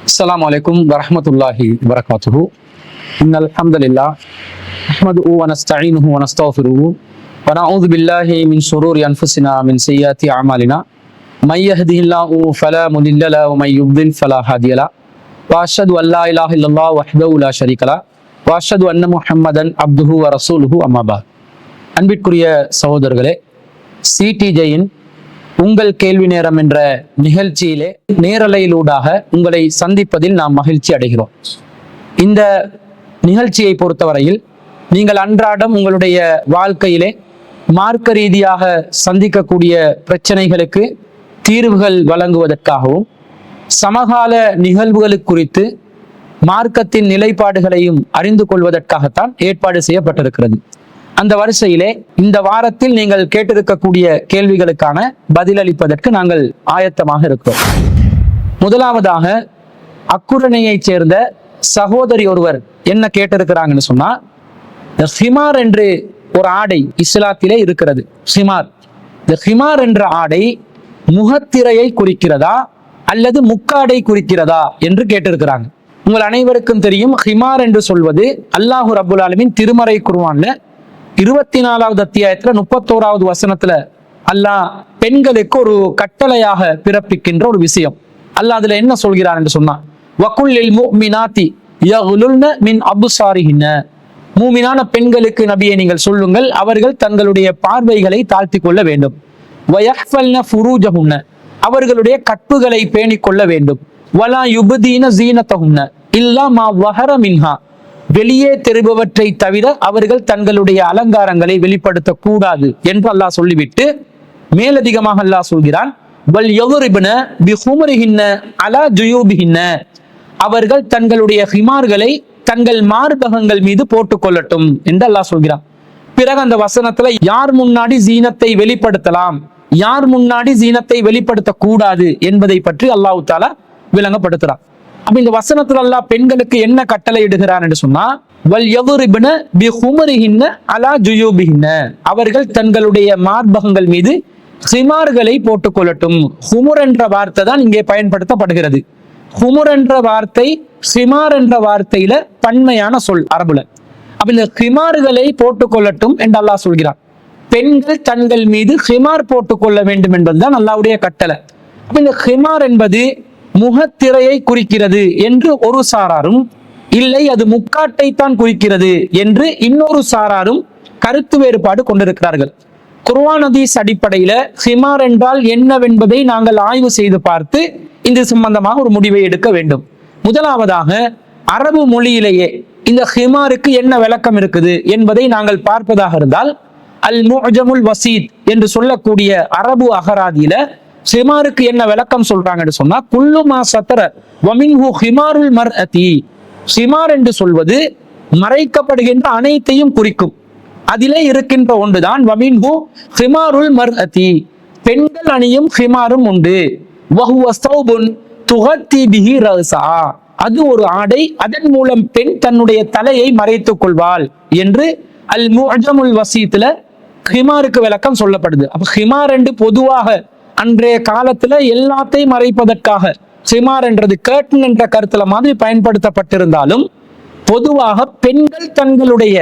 السلام عليكم ورحمة الله وبركاته. إن الحمد لله نحمده ونستعينه ونستغفره ونعوذ بالله من شرور أنفسنا من سيئات أعمالنا من يهده الله فلا مضل له ومن يضلل فلا هادي له وأشهد أن لا إله إلا الله وحده لا شريك له وأشهد أن محمدا عبده ورسوله أما بعد. அன்பிற்குரிய சகோதரர்களே, சிடிஜேயின் உங்கள் கேள்வி நேரம் என்ற நிகழ்ச்சியிலே நேரலையிலூடாக உங்களை சந்திப்பதில் நாம் மகிழ்ச்சி அடைகிறோம். இந்த நிகழ்ச்சியை பொறுத்தவரையில் நீங்கள் அன்றாடம் உங்களுடைய வாழ்க்கையிலே மார்க்க ரீதியாக சந்திக்கக்கூடிய பிரச்சனைகளுக்கு தீர்வுகள் வழங்குவதற்காகவும் சமகால நிகழ்வுகளுக்கு குறித்து மார்க்கத்தின் நிலைப்பாடுகளையும் அறிந்து கொள்வதற்காகத்தான் ஏற்பாடு செய்யப்பட்டிருக்கிறது. அந்த வரிசையிலே இந்த வாரத்தில் நீங்கள் கேட்டிருக்கக்கூடிய கேள்விகளுக்கான பதிலளிப்பதற்கு நாங்கள் ஆயத்தமாக இருக்கிறோம். முதலாவதாக அக்குரணையைச் சேர்ந்த சகோதரி ஒருவர் என்ன கேட்டிருக்கிறாங்கன்னு சொன்னா, ஹிமார் என்று ஒரு ஆடை இஸ்லாத்திலே இருக்கிறது. ஹிமார், இந்த ஹிமார் என்ற ஆடை முகத்திரையை குறிக்கிறதா அல்லது முக்காடை குறிக்கிறதா என்று கேட்டிருக்கிறாங்க. உங்கள் அனைவருக்கும் தெரியும், ஹிமார் என்று சொல்வது அல்லாஹு ரப்புல் ஆலமீன் திருமறை குர்ஆன்ல 24வது அத்தியாயத்துல 31வது வசனத்துல அல்லாஹ் பெண்களுக்கு ஒரு கட்டளையாக பிறப்பிக்கின்ற ஒரு விஷயம். அல்லாஹ் அதுல என்ன சொல்கிறான் என்று சொன்னா, வகுல்லில் முஃமினாத்தி யகுலுல்ன மின் அப்சாரிஹின்ன, மூமினான பெண்களுக்கு நபியை நீங்கள் சொல்லுங்கள், அவர்கள் தங்களுடைய பார்வைகளை தாழ்த்தி கொள்ள வேண்டும். வயஹ்ஃபல்ன ஃபுரூஜஹுன்ன, அவர்களுடைய கற்புகளை பேணிக் கொள்ள வேண்டும். வலா யுப்தீன ஸீனத்தஹுன்ன இல்லா மா வஹர மின்ஹா, வெளியே தெரிபவற்றை தவிர அவர்கள் தங்களுடைய அலங்காரங்களை வெளிப்படுத்த கூடாது என்று அல்லாஹ் சொல்லிவிட்டு மேலதிகமாக அல்லாஹ் சொல்கிறான், வல் யதுரிப்ன பிஹுமரிஹின்ன அலா ஜுயூபிஹின்ன, அவர்கள் தங்களுடைய ஹிமார்களை தங்கள் மார்பகங்கள் மீது போட்டுக் கொள்ளட்டும் என்று அல்லாஹ் சொல்கிறான். பிறகு அந்த வசனத்துல யார் முன்னாடி ஜீனத்தை வெளிப்படுத்தலாம், யார் முன்னாடி ஜீனத்தை வெளிப்படுத்த கூடாது என்பதை பற்றி அல்லாஹ் தஆலா விளங்கப்படுத்துறான். அப்ப இந்த வசனத்துல அல்லாஹ் பெண்களுக்கு என்ன கட்டளை இடுகிறான் என்று சொன்னா, வல் யதுரிப்ன பிஹுமரிஹின்ன அலா ஜுயூபிஹின்ன, அவர்கள் தங்களுடைய மார்பகங்கள் மீது ஹிமார்களை போட்டுக் கொள்ளட்டும். ஹுமுர் என்ற வார்த்தை தான் இங்கே பயன்படுத்தப்படுகிறது. ஹுமுர் என்ற வார்த்தை ஹிமார் என்ற வார்த்தையில பன்மையான சொல் அரபுல. அப்ப இந்த ஹிமார்களை போட்டுக் கொள்ளட்டும் என்று அல்லாஹ் சொல்கிறான். பெண்கள் தங்கள் மீது ஹிமார் போட்டுக் கொள்ள வேண்டும் என்பதுதான் அல்லாஹ்வுடைய கட்டளை. அப்ப இந்த ஹிமார் என்பது முகத்திரையை குறிக்கிறது என்று ஒரு சாராரும், இல்லை அது முக்காட்டை தான் குறிக்கிறது என்று இன்னொரு சாராரும் கருத்து வேறுபாடு கொண்டிருக்கிறார்கள். குர்ஆன் ஹதீஸ் அடிப்படையில ஹிமார் என்றால் என்னவென்பதை நாங்கள் ஆய்வு செய்து பார்த்து இந்த சம்பந்தமாக ஒரு முடிவை எடுக்க வேண்டும். முதலாவதாக அரபு மொழியிலேயே இந்த ஹிமாருக்கு என்ன விளக்கம் இருக்குது என்பதை நாங்கள் பார்ப்பதாக இருந்தால், அல் முஅஜமுல் வசீத் என்று சொல்லக்கூடிய அரபு அகராதியில ஹிமாருக்கு என்ன விளக்கம் சொல்றாங்கன்னு சொன்னா, குல்லு மா சத்தர வமின்ஹு ஹிமாருல் மர்அதி, ஹிமார் என்று சொல்வது மறைக்கப்படுகின்ற அனைத்தையும் குறிக்கும். அதிலே இருக்கின்ற ஒன்றுதான் வமின்ஹு ஹிமாருல் மர்அதி, பெண்கள் அணியும் ஹிமாரும் உண்டு. வஹுவ ஸௌபுன் துகத்தி பிஹி ரஸா, அது ஒரு ஆடை, அதன் மூலம் பெண் தன்னுடைய தலையை மறைத்துக் கொள்வாள் என்று அல் முஅஜமுல் வசீத்ல ஹிமாருக்கு விளக்கம் சொல்லப்படுது. அப்ப ஹிமார் என்று பொதுவாக அன்றைய காலத்துல எல்லாத்தையும் மறைப்பதற்காக ஹிமார் என்றது கர்டன் என்ற கருத்துல மாதிரி பயன்படுத்தப்பட்டிருந்தாலும், பொதுவாக பெண்கள் தங்களுடைய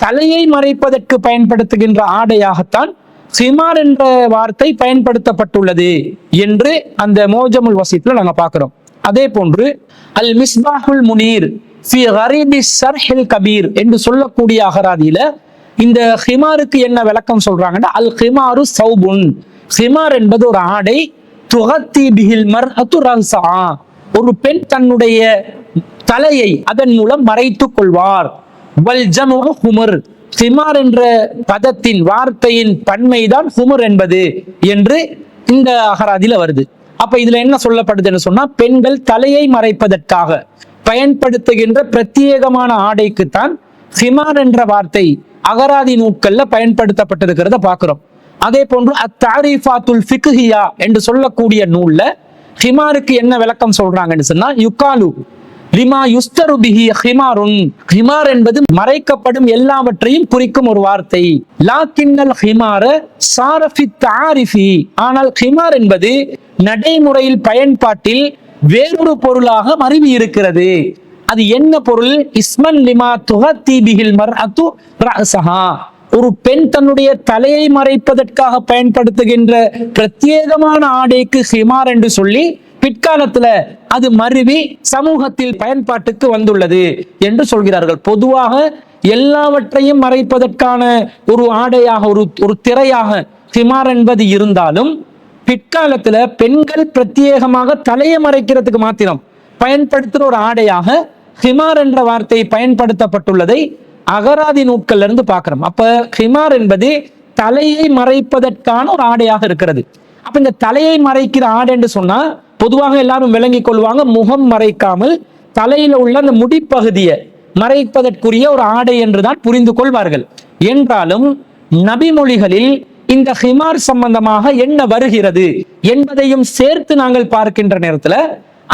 தலையை மறைப்பதற்கு பயன்படுத்துகின்ற ஆடையாகத்தான் ஹிமார் என்ற வார்த்தை பயன்படுத்தப்பட்டுள்ளது என்று அந்த மோஜமுல் வசீத்ல நாங்க பார்க்கிறோம். அதே போன்று அல் மிஸ்பாஹுல் முனீர் ஃபி கரீபி ஷர்ஹில் கபீர் என்று சொல்லக்கூடிய அகராதியில இந்த ஹிமாருக்கு என்ன விளக்கம் சொல்றாங்கன்னா, அல் ஹிமாரு ஸௌபுன், ஹிமார் என்பது ஒரு ஆடை, துகத்தி பிஹில் மர்அத்து ரஸா, ஒரு பெண் தன்னுடைய தலையை அதன் மூலம் மறைத்துக் கொள்வார். வல் ஜம்உ ஹுமர், ஹிமார் என்ற பதத்தின் வார்த்தையின் பன்மைதான் ஹுமர் என்பது என்று இந்த அகராதியில வருது. அப்ப இதுல என்ன சொல்லப்படுதுன்னு சொன்னா, பெண்கள் தலையை மறைப்பதற்காக பயன்படுத்துகின்ற பிரத்யேகமான ஆடைக்குத்தான் ஹிமார் என்ற வார்த்தை அகராதி நூட்கள்ல பயன்படுத்தப்பட்டிருக்கிறத பார்க்கிறோம். அதே போன்று அத்தாரிஃபாத்துல் ஃபிக்ஹியா என்று சொல்லக்கூடிய நூல்ல ஹிமாருக்கு என்ன விளக்கம் சொல்றாங்கன்னு சொன்னா, யுகாலு லிமா யுஸ்தரு பிஹி ஹிமாருன், ஹிமார் என்பது மறைக்கப்படும் எல்லாவற்றையும் குறிக்கும் ஒரு வார்த்தை. லாக்கின்னல் ஹிமார சாரஃபி தாரிஃபி, ஆனால் ஹிமார் என்பது நடைமுறையில் பயன்பாட்டில் வேறொரு பொருளாக மருவி இருக்கிறது. அது என்ன பொருள்? இஸ்மன் லிமா துகத்தி பிஹில் மர்அத்து ரஅஸஹா, ஒரு பெண் தன்னுடைய தலையை மறைப்பதற்காக பயன்படுத்துகின்ற பிரத்யேகமான ஆடைக்கு ஹிமார் என்று சொல்லி பிற்காலத்துல அது மருவி சமூகத்தில் பயன்பாட்டுக்கு வந்துள்ளது என்று சொல்கிறார்கள். பொதுவாக எல்லாவற்றையும் மறைப்பதற்கான ஒரு ஆடையாக, ஒரு திரையாக ஹிமார் என்பது இருந்தாலும், பிற்காலத்துல பெண்கள் பிரத்யேகமாக தலையை மறைக்கிறதுக்கு மாத்திரம் பயன்படுத்துற ஒரு ஆடையாக ஹிமார் என்ற வார்த்தை பயன்படுத்தப்பட்டுள்ளதை அகராதி நூட்கள்ல இருந்து பார்க்கிறோம். அப்ப ஹிமார் என்பது தலையை மறைப்பதற்கான ஒரு ஆடையாக இருக்கிறது. அப்ப இந்த தலையை மறைக்கிற ஆடை என்று சொன்னா பொதுவாக எல்லாரும் விளங்கிக் கொள்வாங்க, முகம் மறைக்காமல் தலையில உள்ள அந்த முடிப்பகுதியை மறைப்பதற்குரிய ஒரு ஆடை என்றுதான் புரிந்து கொள்வார்கள். என்றாலும் நபிமொழிகளில் இந்த ஹிமார் சம்பந்தமாக என்ன வருகிறது என்பதையும் சேர்த்து நாங்கள் பார்க்கின்ற நேரத்துல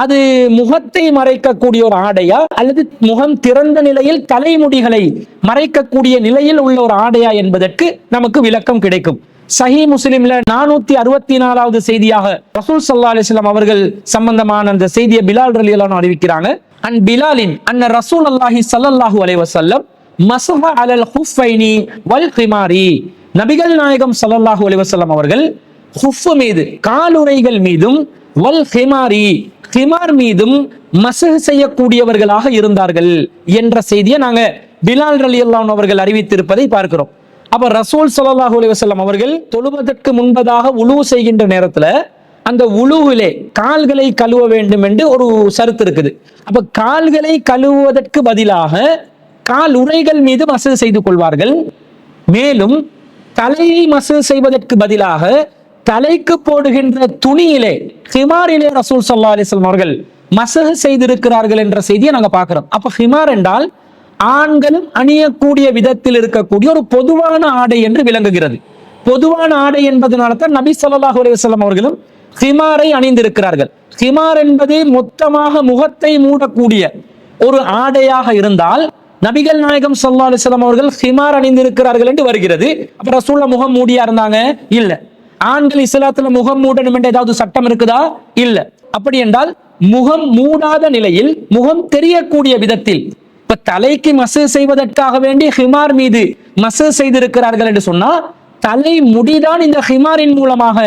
அது முகத்தை மறைக்கக்கூடிய ஒரு ஆடையா அல்லது முகம் திறந்த நிலையில் தலைமுடிகளை மறைக்கக்கூடிய நிலையில் உள்ள ஒரு ஆடையா என்பதற்கு நமக்கு விளக்கம் கிடைக்கும். சஹீஹ் முஸ்லிம்ல 464வது செய்தியாக ரசூல் ஸல்லல்லாஹு அலைஹி வஸல்லம் அவர்கள் சம்பந்தமான அந்த செய்தியை பிலால் ரலியல்லாஹு அன்ஹு அறிவிக்கிறாங்க. அன் பிலாலின் அன்ன ரசூலுல்லாஹி ஸல்லல்லாஹு அலைஹி வஸல்லம் மஸஹ அலல் ஹுஃபைனி வல் ஹிமாரி, நபிகள் நாயகம் ஸல்லல்லாஹு அலைஹி வஸல்லம் அவர்கள் ஹுஃப் மீது, காலுறைகள் மீதும், வல் ஹிமாரி, ஹிமார் மீதும் மஸஹ் செய்யக்கூடியவர்களாக இருந்தார்கள் என்ற செய்தியை நாங்க பிலால் ரலியல்லாஹு அன்ஹு அவர்கள் அறிவித்திருப்பதை பார்க்கிறோம். அப்ப ரசூல் ஸல்லல்லாஹு அலைஹி வஸல்லம் அவர்கள் தொழுவதற்கு முன்பதாக உலு செய்கின்ற நேரத்துல அந்த உலுவிலே கால்களை கழுவ வேண்டும் என்று ஒரு ஷரத்து இருக்குது. அப்ப கால்களை கழுவுவதற்கு பதிலாக கால் உறைகள் மீது மஸஹ் செய்து கொள்வார்கள். மேலும் தலையை மஸஹ் செய்வதற்கு பதிலாக தலைக்கு போடுகின்ற துணியிலே, ஹிமாரிலே ரசூல் ஸல்லல்லாஹு அலைஹி வஸல்லம் அவர்கள் மஸஹ் செய்திருக்கிறார்கள் என்ற செய்தியை நாங்க பார்க்கிறோம். அப்ப ஹிமார் என்றால் ஆண்களும் அணியக்கூடிய விதத்தில் இருக்கக்கூடிய ஒரு பொதுவான ஆடை என்று விளங்குகிறது. பொதுவான ஆடை என்பதனால தான் நபி ஸல்லல்லாஹு அலைஹி வஸல்லம் அவர்களும் ஹிமாரை அணிந்திருக்கிறார்கள். ஹிமார் என்பது மொத்தமாக முகத்தை மூடக்கூடிய ஒரு ஆடையாக இருந்தால் நபிகள் நாயகம் ஸல்லல்லாஹு அலைஹி வஸல்லம் அவர்கள் ஹிமார் அணிந்திருக்கிறார்கள் என்று வருகிறது. அப்ப ரசூலுல்லாஹ் முகம் மூடியா இருந்தாங்க? இல்ல. ஆண்கள் இஸ்லாத்துல முகம் மூடணும் என்ற ஏதாவது சட்டம் இருக்குதா? இல்ல. அப்படி என்றால் முகம் மூடாத நிலையில் முகம் தெரியக்கூடிய விதத்தில், இப்ப தலைக்கு மஸஹ் செய்வதற்காக வேண்டி ஹிமார் மீது மஸஹ் செய்திருக்கிறார்கள் என்று சொன்னா தலை முடிதான் இந்த ஹிமாரின் மூலமாக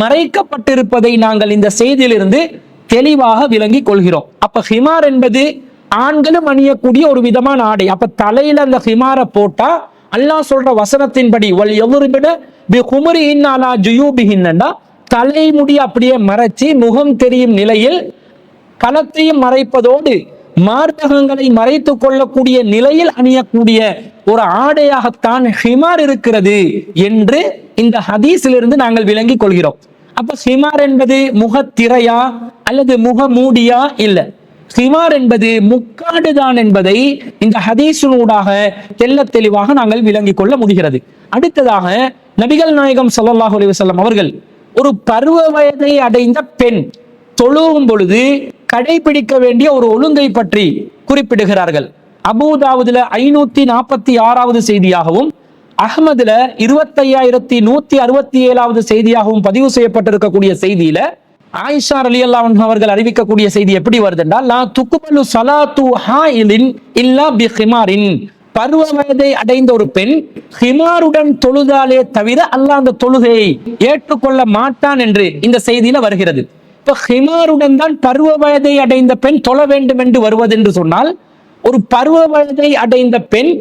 மறைக்கப்பட்டிருப்பதை நாங்கள் இந்த செய்தியிலிருந்து தெளிவாக விளங்கி கொள்கிறோம். அப்ப ஹிமார் என்பது ஆண்களும் அணியக்கூடிய ஒரு விதமான ஆடை. அப்ப தலையில அந்த ஹிமாரை போட்டா அல்லாஹ் சொல்ற வசனத்தின்படி வல் யதுரிபுன பிகுமுரிஹின்ன அலா ஜுயூபிஹின்னன்னா தலைமுடி அப்படியே மறைச்சி முகம் தெரியும் நிலையில் களத்தையும் மறைப்பதோடு மார்பகங்களை மறைத்துக் கொள்ளக்கூடிய நிலையில் அணியக்கூடிய ஒரு ஆடையாகத்தான் ஹிமார் இருக்கிறது என்று இந்த ஹதீஸிலிருந்து நாங்கள் விளங்கி கொள்கிறோம். அப்ப ஹிமார் என்பது முகத்திரையா அல்லது முக மூடியா? இல்ல. ஹிமார் என்பது முக்காடுதான் என்பதை இந்த ஹதீஸினூடாக தெள்ள தெளிவாக நாங்கள் விளங்கிக் கொள்ள முடிகிறது. அடுத்ததாக நபிகள் நாயகம் ஸல்லல்லாஹு அலைஹி வஸல்லம் அவர்கள் ஒரு பருவ வயதை அடைந்த பெண் தொழுகும் பொழுது கடைபிடிக்க வேண்டிய ஒரு ஒழுங்கை பற்றி குறிப்பிடுகிறார்கள். அபூதாவுதுல 546வது செய்தியாகவும் அஹ்மதுல 25167வது செய்தியாகவும் பதிவு செய்யப்பட்டிருக்கக்கூடிய செய்தியில ஆயிஷா ரலியல்லாஹு அன்ஹா அவர்கள் அறிவிக்கக்கூடிய செய்தி எப்படி வருது என்றால், லா துக்பலு ஸலாத்து ஹாயிலின் இல்லா பிஹிமாரின், பருவ வயதை அடைந்த ஒரு பெண் ஹிமாருடன் தொழுதாலே தவிர அல்லாஹ் அந்த தொழுகையை ஏற்றுக்கொள்ள மாட்டான் என்று இந்த செய்தியில வருகிறது. இப்ப ஹிமாருடன் தான் பருவ வயதை அடைந்த பெண் தொழ வேண்டும் என்று வருவது என்று சொன்னால், ஒரு பருவ வயதை அடைந்த பெண்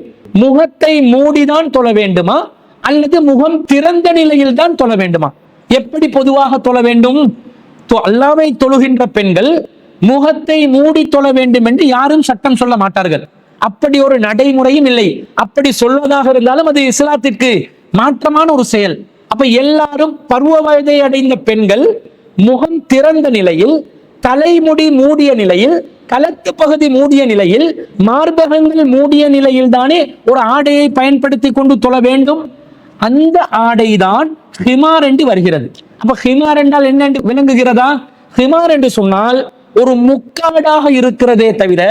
முகத்தை மூடிதான் தொழ வேண்டுமா அல்லது முகம் திறந்த நிலையில் தான் தொழ வேண்டுமா? எப்படி பொதுவாக தொழ வேண்டும்? அல்லாஹ்வை தொழுகின்ற பெண்கள் முகத்தை மூடி தொழ வேண்டும் என்று யாரும் சட்டம் சொல்ல மாட்டார்கள். அப்படி ஒரு நடைமுறையும் இல்லை. அப்படி சொல்வதாக இருந்தாலும் அது இஸ்லாத்திற்கு மாற்றமான ஒரு செயல். அப்ப எல்லாரும் பருவ வயதை அடைந்த பெண்கள் முகம் திறந்த நிலையில், தலைமுடி மூடிய நிலையில், களத்து பகுதி மூடிய நிலையில், மார்பகங்கள் மூடிய நிலையில் தானே ஒரு ஆடையை பயன்படுத்தி கொண்டு தொழ வேண்டும். அந்த ஆடைதான் ஹிமார் என்று வருகிறது. அப்ப ஹிமார் என்றால் என்ன என்று விளங்குகிறதா? ஹிமார் என்று சொன்னால் ஒரு முக்காடாக இருக்கிறதே தவிர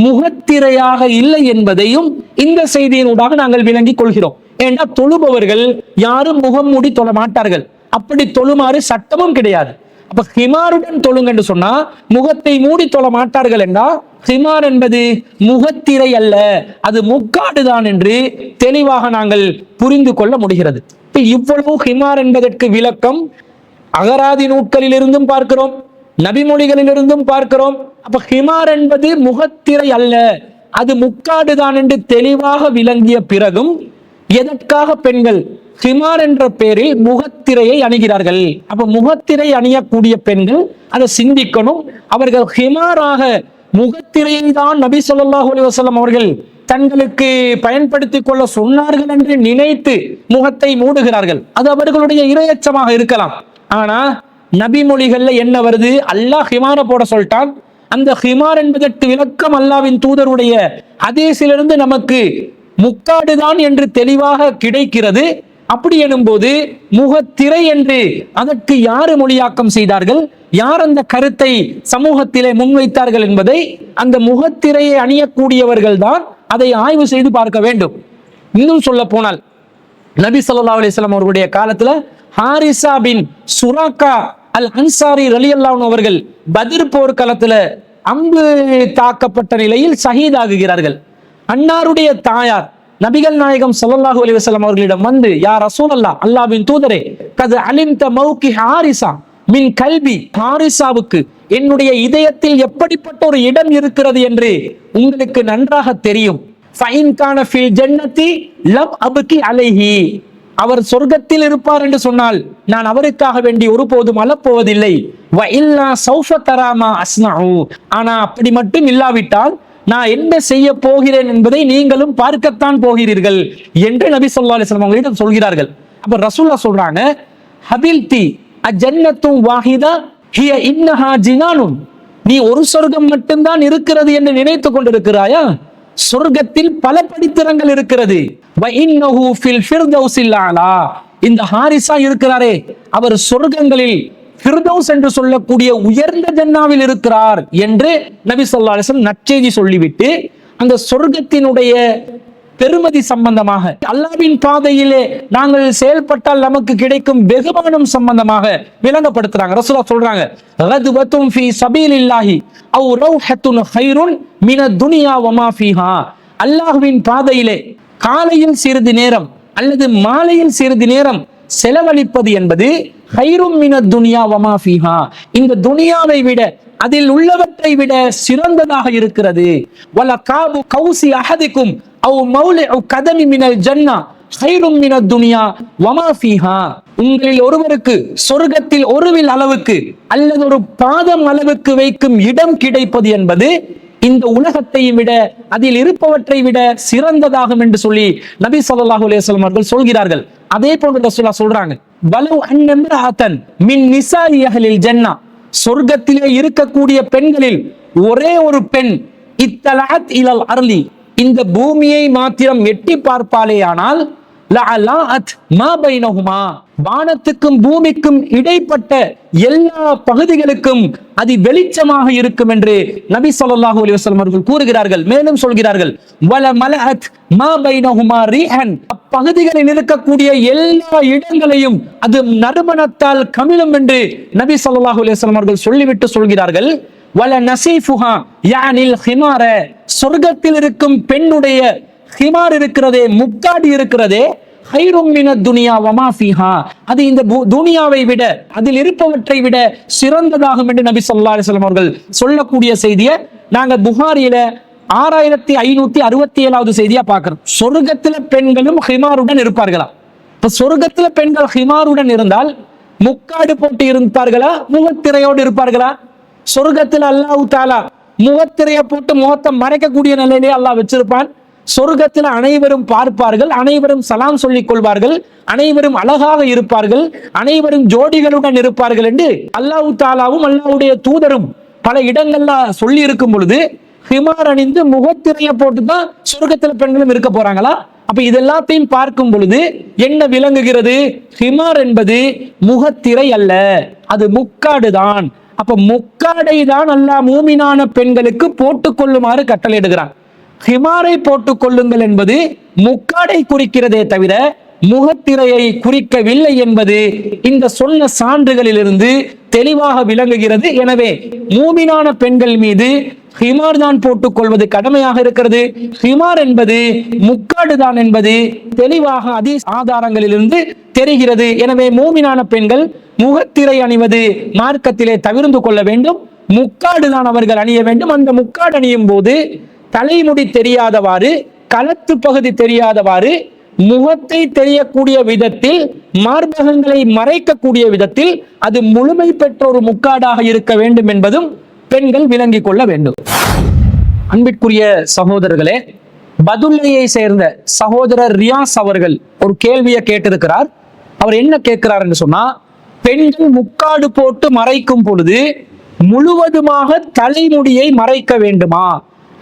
முகத்திரையாக இல்லை என்பதையும் இந்த செய்தியினூடாக நாங்கள் விளங்கிக் கொள்கிறோம். ஏன்னா தொழுபவர்கள் யாரும் முகம் மூடி தொழ மாட்டார்கள். அப்படி தொழுமாறு சட்டமும் கிடையாது. அப்ப ஹிமாருடன் தொழுங்க என்று சொன்னா முகத்தை மூடி தொழ மாட்டார்கள் என்றால் ஹிமார் என்பது முகத்திரை அல்ல, அது முக்காடுதான் என்று தெளிவாக நாங்கள் புரிந்து கொள்ள முடிகிறது. இவ்வளவு ஹிமார் என்பதற்கு விளக்கம் அகராதி நூட்களில் இருந்தும் பார்க்கிறோம், நபிமொழிகளிலிருந்தும் பார்க்கிறோம். அப்ப ஹிமார் என்பது முகத்திரை அல்ல, அது முக்காடுதான் என்று தெளிவாக விளங்கிய பிறகும் எதற்காக பெண்கள் ஹிமார் என்ற பெயரில் முகத்திரையை அணிகிறார்கள்? அப்ப முகத்திரை அணியக்கூடிய பெண்கள் அதை சிந்திக்கணும். அவர்கள் ஹிமாராக முகத்திரையை தான் நபி ஸல்லல்லாஹு அலைஹி வஸல்லம் அவர்கள் தங்களுக்கு பயன்படுத்திக் கொள்ள சொன்னார்கள் என்று நினைத்து முகத்தை மூடுகிறார்கள். அது அவர்களுடைய இரையச்சமாக இருக்கலாம். ஆனா நபி மொழிகள்ல என்ன வருது? அல்லாஹ் ஹிமார போட சொல்லிட்டான். அந்த ஹிமார் என்பதற்கு விளக்கம் அல்லாஹ்வின் தூதருடைய ஹதீஸிலிருந்து நமக்கு முக்காடுதான் என்று தெளிவாக கிடைக்கிறது. அப்படி எனும்போது முகத்திரை என்று அதற்கு யாரு மொழியாக்கம் செய்தார்கள், யார் அந்த கருத்தை சமூகத்திலே முன்வைத்தார்கள் என்பதை அந்த முகத்திரையை அணியக்கூடியவர்கள் தான் அதை ஆய்வு செய்து பார்க்க வேண்டும். இன்னும் சொல்ல போனால் நபி ஸல்லல்லாஹு அலைஹி வஸல்லம் அவர்களுடைய காலத்துல ஹாரிசா பின் சுராக்கா அல் அன்சாரி ரலியல்லாஹு அன்ஹு அவர்கள் பத்ர் போர்க்களத்துல அம்பு தாக்கப்பட்ட நிலையில் ஷஹீதாகுகிறார்கள். அன்னாருடைய தாயார் நபிகள் நாயகம் ஸல்லல்லாஹு அலைஹி வஸல்லம் அவர்களிடம் வந்து, யா ரசூலல்லாஹ், அல்லாஹ்வின் தூதரே, கத் அலிம்த மௌகி ஹாரிசா மின் கல்பி, ஹாரிசாவுக்கு என்னுடைய இதயத்தில் எப்படிப்பட்ட ஒரு இடம் இருக்கிறது என்று உங்களுக்கு நன்றாக தெரியும். ஃபைன் கான ஃபில் ஜன்னதி லம் அப்கி அலைஹி, அவர் சொர்க்கத்தில் இருப்பார் என்று சொன்னால் நான் அவருக்காக வேண்டி ஒருபோதும் அழப்போவதில்லை. வ இல்லா சௌஃப தராமா அஸ்னஉ, ஆனா அப்படி மட்டும் இல்லாவிட்டால் நான் என்ன செய்ய போகிறேன் என்பதை நீங்களும் பார்க்கத்தான் போகிறீர்கள் என்று நபி ஸல்லல்லாஹு அலைஹி வஸல்லம் அவர்களிடம் சொல்கிறார்கள். அப்ப ரசூலுல்லாஹ் சொல்றாங்க, ஹபில்தி அஜன்னத்து வாஹிதா ஹிய இன்னஹா ஜினானுன், நீ ஒரு சொர்க்கம் மட்டும்தான் இருக்கிறது என்று நினைத்துக் கொண்டிருக்கிறாயா? சொர்க்கத்தில் பல படித்தரங்கள் இருக்கிறது. வ இன்னஹு ஃபில் ஃபிர்தௌஸில் அலா, இந்த ஹாரிசா இருக்கிறாரே அவர் சொர்க்கங்களில் ஃபிர்தௌஸ் என்று சொல்லக்கூடிய உயர்ந்த ஜன்னாவில் இருக்கிறார் என்று நபி ஸல்லல்லாஹு அலைஹி வஸல்லம் நற்செய்தி சொல்லிவிட்டு அந்த சொர்க்கத்தினுடைய பெருமதி சம்பந்தமாக, அல்லாஹ்வின் பாதையிலே நாங்கள் செயல்பட்டால் நமக்கு கிடைக்கும் வெகுமானம் சம்பந்தமாக விளங்கப்படுத்துறாங்க. ரசூலுல்லாஹ் சொல்றாங்க, ரதுவத்தும் ஃபீ சபீலில்லாஹி அவ் ரௌஹத்துன் கைருன் மினத் துன்யா வமா ஃபீஹா, அல்லாஹ்வின் பாதையிலே காலையில் சிறிது நேரம் அல்லது மாலையில் சிறிது நேரம் செலவழிப்பது என்பது கைரும் மினத் துன்யா வமா ஃபீஹா, இந்த துனியாவை விட அதில் உள்ளவற்றை விட சிறந்ததாக இருக்கிறது. வல காபு கௌசி அஹதிக்கும் அவ் மௌலிஉ கதமி மினல் ஜன்னா கைரும் மினத் துன்யா வமா ஃபீஹா, உங்களில் ஒருவருக்கு சொர்க்கத்தில் ஒருவில் அளவுக்கு அல்லது ஒரு பாதம் அளவுக்கு வைக்கும் இடம் கிடைப்பது என்பது இந்த உலகத்தை விட அதில் இருப்பவற்றை விட சிறந்ததாகும் என்று சொல்லி நபி ஸல்லல்லாஹு அலைஹி வஸல்லம் அவர்கள் சொல்கிறார்கள். அதே போன்று ரசூலுல்லாஹ் சொல்றாங்க, வலவ் அன்னம்ரஅத்தன் மின் நிசாஇ அஹ்லில் ஜன்னா, சொர்க்கத்திலே இருக்கக்கூடிய பெண்களில் ஒரே ஒரு பெண் இத்தலஅத் இலல் அர்லி, இந்த பூமியை மாத்திரம் எட்டி பார்ப்பாலே ஆனால் லஅலாஅத் மா பைனஹுமா, வானத்துக்கும் பூமிக்கும் இடைப்பட்ட எல்லா பகுதிகளுக்கும் அது வெளிச்சமாக இருக்கும் என்று நபி ஸல்லல்லாஹு அலைஹி வஸல்லம் அவர்கள் கூறுகிறார்கள். மேலும் சொல்கிறார்கள், வல மலஅத் மா பைனஹுமா ரீஹன், அப்பகுதிகளில் இருக்கக்கூடிய எல்லா இடங்களையும் அது நறுமணத்தால் கமிழும் என்று நபி ஸல்லல்லாஹு அலைஹி வஸல்லம் அவர்கள் சொல்லிவிட்டு சொல்கிறார்கள், வல நசீஃபுஹா யானில் ஹிமார, சொர்க்கத்தில் இருக்கும் பெண்ணுடைய ஹிமார் இருக்கிறதே, முக்காடி இருக்கிறதே, கைரும் மினத் துன்யா வமா ஃபீஹா, அது இந்த துனியாவை விட அதில் இருப்பவற்றை விட சிறந்ததாகும் என்று நபி ஸல்லல்லாஹு அலைஹி வஸல்லம் அவர்கள் சொல்லக்கூடிய செய்தியை நாங்க புகாரியில 6567வது செய்தியா பார்க்கிறோம். சொர்க்கத்துல பெண்களும் ஹிமாருடன் இருப்பார்களா? இப்ப சொர்க்கத்துல பெண்கள் ஹிமாருடன் இருந்தால் முக்காடு போட்டு இருப்பார்களா, முகத்திரையோடு இருப்பார்களா? சொர்க்கத்தில் அல்லாஹ் தஆலா முகத்திரையை போட்டு முகத்தை மறைக்கக்கூடிய நிலையிலே அல்லாஹ் வச்சிருப்பான். சொர்க்கத்தில் அனைவரும் பார்ப்பார்கள், அனைவரும் சலாம் சொல்லிக் கொள்வார்கள், அனைவரும் அழகாக இருப்பார்கள், அனைவரும் ஜோடிகளுடன் இருப்பார்கள் என்று அல்லாஹ் தஆலாவும் அல்லாஹ்வுடைய தூதரும் பல இடங்கள்ல சொல்லி இருக்கும் பொழுது ஹிமார் அணிந்து முகத்திரையை போட்டுதான் சொர்க்கத்துல பெண்களும் இருக்க போறாங்களா? அப்ப இதெல்லாத்தையும் பார்க்கும் பொழுது என்ன விளங்குகிறது? ஹிமார் என்பது முகத்திரை அல்ல, அது முக்காடு தான். அப்ப முக்காடை தான் அல்லாஹ் மூமினான பெண்களுக்கு போட்டுக் கொள்ளுமாறு கட்டளையிடுகிறான். ஹிமாரை போட்டுக் கொள்ளுங்கள் என்பது முக்காடை குறிக்கிறதே தவிர முகத்திரையை குறிக்கவில்லை என்பது இந்த சொன்ன சான்றுகளிலிருந்து தெளிவாக விளங்குகிறது. எனவே மூமினான பெண்கள் மீது ஹிமார் தான் போட்டுக் கொள்வது கடமையாக இருக்கிறது. ஹிமார் என்பது முக்காடு தான் என்பது தெளிவாக ஹதீஸ் ஆதாரங்களிலிருந்து தெரிகிறது. எனவே மூமினான பெண்கள் முகத்திரை அணிவது மார்க்கத்திலே தவிர்த்து கொள்ள வேண்டும். முக்காடு தான் அவர்கள் அணிய வேண்டும். அந்த முக்காடு அணியும் போது தலைமுடி தெரியாதவாறு, களத்து பகுதி தெரியாதவாறு, முகத்தை தெரியக்கூடிய விதத்தில், மார்பகங்களை மறைக்கக்கூடிய விதத்தில் அது முழுமை பெற்ற ஒரு முக்காடாக இருக்க வேண்டும் என்பதும் பெண்கள் விளங்கிக் கொள்ள வேண்டும். அன்பிற்குரிய சகோதரர்களே, பதுல்லையை சேர்ந்த சகோதரர் ரியாஸ் அவர்கள் ஒரு கேள்வியை கேட்டிருக்கிறார். அவர் என்ன கேட்கிறார் என்று சொன்னா, பெண்கள் முக்காடு போட்டு மறைக்கும் பொழுது முழுவதுமாக தலைமுடியை மறைக்க வேண்டுமா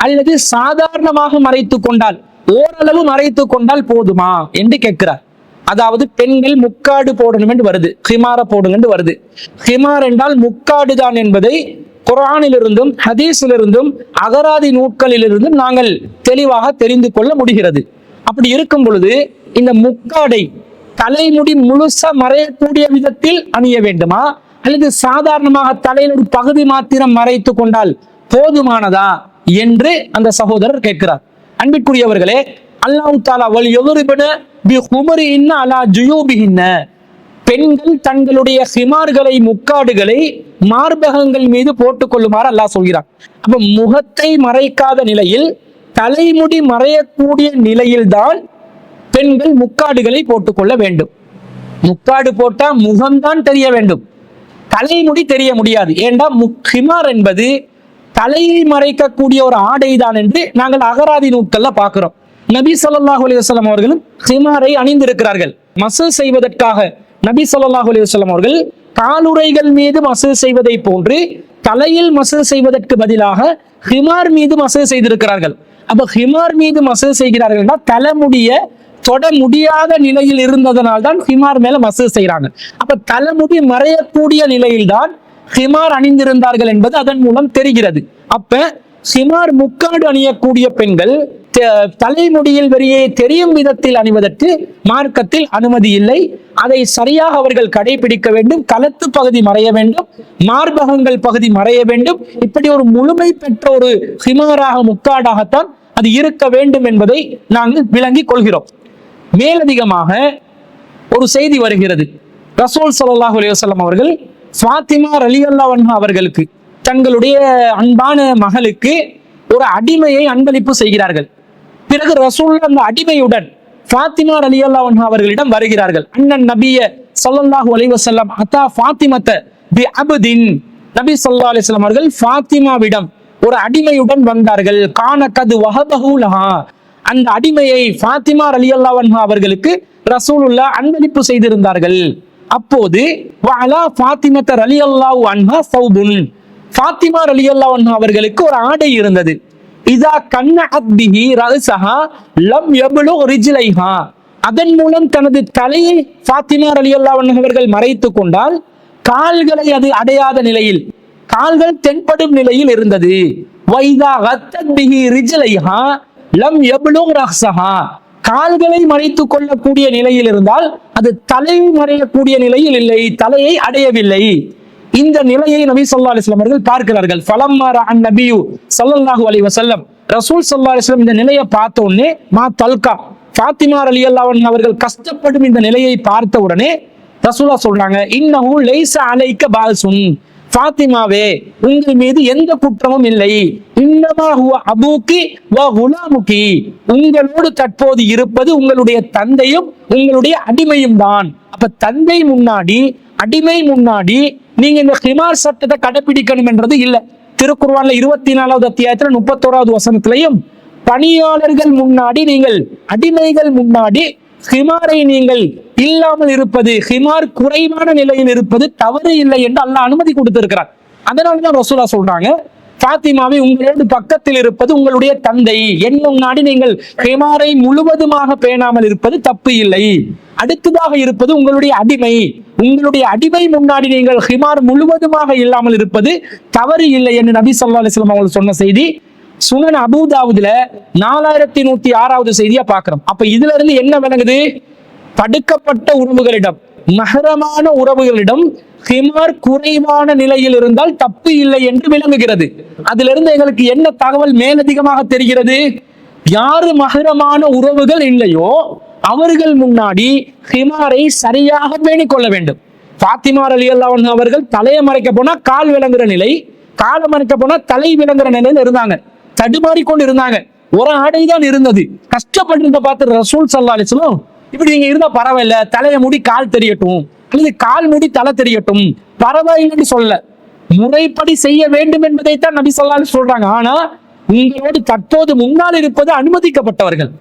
அல்லது சாதாரணமாக மறைத்து கொண்டால், ஓரளவு மறைத்து கொண்டால் போதுமா என்று கேட்கிறார். அதாவது பெண்கள் முக்காடு போடணும் என்று வருது, ஹிமார போடுங்க என்று வருது. ஹிமார் என்றால் முக்காடு தான் என்பதை குர்ஆனிலிருந்தும் ஹதீஸிலிருந்தும் அகராதி நூட்களிலிருந்தும் நாங்கள் தெளிவாக தெரிந்து கொள்ள முடிகிறது. அப்படி இருக்கும் பொழுது இந்த முக்காடை தலைமுடி முழுசா மறையக்கூடிய விதத்தில் அணிய வேண்டுமா அல்லது சாதாரணமாக தலையில் ஒரு பகுதி மாத்திரம் மறைத்து கொண்டால் போதுமானதா என்று அந்த சகோதரர் கேட்கிறார். அன்பிற்குரியவர்களே, அல்லாஹ் தஆலா வல் யதுரிபன பிஹுமரிஹின்ன அலா ஜுயூபிஹின்ன, பெண்கள் தங்களுடைய ஹிமார்களை, முக்காடுகளை மார்பகங்கள் மீது போட்டுக் கொள்ளுமாறு அல்லாஹ் சொல்கிறார். அப்ப முகத்தை மறைக்காத நிலையில், தலைமுடி மறையக்கூடிய நிலையில்தான் பெண்கள் முக்காடுகளை போட்டுக்கொள்ள வேண்டும். முக்காடு போட்டா முகம்தான் தெரிய வேண்டும், தலைமுடி தெரிய முடியாது. ஏண்டா ஹிமார் என்பது தலையை மறைக்கக்கூடிய ஒரு ஆடை தான் என்று நாங்கள் அகராதி நூட்கள்ல பார்க்கிறோம். நபி ஸல்லல்லாஹு அலைஹி வஸல்லம் அவர்களும் ஹிமாரை அணிந்திருக்கிறார்கள். மசூ செய்வதற்காக நபி ஸல்லல்லாஹு அலைஹி வஸல்லம் அவர்கள் காலுறைகள் மீது மசூ செய்வதை போன்று தலையில் மசூ செய்வதற்கு பதிலாக ஹிமார் மீது மசூ செய்திருக்கிறார்கள். அப்ப ஹிமார் மீது மசூ செய்கிறார்கள் என்றால் தலைமுடிய தொட முடியாத நிலையில் இருந்ததனால் தான் ஹிமார் மேல மசூ செய்யறாங்க. அப்ப தலைமுடி மறையக்கூடிய நிலையில்தான் ஹிமார் அணிந்திருந்தார்கள் என்பது அதன் மூலம் தெரிகிறது. அப்ப ஹிமார் முக்காடு அணியக்கூடிய பெண்கள் தலைமுடியில் வெளியே தெரியும் விதத்தில் அணிவதற்கு மார்க்கத்தில் அனுமதி இல்லை. அதை சரியாக அவர்கள் கடைபிடிக்க வேண்டும். களத்து பகுதி மறைய வேண்டும், மார்பகங்கள் பகுதி மறைய வேண்டும். இப்படி ஒரு முழுமை பெற்ற ஒரு ஹிமாராக, முக்காடாகத்தான் அது இருக்க வேண்டும் என்பதை நாங்கள் விளங்கிக் கொள்கிறோம். மேலதிகமாக ஒரு செய்தி வருகிறது. ரசூல் ஸல்லல்லாஹு அலைஹி வஸல்லம் அவர்கள் ஃபாத்திமா ரலியல்லாஹு அன்ஹா அவர்களுக்கு, தங்களுடைய அன்பான மகளுக்கு ஒரு அடிமையை அன்பளிப்பு செய்கிறார்கள். பிறகு ரசூல் அந்த அடிமையுடன் ஃபாத்திமா ரலியல்லாஹு அன்ஹா அவர்களிடம் வருகிறார்கள். அண்ணன் நபிய ஸல்லல்லாஹு அலைஹி வஸல்லம் அத்தா ஃபாத்திமத பி அப்தின், நபி ஸல்லல்லாஹு அலைஹி வஸல்லம் அவர்கள் ஃபாத்திமாவிடம் ஒரு அடிமையுடன் வந்தார்கள். கான கது வஹபஹு லஹா, அந்த அடிமையை ஃபாத்திமா ரலியல்லாஹு அன்ஹா அவர்களுக்கு ரசூலுல்லாஹ் அன்பளிப்பு செய்திருந்தார்கள். அப்போது வஅலா ஃபாத்திமத ரலியல்லாஹு அன்ஹா ஸௌபுன், ஃபாத்திமா ரலியல்லாஹு அன்ஹா அவர்களுக்கு ஒரு ஆடை இருந்தது. இதா கன்னஅத் பிஹி ரஅஸஹா லம் யப்லுக் ரிஜ்லைஹா, அதன் மூலம் தனது தலையை ஃபாத்திமா ரலியல்லாஹு அன்ஹா அவர்கள் மறைத்துக் கொண்டால் கால்களை அது அடையாத நிலையில், கால்கள் தென்படும் நிலையில் இருந்தது. வைதா கத்தத் பிஹி ரிஜ்லைஹா லம் யப்லுக் ரஅஸஹா, கால்களை மறைத்துக் கொள்ளக்கூடிய நிலையில் இருந்தால் அது தலையை மறையக்கூடிய நிலையில் இல்லை, தலையை அடையவில்லை. இந்த நிலையை நபி ஸல்லல்லாஹு அலைஹி வஸல்லம் அவர்கள் பார்க்கிறார்கள். ஃபலம்மா ரஅன் நபியு ஸல்லல்லாஹு அலைஹி வஸல்லம், ரசூல் ஸல்லல்லாஹு அலைஹி வஸல்லம் இந்த நிலையை பார்த்த உடனே, மா தல்கா, ஃபாத்திமா ரலியல்லாஹு அன்ஹா அவர்கள் கஷ்டப்படும் இந்த நிலையை பார்த்த உடனே ரசூலுல்லாஹ் சொல்றாங்க, இன்னஹு லைஸ அலைக பாசுன், ஃபாத்திமாவே உங்கள் மீது எந்த குற்றமும் இல்லை. இன்னமா ஹுவ அபூகி வ குலாமுகி, உங்களோடு தற்போது இருப்பது உங்களுடைய தந்தையும் உங்களுடைய அடிமையும் தான். அப்ப தந்தை முன்னாடி, அடிமை முன்னாடி நீங்க இந்த ஹிமார் சட்டத்தை கடைபிடிக்கணும் என்றது இல்லை. திருக்குர்ஆன்ல 24வது அத்தியாயத்துல 31வது வசனத்திலையும் பணியாளர்கள் முன்னாடி, நீங்கள் அடிமைகள் முன்னாடி ஹிமாரை நீங்கள் இல்லாமல் இருப்பது, ஹிமார் குறைவான நிலையில் இருப்பது தவறு இல்லை என்று அல்லாஹ் அனுமதி கொடுத்திருக்கிறார். அதனாலதான் ரசூலா சொல்றாங்க, ஃபாத்திமாவை உங்களோடு பக்கத்தில் இருப்பது உங்களுடைய தந்தை, என் முன்னாடி நீங்கள் ஹிமாரை முழுவதுமாக பேணாமல் இருப்பது தப்பு இல்லை. அடுத்ததாக இருப்பது உங்களுடைய அடிமை, உங்களுடைய அடிமை முன்னாடி நீங்கள் ஹிமார் முழுவதுமாக இல்லாமல் இருப்பது தவறு இல்லை என்று நபி ஸல்லல்லாஹு அலைஹி வஸல்லம் அவர்கள் சொன்ன செய்தி சுனன் அபூதாவுதுல 4106வது செய்தியா பார்க்கிறோம். அப்ப இதுல இருந்து என்ன விளங்குது? படுக்கப்பட்ட உறவுகளிடம், மஹரமான உறவுகளிடம் ஹிமார் குறைவான நிலையில் இருந்தால் தப்பு இல்லை என்று விளங்குகிறது. அதிலிருந்து எங்களுக்கு என்ன தகவல் மேலதிகமாக தெரிகிறது? யாரு மஹரமான உறவுகள் இல்லையோ அவர்கள் முன்னாடி ஹிமாரை சரியாக பேணிக் கொள்ள வேண்டும். ஃபாத்திமா ரலியல்லாஹு அன்ஹா அவர்கள் தலையை மறைக்க போனா கால் விளங்குற நிலை, காலை மறைக்க போனா தலை விளங்குற நிலையில இருந்தாங்க, தடுமாறிக்கொண்டு இருந்தாங்க. ஒரு ஆடை தான் இருந்தது. கஷ்டப்பட்டு பார்த்து ரசூல் ஸல்லல்லாஹு அலைஹி வஸல்லம், இப்படி நீங்க இருந்தா பரவாயில்ல, தலையை மூடி கால் தெரியட்டும் அல்லது கால் மூடி தலை தெரியட்டும், பரவாயில்லைன்னு சொல்ல, முறைப்படி செய்ய வேண்டும் என்பதைத்தான் நபி ஸல்லல்லாஹு அலைஹி வஸல்லம் சொல்றாங்க. ஆனா உங்களோடு தற்போது முன்னால் இருப்பது அனுமதிக்கப்பட்டவர்கள்.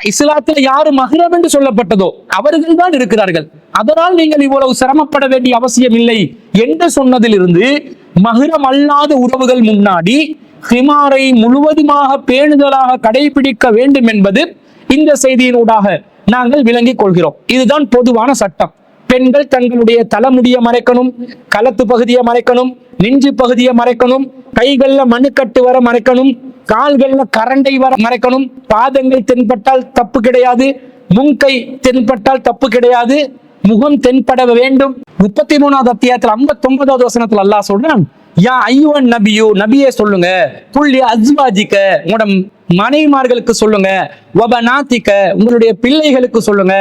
இஸ்லாத்துல யாரு மஹ்ரம் என்று சொல்லப்பட்டதோ அவர்கள் தான் இருக்கிறார்கள். அதனால் நீங்கள் இவ்வளவு சிரமப்பட வேண்டிய அவசியம் இல்லை என்று சொன்னதிலிருந்து மஹ்ரம் அல்லாத உறவுகள் முன்னாடி ஹிமாரை முழுவதுமாக பேணுதலாக கடைபிடிக்க வேண்டும் என்பது இந்த செய்தியினூடாக நாங்கள் விளங்கிக் கொள்கிறோம். இதுதான் பொதுவான சட்டம். பெண்கள் தங்களுடைய தலைமுடியை மறைக்கணும், களத்து பகுதியை மறைக்கணும், நெஞ்சு பகுதியை மறைக்கணும், கைகள்ல மண்ணுக்கட்டு வர மறைக்கணும், கால்கள்ல கரண்டை வர மறைக்கணும், பாதங்கள் தென்பட்டால் தப்பு கிடையாது, முன்கை தென்பட்டால் தப்பு கிடையாது, முகம் தென்பட வேண்டும். 33வது அத்தியாயத்தில் 59வது வசனத்தில் அல்லாஹ் சொல்றான், யா ஐயுவன் நபியு, நபியே சொல்லுங்க, புள்ளி அஸ்வாஜிக்க, உங்களோட மனைவிமார்களுக்கு சொல்லுங்க, வபனாத்திக்க, உங்களுடைய பிள்ளைகளுக்கு சொல்லுங்க,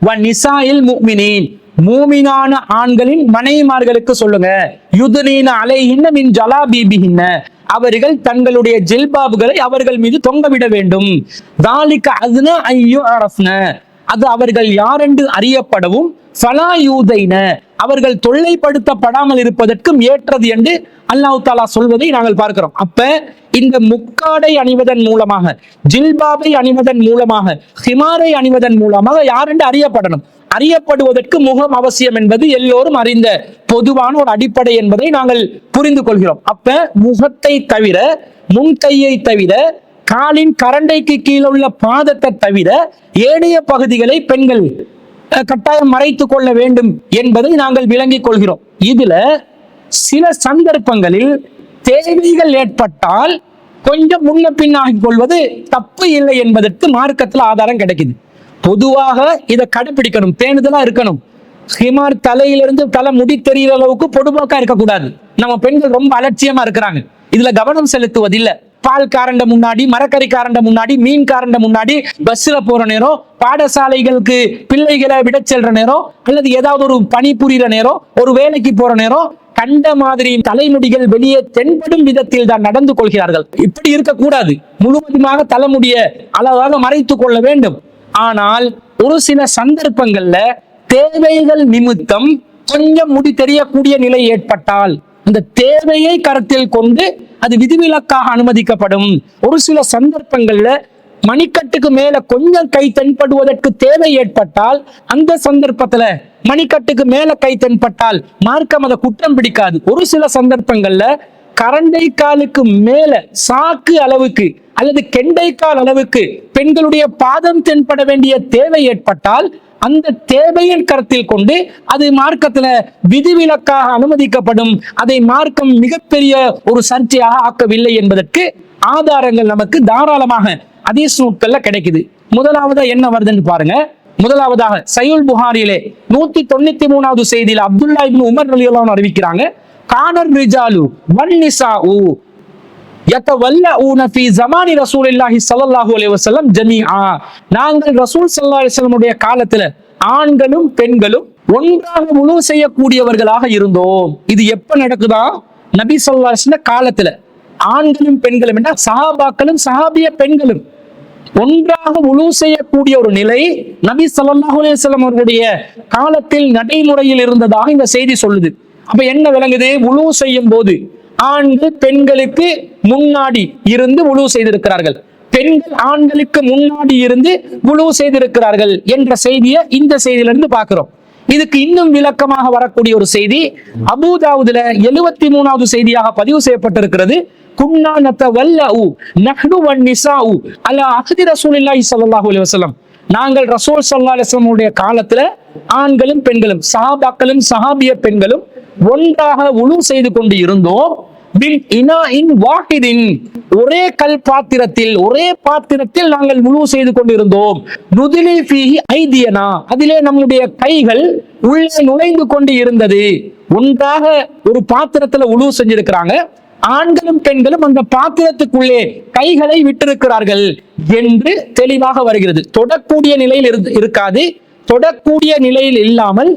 வ நிசாயில் முஃமினீன், மூமினான ஆண்களின் மனைவிமார்களுக்கு சொல்லுங்க, யுதுனீன அலைஹின்ன மின் ஜலாபீபிஹின்ன, அவர்கள் தங்களுடைய ஜில்பாபுகளை அவர்கள் மீது தொங்கவிட வேண்டும். தாலிக அத்னா ஐயு அரஃப்ன, அது அவர்கள் யாரென்று அறியப்படவும், ஃபலா யூதைன, அவர்கள் தொல்லைப்படுத்தப்படாமல் இருப்பதற்கும் ஏற்றது என்று அல்லாஹ் தஆலா சொல்வதை நாங்கள் பார்க்கிறோம். அப்ப இந்த முக்காடை அணிவதன் மூலமாக, ஜில்பாபை அணிவதன் மூலமாக, ஹிமாரை அணிவதன் மூலமாக யாரென்று அறியப்படணும். அறியப்படுவதற்கு முகம் அவசியம் என்பது எல்லோரும் அறிந்த பொதுவான ஒரு அடிப்படை என்பதை நாங்கள் புரிந்து கொள்கிறோம். அப்ப முகத்தை தவிர, முன்கையை தவிர, காலின் கரண்டைக்கு கீழே உள்ள பாதத்தை தவிர ஏனைய பகுதிகளை பெண்கள் கட்டாயம் மறைத்துக் கொள்ள வேண்டும் என்பதை நாங்கள் விளங்கிக் கொள்கிறோம். இதுல சில சந்தர்ப்பங்களில் தேவைகள் ஏற்பட்டால் கொஞ்சம் முன்ன பின்னாகிக் கொள்வது தப்பு இல்லை என்பதற்கு மார்க்கத்தில் ஆதாரம் கிடைக்குது. பொதுவாக இதை கடைபிடிக்கணும், பேணுதலா இருக்கணும். ஹிமார் தலையிலிருந்து தலை முடி தெரிகிற அளவுக்கு பொடுபோக்கா இருக்கக்கூடாது. நம்ம பெண்கள் ரொம்ப அலட்சியமா இருக்கிறாங்க, இதுல கவனம் செலுத்துவதில்லை. பால் காரண்ட முன்னாடி, மரக்கறி காரண்ட முன்னாடி, மீன் காரண்ட முன்னாடி, பஸ்ல போற நேரம், பாடசாலைகளுக்கு பிள்ளைகளை விட செல்ற நேரம், அல்லது ஏதாவது ஒரு பணி புரிகிற நேரம், ஒரு வேலைக்கு போற நேரம், கண்ட மாதிரி தலைமுடிகள் வெளியே தென்படும் விதத்தில் தான் நடந்து கொள்கிறார்கள். இப்படி இருக்கக்கூடாது. முழுவதுமாக தலைமுடிய அளவாக மறைத்துக் கொள்ள வேண்டும். ஆனால் ஒரு சில சந்தர்ப்பங்கள்ல தேவைகள் நிமித்தம் கொஞ்சம் முடி தெரியக்கூடிய நிலை ஏற்பட்டால் அந்த தேவையை கருத்தில் கொண்டு அது விதிவிலக்காக அனுமதிக்கப்படும். ஒரு சில சந்தர்ப்பங்கள்ல மணிக்கட்டுக்கு மேல கொஞ்சம் கை தென்படுவதற்கு தேவை ஏற்பட்டால் அந்த சந்தர்ப்பத்துல மணிக்கட்டுக்கு மேல கை தென்பட்டால் மார்க்கம் அதை குற்றம் பிடிக்காது. ஒரு சில சந்தர்ப்பங்கள்ல கரண்டை காலுக்கு மேல சாக்கு அளவுக்கு அல்லது கெண்டைக்கால் அளவுக்கு பெண்களுடைய பாதம் தென்பட வேண்டிய தேவை ஏற்பட்டால் அந்த தேவையின் கருத்தில் கொண்டு அது மார்க்கத்துல விதிவிலக்காக அனுமதிக்கப்படும். அதை மார்க்கம் மிகப்பெரிய ஒரு சர்ச்சையாக ஆக்கவில்லை என்பதற்கு ஆதாரங்கள் நமக்கு தாராளமாக ஹதீஸ் நூட்கள்ல கிடைக்குது. முதலாவதா என்ன வருதுன்னு பாருங்க. முதலாவதாக சஹீஹுல் புகாரியிலே 193வது செய்தியில அப்துல்லா இப்னு உமர் ரலியல்லாஹு அன்ஹு அறிவிக்கிறாங்க, கானர் ரிஜாலு வன் நிசாஉ யதவல்லஊன ஃபீ ஸமானி ரசூலில்லாஹி ஸல்லல்லாஹு அலைஹி வஸல்லம் ஜமீஆ. நாங்கள் ரசூல் ஸல்லல்லாஹு அலைஹி வஸல்லம் உடைய காலத்துல ஆண்களும் பெண்களும் ஒன்றாக வுளூ செய்யக்கூடியவர்களாக இருந்தோம். இது எப்ப நடக்குதா? நபி ஸல்லல்லாஹு அலைஹி வஸல்லம் காலத்துல ஆண்களும் பெண்களும் என்ற சஹாபாக்களும் சஹாபிய பெண்களும் ஒன்றாக வுளூ செய்யக்கூடிய ஒரு நிலை நபி ஸல்லல்லாஹு அலைஹி வஸல்லம் அவர்களுடைய காலத்தில் நடைமுறையில் இருந்ததாக இந்த செய்தி சொல்லுது. அப்ப என்ன விளங்குது? வுளூ செய்யும் போது ஆண்கள் பெண்களுக்கு முன்னாடி இருந்து வுளூ செய்திருக்கிறார்கள், பெண்கள் ஆண்களுக்கு முன்னாடி இருந்து வுளூ செய்திருக்கிறார்கள் என்ற செய்தியை இந்த செய்தியிலிருந்து பார்க்கிறோம். இதுக்கு இன்னும் விளக்கமாக வரக்கூடிய ஒரு செய்தி அபூ தாவூதுல 73வது செய்தியாக பதிவு செய்யப்பட்டிருக்கிறது. குன்னா நதவல்லஉ நஹ்னு வன் நிசாஉ அலா அஹ்தி ரசூலில்லாஹி ஸல்லல்லாஹு அலைஹி வஸல்லம். நாங்கள் ரசூல் ஸல்லல்லாஹு அலைஹி வஸல்லம் உடைய காலத்துல ஆண்களும் பெண்களும் சஹாபாக்களும் சஹாபிய பெண்களும் ஒன்றாக வுளூ செய்து கொண்டு இருந்தோம். பின் இனாஇன் வாஹிதின், ஒரே கல் பாத்திரத்தில், ஒரே பாத்திரத்தில் நாங்கள் உலு செய்து கொண்டிருந்தோம். நுதிலி ஃபீஹி ஐதியனா, அதிலே நம்முடைய கைகள் உள்ளே நுழைந்து கொண்டு இருந்தது. ஒன்றாக ஒரு பாத்திரத்துல உலு செஞ்சிருக்கிறாங்க, ஆண்களும் பெண்களும் அந்த பாத்திரத்துக்குள்ளே கைகளை விட்டிருக்கிறார்கள் என்று தெளிவாக வருகிறது. தொடக்கூடிய நிலையில் இருக்காது. தொடக்கூடிய நிலையில் இல்லாமல்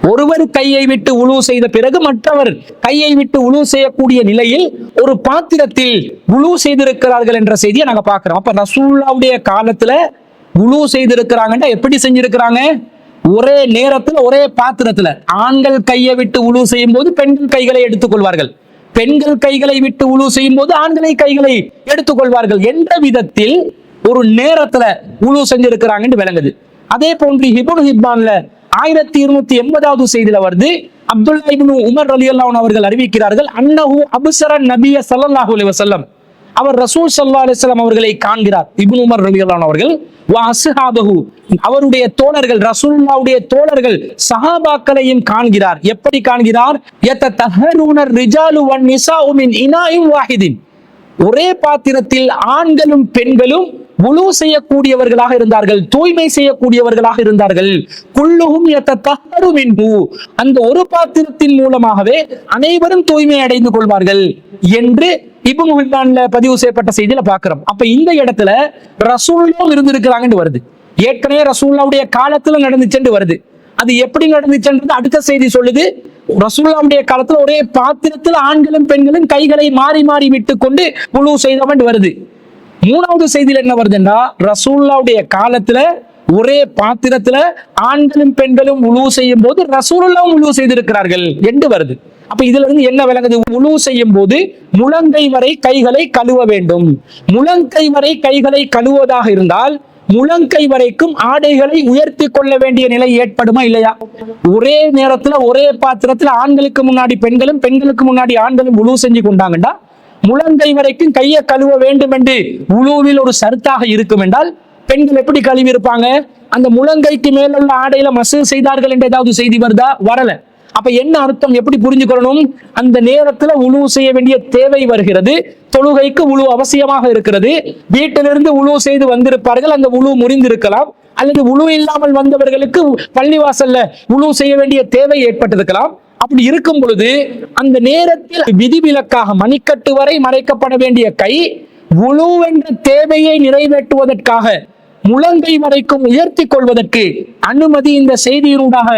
ஒருவர் கையை விட்டு உலு செய்த பிறகு மற்றவர் கையை விட்டு உலு செய்யக்கூடிய நிலையில் ஒரு பாத்திரத்தில் உலு செய்திருக்கிறார்கள் என்ற செய்தியை நாங்க பார்க்கிறோம். அப்ப ரசூலுல்லாஹ்வுடைய காலத்துல உலு செய்திருக்கிறாங்கன்னா எப்படி செஞ்சிருக்கிறாங்க? ஒரே நேரத்தில் ஒரே பாத்திரத்துல. ஆண்கள் கையை விட்டு உலு செய்யும் போது பெண்கள் கைகளை எடுத்துக்கொள்வார்கள், பெண்கள் கைகளை விட்டு உலு செய்யும் போது ஆண்களை கைகளை எடுத்துக்கொள்வார்கள் என்ற விதத்தில் ஒரு நேரத்துல உலு செஞ்சிருக்கிறாங்கன்னு விளங்குது. அதே போன்று இப்னு ஹிப்பான்ல 1280வது செய்தியில வருது, அப்துல்லா இப்னு உமர் ரலியல்லாஹு அன்ஹு அவர்கள் அறிவிக்கிறார்கள், அன்னஹு அப்ஸர நபிய ஸல்லல்லாஹு அலைஹி வஸல்லம், அவர் ரசூல் ஸல்லல்லாஹு அலைஹி வஸல்லம் அவர்களை காண்கிறார். இப்னு உமர் ரலியல்லாஹு அன்ஹு அவர்கள் வ அஸ்ஹாபஹு, அவருடைய தோழர்கள், ரசூலுல்லாஹ்வுடைய தோழர்கள் சஹாபாக்களையும் காண்கிறார். எப்படி காண்கிறார்? யததஹருன ரிஜாலு வன் நிசாஉ மின் இனாஇன் வாஹிதின், ஒரே பாத்திரத்தில் ஆண்களும் பெண்களும் உலு செய்யக்கூடியவர்களாக இருந்தார்கள், தூய்மை செய்யக்கூடியவர்களாக இருந்தார்கள். குல்லுஹும் யததஹரு மின்ஹு, அந்த ஒரு பாத்திரத்தின் மூலமாகவே அனைவரும் தூய்மை அடைந்து கொள்வார்கள் என்று இப்னு ஹிப்பான்ல பதிவு செய்யப்பட்ட செய்தியில பார்க்கிறோம். அப்ப இந்த இடத்துல ரசூலுல்லாஹ் இருந்திருக்கிறாங்கன்னு வருது. ஏற்கனவே ரசூலுல்லாஹ்வுடைய காலத்துல நடந்துச்சுன்னு வருது. அது எப்படி நடந்துச்சுன்றது அடுத்த செய்தி சொல்லுது. ரசூலுல்லாஹ்வுடைய காலத்துல ஒரே பாத்திரத்தில் ஆண்களும் பெண்களும் கைகளை மாறி மாறி விட்டு கொண்டு உலு செய்தவன் வருது. மூணாவது செய்தியில என்ன வருதுன்னா, ரசூலுல்லாஹ்வுடைய காலத்துல ஒரே பாத்திரத்துல ஆண்களும் பெண்களும் உலு செய்யும் போது ரசூலுல்லாஹ் உலு செய்திருக்கிறார்கள் என்று வருது. அப்ப இதுல இருந்து என்ன விளங்குது? உலு செய்யும் போது முழங்கை வரை கைகளை கழுவ வேண்டும். முழங்கை வரை கைகளை கழுவுவதாக இருந்தால் முழங்கை வரைக்கும் ஆடைகளை உயர்த்தி கொள்ள வேண்டிய நிலை ஏற்படுமா இல்லையா? ஒரே நேரத்துல ஒரே பாத்திரத்துல ஆண்களுக்கு முன்னாடி பெண்களும் பெண்களுக்கு முன்னாடி ஆண்களும் உலு செஞ்சு கொண்டாங்கண்டா முழங்கை வரைக்கும் கையை கழுவ வேண்டும் என்று உலுவில் ஒரு சருத்தாக இருக்கும் என்றால் பெண்கள் எப்படி கழுவி இருப்பாங்க? அந்த முழங்கைக்கு மேலுள்ள ஆடையில மசூ செய்தார்கள் என்று ஏதாவது செய்தி வருதா? வரல. அப்ப என்ன அர்த்தம்? எப்படி புரிஞ்சுக்கணும்? அந்த நேரத்துல உலு செய்ய வேண்டிய தேவை வருகிறது. தொழுகைக்கு உலு அவசியமாக இருக்கிறது. வீட்டிலிருந்து உலு செய்து வந்திருப்பார்கள், அந்த உலு முறிந்திருக்கலாம். அல்லது உலு இல்லாமல் வந்தவர்களுக்கு பள்ளிவாசல்ல உலு செய்ய வேண்டிய தேவை ஏற்பட்டிருக்கலாம். அப்படி இருக்கும் பொழுது அந்த நேரத்தில் விதிவிலக்காக மணிக்கட்டு வரை மறைக்கப்பட வேண்டிய கை உலு என்ற தேவையை நிறைவேற்றுவதற்காக முழங்கை வரைக்கும் உயர்த்தி கொள்வதற்கு அனுமதி இந்த செய்தியினூடாக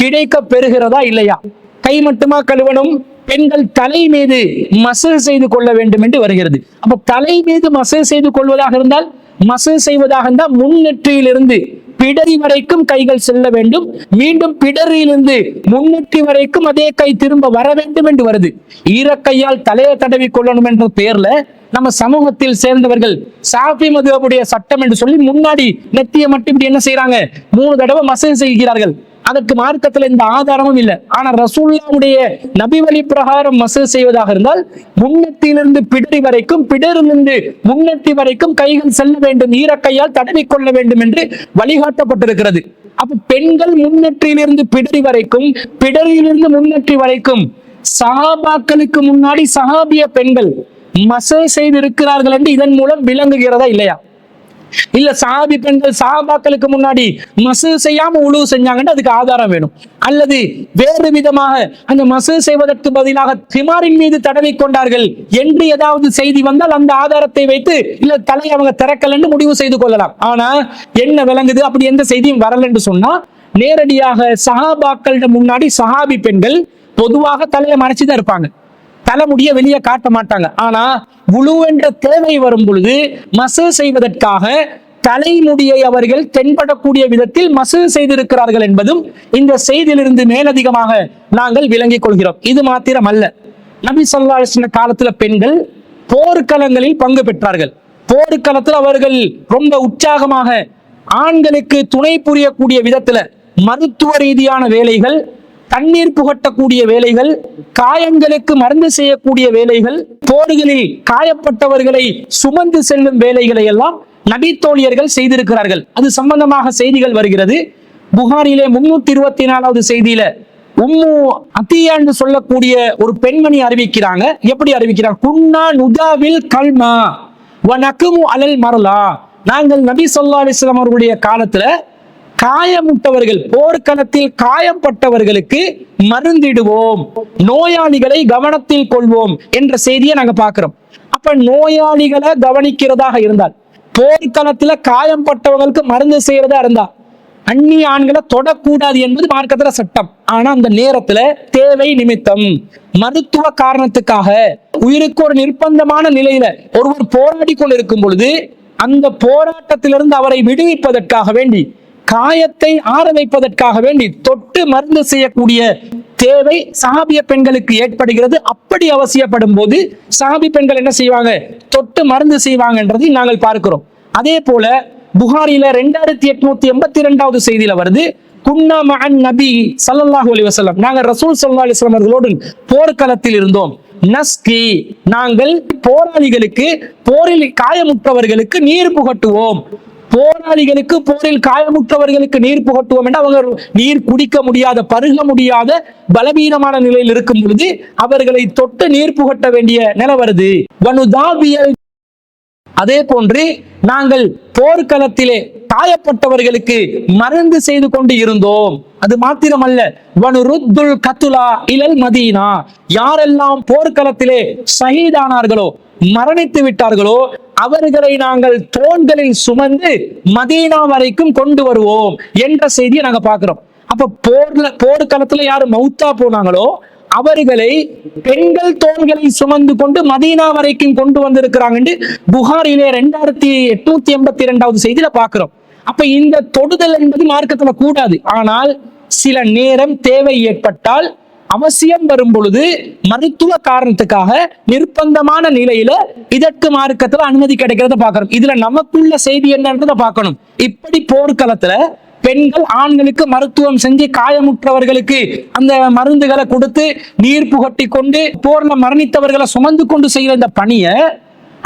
கிடைக்க பெறுகிறதா இல்லையா? கை மட்டுமா கழுவணும்? பெண்கள் தலை மீது மசூல் செய்து கொள்ள வேண்டும் என்று வருகிறது. அப்ப தலை மீது மசூல் செய்து கொள்வதாக இருந்தால், மசூல் செய்வதாக இருந்தால் முன்னெற்றியிலிருந்து பிடரி வரைக்கும் கைகள் செல்ல வேண்டும். மீண்டும் பிடரியிலிருந்து முன்னெற்றி வரைக்கும் அதே கை திரும்ப வர வேண்டும் என்று வருது. ஈரக்கையால் தலையை தடவி கொள்ளணும் என்ற பெயர்ல நம்ம சமூகத்தில் சேர்ந்தவர்கள் சாஃபி மதுஹபுடைய சட்டம் என்று சொல்லி முன்னாடி நெத்தியை மட்டும் இப்படி என்ன செய்யறாங்க? 3 தடவை மசூல் செய்கிறார்கள். அதற்கு மார்க்கத்துல இந்த ஆதாரமும் இல்லை. ஆனா ரசூலுல்லாஹ்வுடைய நபி வழி பிரகாரம் மசூல் செய்வதாக இருந்தால் முன்னெத்தியிலிருந்து பிடரி வரைக்கும், பிடரிலிருந்து முன்னெத்தி வரைக்கும் கைகள் செல்ல வேண்டும், ஈரக்கையால் தடவி கொள்ள வேண்டும் என்று வழிகாட்டப்பட்டிருக்கிறது. அப்ப பெண்கள் முன்னெற்றியிலிருந்து பிடரி வரைக்கும், பிடரியிலிருந்து முன்னெற்றி வரைக்கும் சஹாபாக்களுக்கு முன்னாடி சஹாபிய பெண்கள் மசூல் செய்து இருக்கிறார்கள் என்று இதன் மூலம் விளங்குகிறதா இல்லையா? இல்ல சஹாபி பெண்கள் சஹாபாக்களுக்கு முன்னாடி மசூல் செய்யாம உலு செஞ்சாங்கன்னு அதுக்கு ஆதாரம் வேணும். அல்லது வேறு விதமாக அந்த மசூல் செய்வதற்கு பதிலாக திமாரின் மீது தடவி கொண்டார்கள் என்று ஏதாவது செய்தி வந்தால் அந்த ஆதாரத்தை வைத்து இல்ல தலை அவங்க திறக்கலன்னு முடிவு செய்து கொள்ளலாம். ஆனா என்ன விளங்குது? அப்படி எந்த செய்தியும் வரல என்று சொன்னா நேரடியாக சஹாபாக்களிடம் முன்னாடி சஹாபி பெண்கள் பொதுவாக தலையை மறைச்சுதான் இருப்பாங்க, தலைமுடிய வெளியே காட்ட மாட்டாங்க. ஆனா உலு என்ற தேவை வரும் பொழுது மசூல் செய்வதற்காக தலைமுடியை அவர்கள் தென்படக்கூடிய விதத்தில் மசூல் செய்திருக்கிறார்கள் என்பதும் இந்த செய்தியிலிருந்து மேலதிகமாக நாங்கள் விளங்கிக் கொள்கிறோம். இது மாத்திரம் அல்ல, நபி ஸல்லல்லாஹு அலைஹி வஸல்லம் காலத்துல பெண்கள் போர்க்களங்களில் பங்கு பெற்றார்கள். போர்க்களத்தில் அவர்கள் ரொம்ப உற்சாகமாக ஆண்களுக்கு துணை புரியக்கூடிய விதத்துல மருத்துவ ரீதியான வேலைகள், தண்ணீர் புகட்டக்கூடிய வேலைகள், காயங்களுக்கு மருந்து செய்யக்கூடிய வேலைகள், போர்களில் காயப்பட்டவர்களை சுமந்து செல்லும் வேலைகளை எல்லாம் நபி தோழியர்கள் செய்திருக்கிறார்கள். அது சம்பந்தமாக செய்திகள் வருகிறது. புகாரிலே 324வது செய்தியில உம்மு அத்தியா என்று சொல்லக்கூடிய ஒரு பெண்மணி அறிவிக்கிறாங்க. எப்படி அறிவிக்கிறாங்க? குன்னா நுதாவில் கல்மா வனக்குமு அலல் மரலா. நாங்கள் நபி ஸல்லல்லாஹு அலைஹி வஸல்லம் அவர்களுடைய காலத்துல காயமுட்டவர்கள், போர்க்களத்தில் காயப்பட்டவர்களுக்கு மருந்திடுவோம், நோயாளிகளை கவனத்தில் கொள்வோம் என்ற செய்தியை நாங்க பார்க்கிறோம். அப்ப நோயாளிகளை கவனிக்கிறதாக இருந்தால், போர்க்களத்துல காயம்பட்டவர்களுக்கு மருந்து செய்யறதா இருந்தா, அந்நிய ஆண்களை தொடக்கூடாது என்பது மார்க்கத்துல சட்டம். ஆனா அந்த நேரத்துல தேவை நிமித்தம், மருத்துவ காரணத்துக்காக, உயிருக்கு ஒரு நிர்பந்தமான நிலையில ஒருவர் போராடி கொண்டிருக்கும் பொழுது அந்த போராட்டத்திலிருந்து அவரை விடுவிப்பதற்காக வேண்டி, காயத்தை ஆற வைப்பதற்காக வேண்டி தொட்டு மருந்து செய்யக்கூடிய தேவை சஹாபிய பெண்களுக்கு ஏற்படுகிறது. அப்படி அவசியப்படும் போது சஹாபி பெண்கள் என்ன செய்வாங்க? தொட்டு மருந்து செய்வாங்கன்றதை நாங்கள் பார்க்கிறோம். அதே போல புகாரில 2882வது செய்தியில வருது, குன்னா மஅன் நபி ஸல்லல்லாஹு அலைஹி வஸல்லம், நாங்கள் ரசூல் ஸல்லல்லாஹு அலைஹி வஸல்லம் அவர்களோடு போர்க்களத்தில் இருந்தோம். நஸ்கி, நாங்கள் போராளிகளுக்கு, போரில் காயமுற்றவர்களுக்கு நீர் புகட்டுவோம். போராளிகளுக்கு, போரில் காயமுற்றவர்களுக்கு நீர் புகட்டுவோம் என்று அவங்க நீர் குடிக்க முடியாத, பருக முடியாத பலவீனமான நிலையில் இருக்கும் பொழுது அவர்களை தொட்டு நீர் புகட்ட வேண்டிய நிலை வருது. வனுதாபியல், அதே போன்று நாங்கள் போர்க்களத்திலே காயப்பட்டவர்களுக்கு மருந்து செய்து கொண்டு இருந்தோம். அது மாத்திரமல்ல, வனுருத்துல் கத்துலா இலல் மதீனா, யாரெல்லாம் போர்க்களத்திலே ஷஹீதானார்களோ, மரணித்து விட்டார்களோ, அவர்களை நாங்கள் தோள்களில் சுமந்து மதீனா வரைக்கும் கொண்டு வருவோம் என்ற செய்தியை நாங்க பார்க்கிறோம். அப்ப போர்க்களத்துல யாரு மௌத்தா போனாங்களோ அவர்களை பெண்கள் தோள்களில் சுமந்து கொண்டு மதீனா வரைக்கும் கொண்டு வந்திருக்கிறாங்க. புகாரிலே 2882வது செய்தியில பார்க்கிறோம். அப்ப இந்த தொடுதல் என்பது மார்க்கத்துல கூடாது. ஆனால் சில நேரம் தேவை ஏற்பட்டால், அவசியம் வரும் பொழுது, மருத்துவ காரணத்துக்காக நிர்பந்தமான நிலையில இதற்கு மார்க்கத்துல அனுமதி கிடைக்கிறத பார்க்கிறோம். இதுல நமக்குள்ள செய்தி என்னன்றத பார்க்கணும். இப்படி போர்க்களத்துல பெண்கள் ஆண்களுக்கு மருத்துவம் செஞ்சு காயமுற்றவர்களுக்கு அந்த மருந்துகளை கொடுத்து நீர் புகட்டி கொண்டு போர்ல மரணித்தவர்களை சுமந்து கொண்டு செய்கிற இந்த பணியை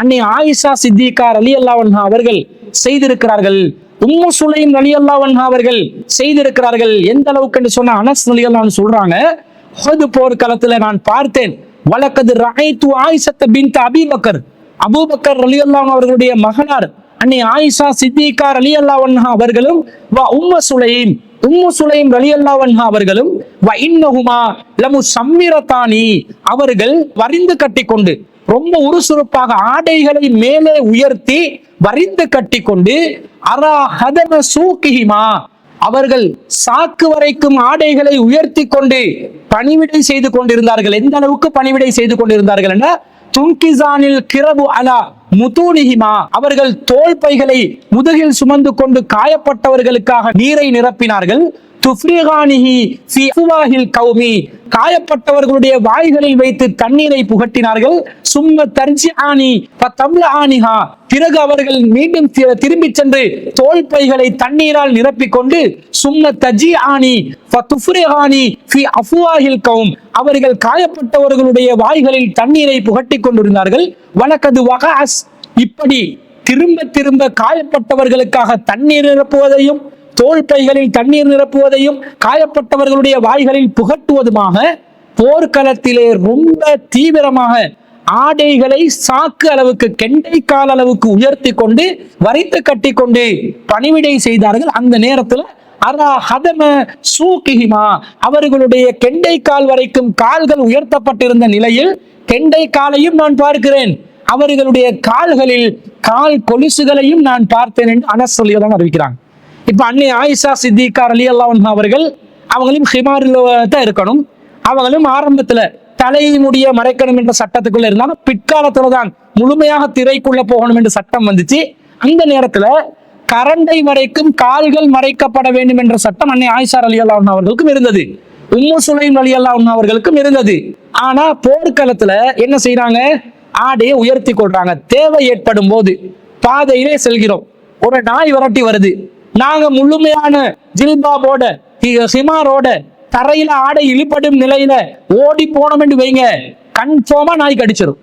அன்னை ஆயிஷா சித்திகா ரலியல்லாஹு அன்ஹா அவர்கள் செய்திருக்கிறார்கள். உம்மு சுலைம் ரலியல்லாஹு அன்ஹா அவர்கள் செய்திருக்கிறார்கள். எந்த அளவுக்கு என்று சொன்ன அனஸ் ரலியல்லாஹு அன்ஹு சொல்றாங்க, உஹது போர்க்களத்துல நான் பார்த்தேன், வலக்கது ரஐது ஆயிஷத்த பின்த் அபீ பக்கர், அபூபக்கர் ரலியல்லாஹு அன்ஹு அவர்களுடைய மகனார் அன்னை ஆயிஷா சித்திகா ரலியல்லாஹு அன்ஹா அவர்களும் உம்மு சுலைம் ரலியல்லாஹு அன்ஹா அவர்களும் இன்னஹுமா லமுசம்மிரதானி, அவர்கள் வரிந்து கட்டிக்கொண்டு, ரொம்ப உருசுறுப்பாக ஆடைகளை மேலே உயர்த்தி வரிந்து கட்டிக்கொண்டு, அரா ஹதம சூகிஹிமா, அவர்கள் சாக்கு வரைக்கும் ஆடைகளை உயர்த்தி கொண்டு பணிவிடை செய்து கொண்டிருந்தார்கள். எந்த அளவுக்கு பணிவிடை செய்து கொண்டிருந்தார்கள் என்ற, துன்கிசானில் கிரபு அலா முதூனிஹிமா, அவர்கள் தோல் பைகளை முதுகில் சுமந்து கொண்டு காயப்பட்டவர்களுக்காக நீரை நிரப்பினார்கள். துஃப்ரிகானிஹி ஃபி அஃவாஹில் கௌமி, காயப்பட்டவர்களுடைய வாய்களில் வைத்து தண்ணீரை புகட்டினார்கள். சும்ம தர்ஜிஆனி ஃபதம்லஆனிஹா, பிறகு அவர்கள் மீண்டும் திரும்பி சென்று தோல் பைகளை தண்ணீரால் நிரப்பிக் கொண்டு, சும்ம தஜிஆனி ஃபதுஃப்ரிகானி ஃபி அஃவாஹில் கௌம், அவர்கள் காயப்பட்டவர்களுடைய வாய்களில் தண்ணீரை புகட்டி கொண்டிருந்தார்கள். வலக்கது வகஅஸ், இப்படி திரும்ப திரும்ப காயப்பட்டவர்களுக்காக தண்ணீர் நிரப்புவதையும், தோல் பைகளில் தண்ணீர் நிரப்புவதையும், காயப்பட்டவர்களுடைய வாய்களில் புகட்டுவதுமாக போர்க்களத்திலே ரொம்ப தீவிரமாக ஆடைகளை சாக்கு அளவுக்கு, கெண்டை கால் அளவுக்கு உயர்த்தி கொண்டு வரித்து கட்டி கொண்டு பணிவிடை செய்தார்கள். அந்த நேரத்தில் அரா ஹதம சூகிஹிமா, அவர்களுடைய கெண்டை கால் வரைக்கும் கால்கள் உயர்த்தப்பட்டிருந்த நிலையில் கெண்டை காலையும் நான் பார்க்கிறேன், அவர்களுடைய கால்களில் கால் கொலுசுகளையும் நான் பார்த்தேன் என்று அனஸ் ரலியல்லாஹு அறிவிக்கிறாங்க. இப்ப அன்னை ஆயிஷா சித்திகா ரலியல்லாஹு அன்ஹா அவர்கள், அவங்களும் ஹிமாரில் தான் இருக்கணும், அவங்களும் ஆரம்பத்துல தலையை முடிய மறைக்கணும் என்ற சட்டத்துக்குள்ள இருந்தாலும் பிற்காலத்துலதான் முழுமையாக திரைக்குள்ள போகணும் என்று சட்டம் வந்துச்சு. அந்த நேரத்துல கரண்டை வரைக்கும் கால்கள் மறைக்கப்பட வேண்டும் என்ற சட்டம் அன்னை ஆயிஷா ரலியல்லாஹு அன்ஹா அவர்களுக்கும் இருந்தது, உம்மு சுலைம் ரலியல்லாஹு அன்ஹா அவர்களுக்கும் இருந்தது. ஆனா போர்க்களத்துல என்ன செய்யறாங்க? ஆடையை உயர்த்தி கொள்றாங்க. தேவை ஏற்படும் போது பாதையிலே செல்கிறோம், ஒரு நாய் விரட்டி வருது, நாங்க முழுமையான ஜில்பாபோட ஹிமாரோட தரையில ஆடை இழுப்படும் நிலையில ஓடி போனோம் என்று வைங்க, கன்ஃபார்மா நாய் கடிச்சிடும்.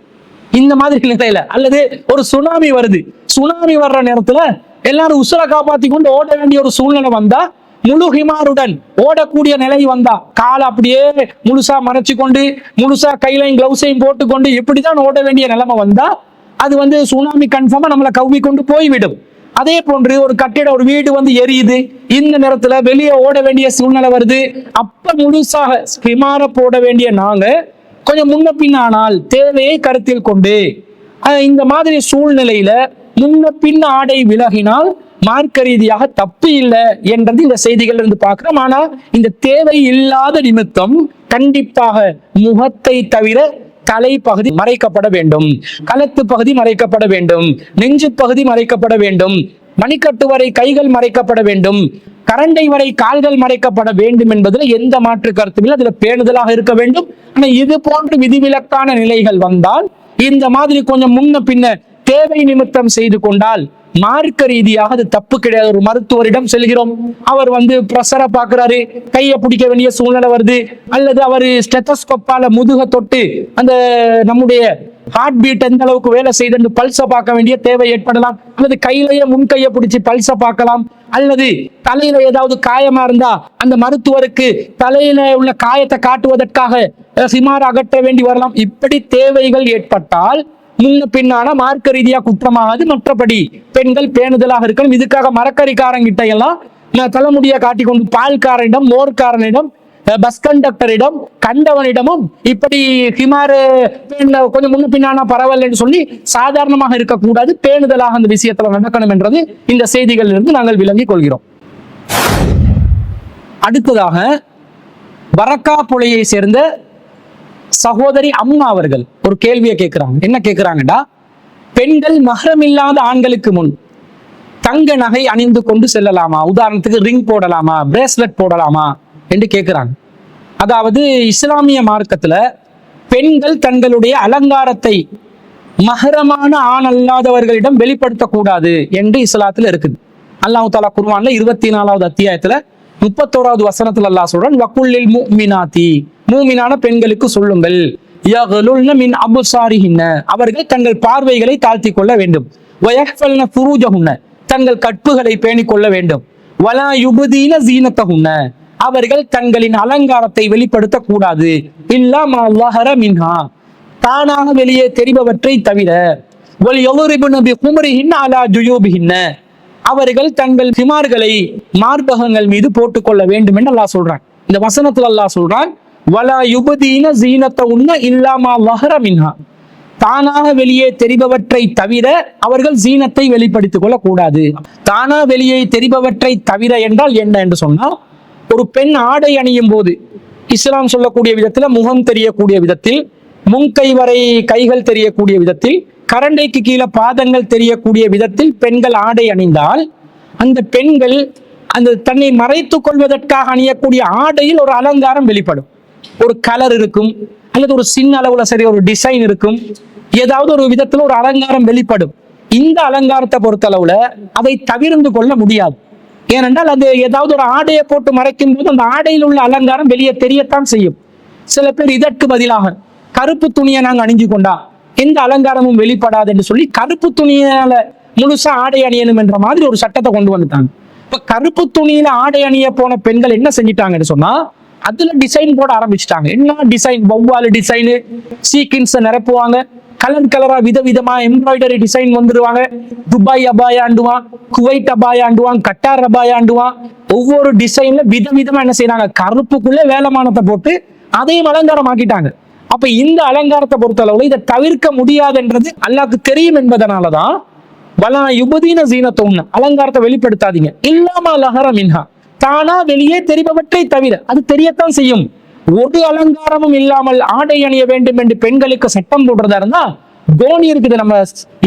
இந்த மாதிரி நிலையில, அல்லது ஒரு சுனாமி வருது, சுனாமி வர்ற நேரத்துல எல்லாரும் உசுரை காப்பாத்தி கொண்டு ஓட வேண்டிய ஒரு சூழ்நிலை வந்தா முழு ஹிமாருடன் ஓடக்கூடிய நிலை வந்தா, காலை அப்படியே முழுசா மறைச்சு கொண்டு முழுசா கையிலையும் கிளவுஸையும் போட்டுக்கொண்டு இப்படிதான் ஓட வேண்டிய நிலைமை வந்தா அது சுனாமி கன்ஃபார்மா நம்மளை கவ்வி கொண்டு போய்விடும். அதே போன்று ஒரு கட்டிடம், ஒரு வீடு எரியுது, இந்த நேரத்துல வெளியே ஓட வேண்டிய சூழ்நிலை வருது. அப்ப முழுசாக ஹிமார போட வேண்டிய நாங்க கொஞ்சம் முன்ன பின்னானால் தேவையை கருத்தில் கொண்டு இந்த மாதிரி சூழ்நிலையில முன்ன பின்ன ஆடை விலகினால் மார்க்க ரீதியாக தப்பு இல்லை என்றது இந்த செய்திகள் இருந்து பார்க்கிறோம். ஆனா இந்த தேவை இல்லாத நிமித்தம் கண்டிப்பாக முகத்தை தவிர தலை பகுதி மறைக்கப்பட வேண்டும், கலத்து பகுதி மறைக்கப்பட வேண்டும், நெஞ்சு பகுதி மறைக்கப்பட வேண்டும், மணிக்கட்டு வரை கைகள் மறைக்கப்பட வேண்டும், கரண்டை வரை கால்கள் மறைக்கப்பட வேண்டும் என்பதுல எந்த மாற்று கருத்தும் இல்லை. அதுல பேணுதலாக இருக்க வேண்டும். ஆனா இது போன்று விதிவிலக்கான நிலைகள் வந்தால் இந்த மாதிரி கொஞ்சம் முன்ன பின்ன தேவை நிமித்தம் செய்து கொண்டால் மார்க்க ரீதியாக அது தப்பு கிடையாது. ஒரு மருத்துவரிடம் செல்கிறோம், அவர் பிரஷரை பாக்குறாரு, கையை பிடிக்க வேண்டிய சூழ்நிலை வருது, அல்லது அவர் ஸ்டெத்தஸ்கோப்பால முதுக தொட்டு அந்த நம்முடைய ஹார்ட் பீட் எந்த அளவுக்கு வேலை செய்து பல்ஸை பார்க்க வேண்டிய தேவை ஏற்படலாம், அல்லது கையிலேயே முன்கையை பிடிச்சி பல்ஸை பார்க்கலாம், அல்லது தலையில ஏதாவது காயமா இருந்தா அந்த மருத்துவருக்கு தலையில உள்ள காயத்தை காட்டுவதற்காக சிமார் அகற்ற வேண்டி வரலாம். இப்படி தேவைகள் ஏற்பட்டால் முன்ன பின்னான மார்க்க ரீதியா குற்றமாகாது. மற்றபடி பெண்கள் பேணுதலாக இருக்கணும். இதுக்காக மரக்கறிக்காரங்கிட்ட எல்லாம் தலைமுடியை காட்டிக்கொண்டு பால்காரனிடம், மோர்காரனிடம், பஸ் கண்டக்டரிடம், கண்டவனிடமும் இப்படி ஹிமாரு கொஞ்சம் முன்ன பின்னானா பரவாயில்லைன்னு சொல்லி சாதாரணமாக இருக்கக்கூடாது. பேணுதலாக அந்த விஷயத்துல நடக்கணும் என்றது இந்த செய்திகளில் இருந்து நாங்கள் விளங்கிக் கொள்கிறோம். அடுத்ததாக பரக்கா புலையை சேர்ந்த சகோதரி அம்மா அவர்கள் ஒரு கேள்வியை கேட்கிறாங்க. என்ன கேட்கிறாங்கடா, பெண்கள் மஹ்ரம் இல்லாத ஆண்களுக்கு முன் தங்க நகை அணிந்து கொண்டு செல்லலாமா? உதாரணத்துக்கு ரிங் போடலாமா, பிரேஸ்லெட் போடலாமா என்று கேட்கிறாங்க. அதாவது இஸ்லாமிய மார்க்கத்துல பெண்கள் தங்களுடைய அலங்காரத்தை மஹரமான ஆண் அல்லாதவர்களிடம் வெளிப்படுத்தக்கூடாது என்று இஸ்லாத்துல இருக்குது. அல்லாஹ் தஆலா குர்ஆன்ல 24வது அத்தியாயத்துல 31வது வசனத்துல அல்லாஹ் சொல்றான், வகுல்லில் முஃமினாத்தி, மூமினான பெண்களுக்கு சொல்லுங்கள், யகுலுல்ன மின் அப்சாரிஹின்ன, அவர்கள் தங்கள் பார்வைகளை தாழ்த்தி கொள்ள வேண்டும், வயஹ்ஃபல்ன ஃபுரூஜஹுன்ன, தங்கள் கற்புகளை பேணிக் கொள்ள வேண்டும், வலா யுபதீன ஸீனத்தஹுன்ன, அவர்கள் தங்களின் அலங்காரத்தை வெளிப்படுத்த கூடாது, இல்லா மா ஸஹர மின்ஹா, தானாக வெளியே தெரிபவற்றை தவிர, வல் யضربن بخمرهن على جيوبهن, அவர்கள் தங்கள் ஹிமார்களை மார்பகங்கள் மீது போட்டுக்கொள்ள வேண்டும் என்று அல்லாஹ் சொல்றான். இந்த வசனத்துல அல்லாஹ் சொல்றான், வலா யுபதீன ஸீனத்தஹுன்ன இல்லா மா ஸஹர மின்ஹா, தானாக வெளியே தெரிபவற்றை தவிர அவர்கள் ஜீனத்தை வெளிப்படுத்திக் கொள்ள கூடாது. தானா வெளியே தெரிபவற்றை தவிர என்றால் என்ன என்று சொன்னால், ஒரு பெண் ஆடை அணியும் போது இஸ்லாம் சொல்லக்கூடிய விதத்துல முகம் தெரியக்கூடிய விதத்தில், முன்கை வரை கைகள் தெரியக்கூடிய விதத்தில், கரண்டைக்கு கீழே பாதங்கள் தெரியக்கூடிய விதத்தில் பெண்கள் ஆடை அணிந்தால் அந்த பெண்கள் அந்த தன்னை மறைத்துக் கொள்வதற்காக அணியக்கூடிய ஆடையில் ஒரு அலங்காரம் வெளிப்படும். ஒரு கலர் இருக்கும், அல்லது ஒரு சின்ன அளவுல சரி ஒரு டிசைன் இருக்கும், ஏதாவது ஒரு விதத்துல ஒரு அலங்காரம் வெளிப்படும். இந்த அலங்காரத்தை பொறுத்தளவுல அதை தவிர்த்து கொள்ள முடியாது. ஏனென்றால் அது ஏதாவது ஒரு ஆடையை போட்டு மறைக்கும் போது அந்த ஆடையில் உள்ள அலங்காரம் வெளியே தெரியத்தான் செய்யும். சில பேர் இதற்கு பதிலாக கருப்பு துணியை நாங்க அணிஞ்சு கொண்டா எந்த அலங்காரமும் வெளிப்படாது என்று சொல்லி கருப்பு துணியால முழுசா ஆடை அணியணும் என்ற மாதிரி ஒரு சட்டத்தை கொண்டு வந்துட்டாங்க. இப்ப கருப்பு துணியில ஆடை அணிய போன பெண்கள் என்ன செஞ்சிட்டாங்கன்னு சொன்னா, அதுல டிசைன் போட ஆரம்பிச்சுட்டாங்க. என்ன டிசைன்? வௌவால் டிசைனு, சீக்கின்ஸ் நிரப்புவாங்க, கலர் கலரா விதவிதமா எம்ப்ராய்டரி டிசைன் வந்துருவாங்க. துபாய் அபாயாண்டுவான், குவைட் அபாயாண்டுவான், கட்டார் அபாயாண்டுவான். ஒவ்வொரு டிசைன்ல விதவிதமா என்ன செய்யறாங்க, கருப்புக்குள்ளே வேலைமானத்தை போட்டு அதையும் அலங்காரம் ஆக்கிட்டாங்க. அப்ப இந்த அலங்காரத்தை பொறுத்தளவுல இதை தவிர்க்க முடியாதுன்றது அல்லாஹ்க்கு தெரியும் என்பதனாலதான் வலா யுபதீன ஸீனத்தஹுன்ன, அலங்காரத்தை வெளிப்படுத்தாதீங்க, இல்லாம லஹர மின்ஹா, தானா வெளியே தெரிபவற்றை தவிர, அது தெரியத்தான் செய்யும். ஒரு அலங்காரமும் இல்லாமல் ஆடை அணிய வேண்டும் என்று பெண்களுக்கு சட்டம் போடுறதா இருந்தா, போனி இருக்குது, நம்ம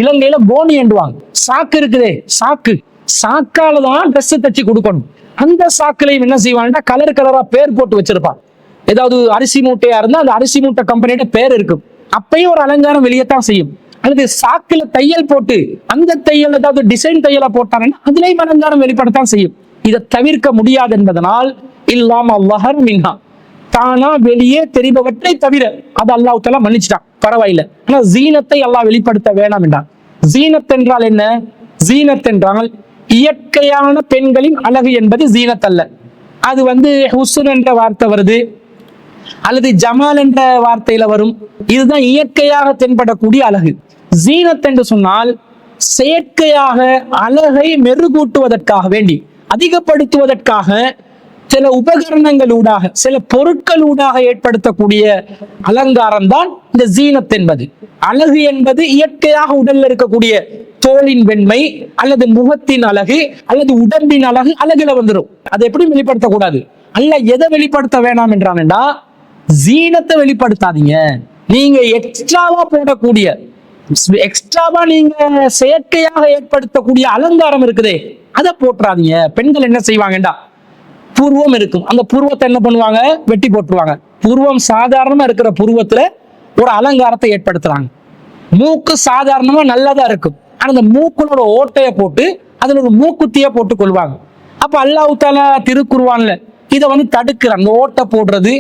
இலங்கையில போனி என்றுவாங்க, சாக்கு இருக்குதே, சாக்கால தான் ட்ரெஸ் தச்சு கொடுக்கணும். அந்த சாக்குலையும் என்ன செய்வாங்கன்னா கலர் கலரா பேர் போட்டு வச்சிருப்பான். ஏதாவது அரிசி மூட்டையா இருந்தா அந்த அரிசி மூட்டை கம்பெனியோட பேர் இருக்கும், அப்பயும் ஒரு அலங்காரம் வெளியத்தான் செய்யும். அல்லது சாக்குல தையல் போட்டு அந்த தையல் ஏதாவது டிசைன் தையலா போட்டாங்கன்னா அதுலயும் அலங்காரம் வெளிப்படத்தான் செய்யும். இதை தவிர்க்க முடியாது என்பதனால் இல்லாம ஸஹர மின்ஹா, தானா வெளியே தெரிபவற்றை தவிர அது அல்லாஹ் தஆலா மன்னிச்சிட்டான், பரவாயில்லை. ஆனா ஜீனத்தை அல்லாஹ் வெளிப்படுத்த வேணாம் என்றான். ஜீனத் என்றால் என்ன? ஜீனத் என்றால் இயற்கையான பெண்களின் அழகு என்பது ஜீனத் அல்ல. அது ஹுஸ்ன் என்ற வார்த்தை வருது, அல்லது ஜமால் என்ற வார்த்தையில வரும். இதுதான் இயற்கையாக தென்படக்கூடிய அழகு. ஜீனத் என்று சொன்னால் செயற்கையாக அழகை மெருகூட்டுவதற்காக வேண்டி, அதிகப்படுத்துவதற்காக சில உபகரணங்களூடாக, சில பொருட்களூடாக ஏற்படுத்தக்கூடிய அலங்காரம் தான் இந்த ஜீனத் என்பது. அழகு என்பது இயற்கையாக உடல்ல இருக்கக்கூடிய தோலின் வெண்மை அல்லது முகத்தின் அழகு அல்லது உடம்பின் அழகு அழகுல வந்துடும். அதை எப்படி வெளிப்படுத்தக்கூடாது? அல்ல எதை வெளிப்படுத்த வேணாம் என்றான்டா, ஜீனத்தை வெளிப்படுத்தாதீங்க. நீங்க எக்ஸ்ட்ராவா போடக்கூடிய, எக்ஸ்ட்ராவா நீங்க செயற்கையாக ஏற்படுத்தக்கூடிய அலங்காரம் இருக்குதே, அதை போட்டுறாதீங்க. பெண்கள் என்ன செய்வாங்கடா, புருவம் இருக்கும், அந்த புருவத்தை என்ன பண்ணுவாங்க, வெட்டி போட்டுருவாங்க. புருவம் சாதாரணமா இருக்கிற புருவத்துல ஒரு அலங்காரத்தை ஏற்படுத்துறாங்க. மூக்கு சாதாரணமா நல்லதா இருக்கும், ஆனா அந்த மூக்குனோட ஓட்டைய போட்டு அதுல ஒரு மூக்குத்திய போட்டு கொள்வாங்க. அப்ப அல்லாஹ் தஆலா திருக்குர்ஆன்ல இதை தடுக்கிற, அந்த ஓட்டை போடுறது,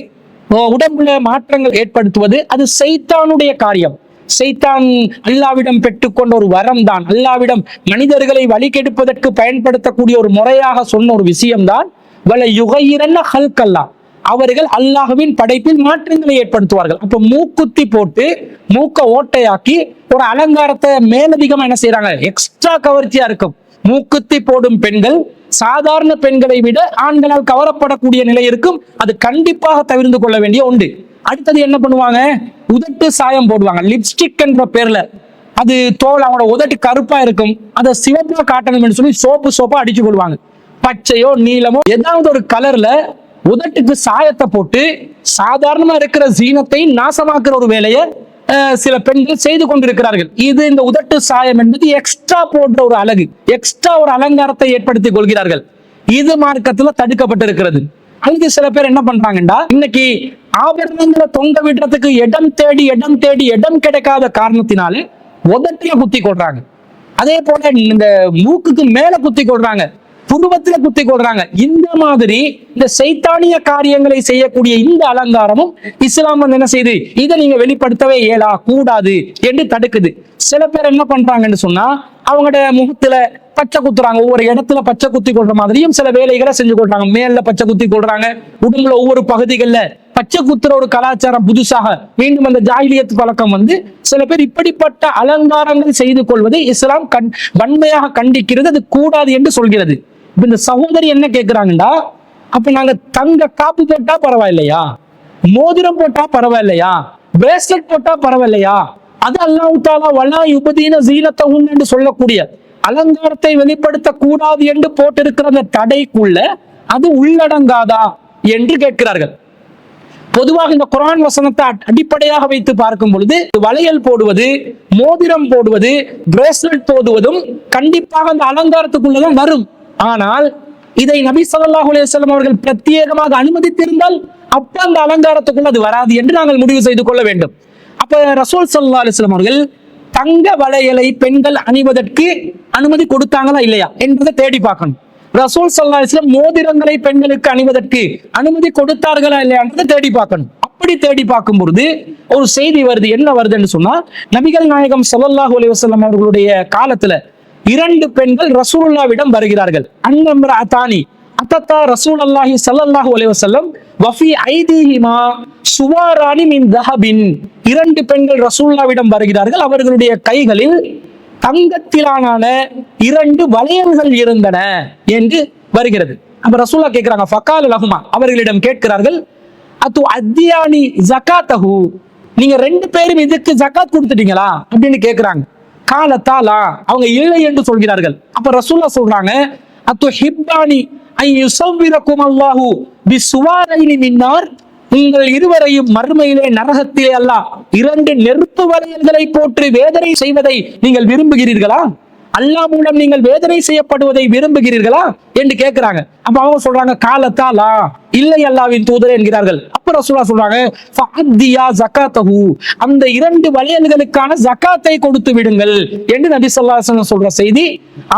உடம்புல மாற்றங்கள் ஏற்படுத்துவது, அது சைத்தானுடைய காரியம். சைத்தான் அல்லாவிடம் பெற்றுக்கொண்ட ஒரு வரம் தான், அல்லாவிடம் மனிதர்களை வழிகெடுப்பதற்கு பயன்படுத்தக்கூடிய ஒரு முறையாக சொன்ன ஒரு விஷயம்தான் வல யுகையிரன்ன ஹல்கல்லா, அவர்கள் அல்லாஹ்வின் படைப்பில் மாற்றங்களை ஏற்படுத்துவார்கள். அப்ப மூக்குத்தி போட்டு மூக்க ஓட்டையாக்கி ஒரு அலங்காரத்தை மேலதிகமா என்ன செய்யறாங்க, எக்ஸ்ட்ரா கவர்ச்சியா இருக்கும். மூக்குத்தி போடும் பெண்கள் சாதாரண பெண்களை விட ஆண்களால் கவரப்படக்கூடிய நிலை இருக்கும். அது கண்டிப்பாக தவிர்த்து கொள்ள வேண்டிய ஒன்று. அடுத்தது என்ன பண்ணுவாங்க, உதட்டு சாயம் போடுவாங்க, லிப்ஸ்டிக் என்ற பேர்ல. அது தோல், அவங்களோட உதட்டு கருப்பா இருக்கும், அதை சிவப்பா காட்டணும்னு சொல்லி சோப்பா அடிச்சு கொள்வாங்க. பச்சையோ நீளமோ ஏதாவது ஒரு கலர்ல உதட்டுக்கு சாயத்தை போட்டு சாதாரணமா இருக்கிற ஜீனத்தை நாசமாக்குற ஒரு வேலையை சில பெண்கள் செய்து கொண்டிருக்கிறார்கள். இது இந்த உதட்டு சாயம் என்பது எக்ஸ்ட்ரா போன்ற ஒரு அழகு, எக்ஸ்ட்ரா ஒரு அலங்காரத்தை ஏற்படுத்திக் கொள்கிறார்கள். இது மார்க்கத்துல தடுக்கப்பட்டிருக்கிறது. அங்கு சில பேர் என்ன பண்றாங்கடா, இன்னைக்கு ஆபரணங்களை தொங்க விடுறதுக்கு இடம் கிடைக்காத காரணத்தினால உதட்டில குத்தி கொள்றாங்க. அதே போல இந்த மூக்குக்கு மேல குத்தி கொள்றாங்க, புருவத்துல குத்தி கொள்றாங்க. இந்த மாதிரி இந்த சைத்தானிய காரியங்களை செய்யக்கூடிய இந்த அலங்காரமும் இஸ்லாம் என்ன செய்யுது, இதை நீங்க வெளிப்படுத்தவே இயலா, கூடாது என்று தடுக்குது. சில பேர் என்ன பண்றாங்கன்னு சொன்னா, அவங்களோட முகத்துல பச்சை குத்துறாங்க, ஒவ்வொரு இடத்துல பச்சை குத்தி கொள்ற மாதிரியும் சில வேலைகளை செஞ்சு கொள்றாங்க. மேல பச்சை குத்தி கொள்றாங்க, உடம்புல ஒவ்வொரு பகுதிகள்ல பச்சை குத்துற ஒரு கலாச்சாரம் புதுசாக மீண்டும் அந்த ஜாஹிலியத் பழக்கம் சில பேர் இப்படிப்பட்ட அலங்காரங்கள் செய்து கொள்வதை இஸ்லாம் வன்மையாக கண்டிக்கிறது, அது கூடாது என்று சொல்கிறது. இந்த சகோதரி என்ன கேட்கிறாங்கடா, அப்ப நாங்க தங்க காப்பு போட்டா பரவாயில்லையா, மோதிரம் போட்டா பரவாயில்லையா, பிரேஸ்லெட் போட்டா பரவாயில்லையா, அது அல்லாஹ் தஆலா வலா யுபதீன ஸீனத்தஹுன் என்று சொல்லக்கூடிய அலங்காரத்தை வெளிப்படுத்த கூடாது என்று போட்டிருக்கிற அந்த தடைக்குள்ள அது உள்ளடங்காதா என்று கேட்கிறார்கள். பொதுவாக இந்த குர்ஆன் வசனத்தை அடிப்படையாக வைத்து பார்க்கும் பொழுது வளையல் போடுவது, மோதிரம் போடுவது, பிரேஸ்லெட் போடுவதும் கண்டிப்பாக அந்த அலங்காரத்துக்குள்ளதான் வரும். ஆனால் இதை நபி ஸல்லல்லாஹு அலைஹி வஸல்லம் அவர்கள் பிரத்யேகமாக அனுமதித்திருந்தால் அப்ப அந்த அலங்காரத்துக்குள்ள அது வராது என்று நாங்கள் முடிவு செய்து கொள்ள வேண்டும். அப்ப ரசூல் ஸல்லல்லாஹு அலைஹி வஸல்லம் அவர்கள் தங்க வளையலை பெண்கள் அணிவதற்கு அனுமதி கொடுத்தாங்களா இல்லையா என்பதை தேடி பார்க்கணும். ரசூல் ஸல்லல்லாஹு அலைஹி வஸல்லம் மோதிரங்களை பெண்களுக்கு அணிவதற்கு அனுமதி கொடுத்தார்களா இல்லையா என்பதை தேடி பார்க்கணும். அப்படி தேடி பார்க்கும் பொழுது ஒரு செய்தி வருது. என்ன வருதுன்னு சொன்னா, நபிகள் நாயகம் ஸல்லல்லாஹு அலைஹி வஸல்லம் அவர்களுடைய காலத்துல 2 பெண்கள் ரசூலுல்லாஹ்விடம் வருகிறார்கள். அன்னம்ரஅதானி அத்தா ரசூலுல்லாஹி ஸல்லல்லாஹு அலைஹி வஸல்லம் வஃபி ஐதீஹிமா சுவாரானி மின் தஹபின். 2 பெண்கள் ரசூலுல்லாஹ்விடம் வருகிறார்கள், அவர்களுடைய கைகளில் தங்கத்திலான 2 வளையல்கள் இருந்தன என்று வருகிறது. அப்ப ரசூலுல்லாஹ் கேட்கிறாங்க, ஃபகால லஹுமா, அவர்களிடம் கேட்கிறார்கள், அத்து அத்தியானி ஜகாத்தஹு, நீங்க 2 பேரும் இதுக்கு ஜகாத் கொடுத்துட்டீங்களா அப்படின்னு கேட்கிறாங்க. காலத்தாலா, அவங்க இல்லை என்று சொல்கிறார்கள். அப்ப ரசூலுல்லாஹ் சொல்றாங்க, அத்து ஹிப்பானி ஐ யுஸவ்விரகும் அல்லாஹு பிசுவாரைனி மின்னார், உங்கள் இருவரையும் மறுமையிலே நரகத்திலே அல்லாஹ் 2 நெருப்பு வளையல்களை போட்டு வேதனை செய்வதை நீங்கள் விரும்புகிறீர்களா? அல்லாஹ் மூலம் நீங்கள் வேதனை செய்யப்படுவதை விரும்புகிறீர்களா என்று கேட்கிறாங்க. அப்ப அவங்க சொல்றாங்க, காலத்தாலா, இல்லை அல்லாஹ்வின் தூதரே என்கிறார்கள். அப்ப ரசூலுல்லாஹ் சொல்றாங்க, ஃபஅத்தியா ஜகாத்தஹு, அந்த 2 வளையல்களுக்கான ஜகாத்தை கொடுத்து விடுங்கள் என்று நபி ஸல்லல்லாஹு அலைஹி வஸல்லம் சொல்ற செய்தி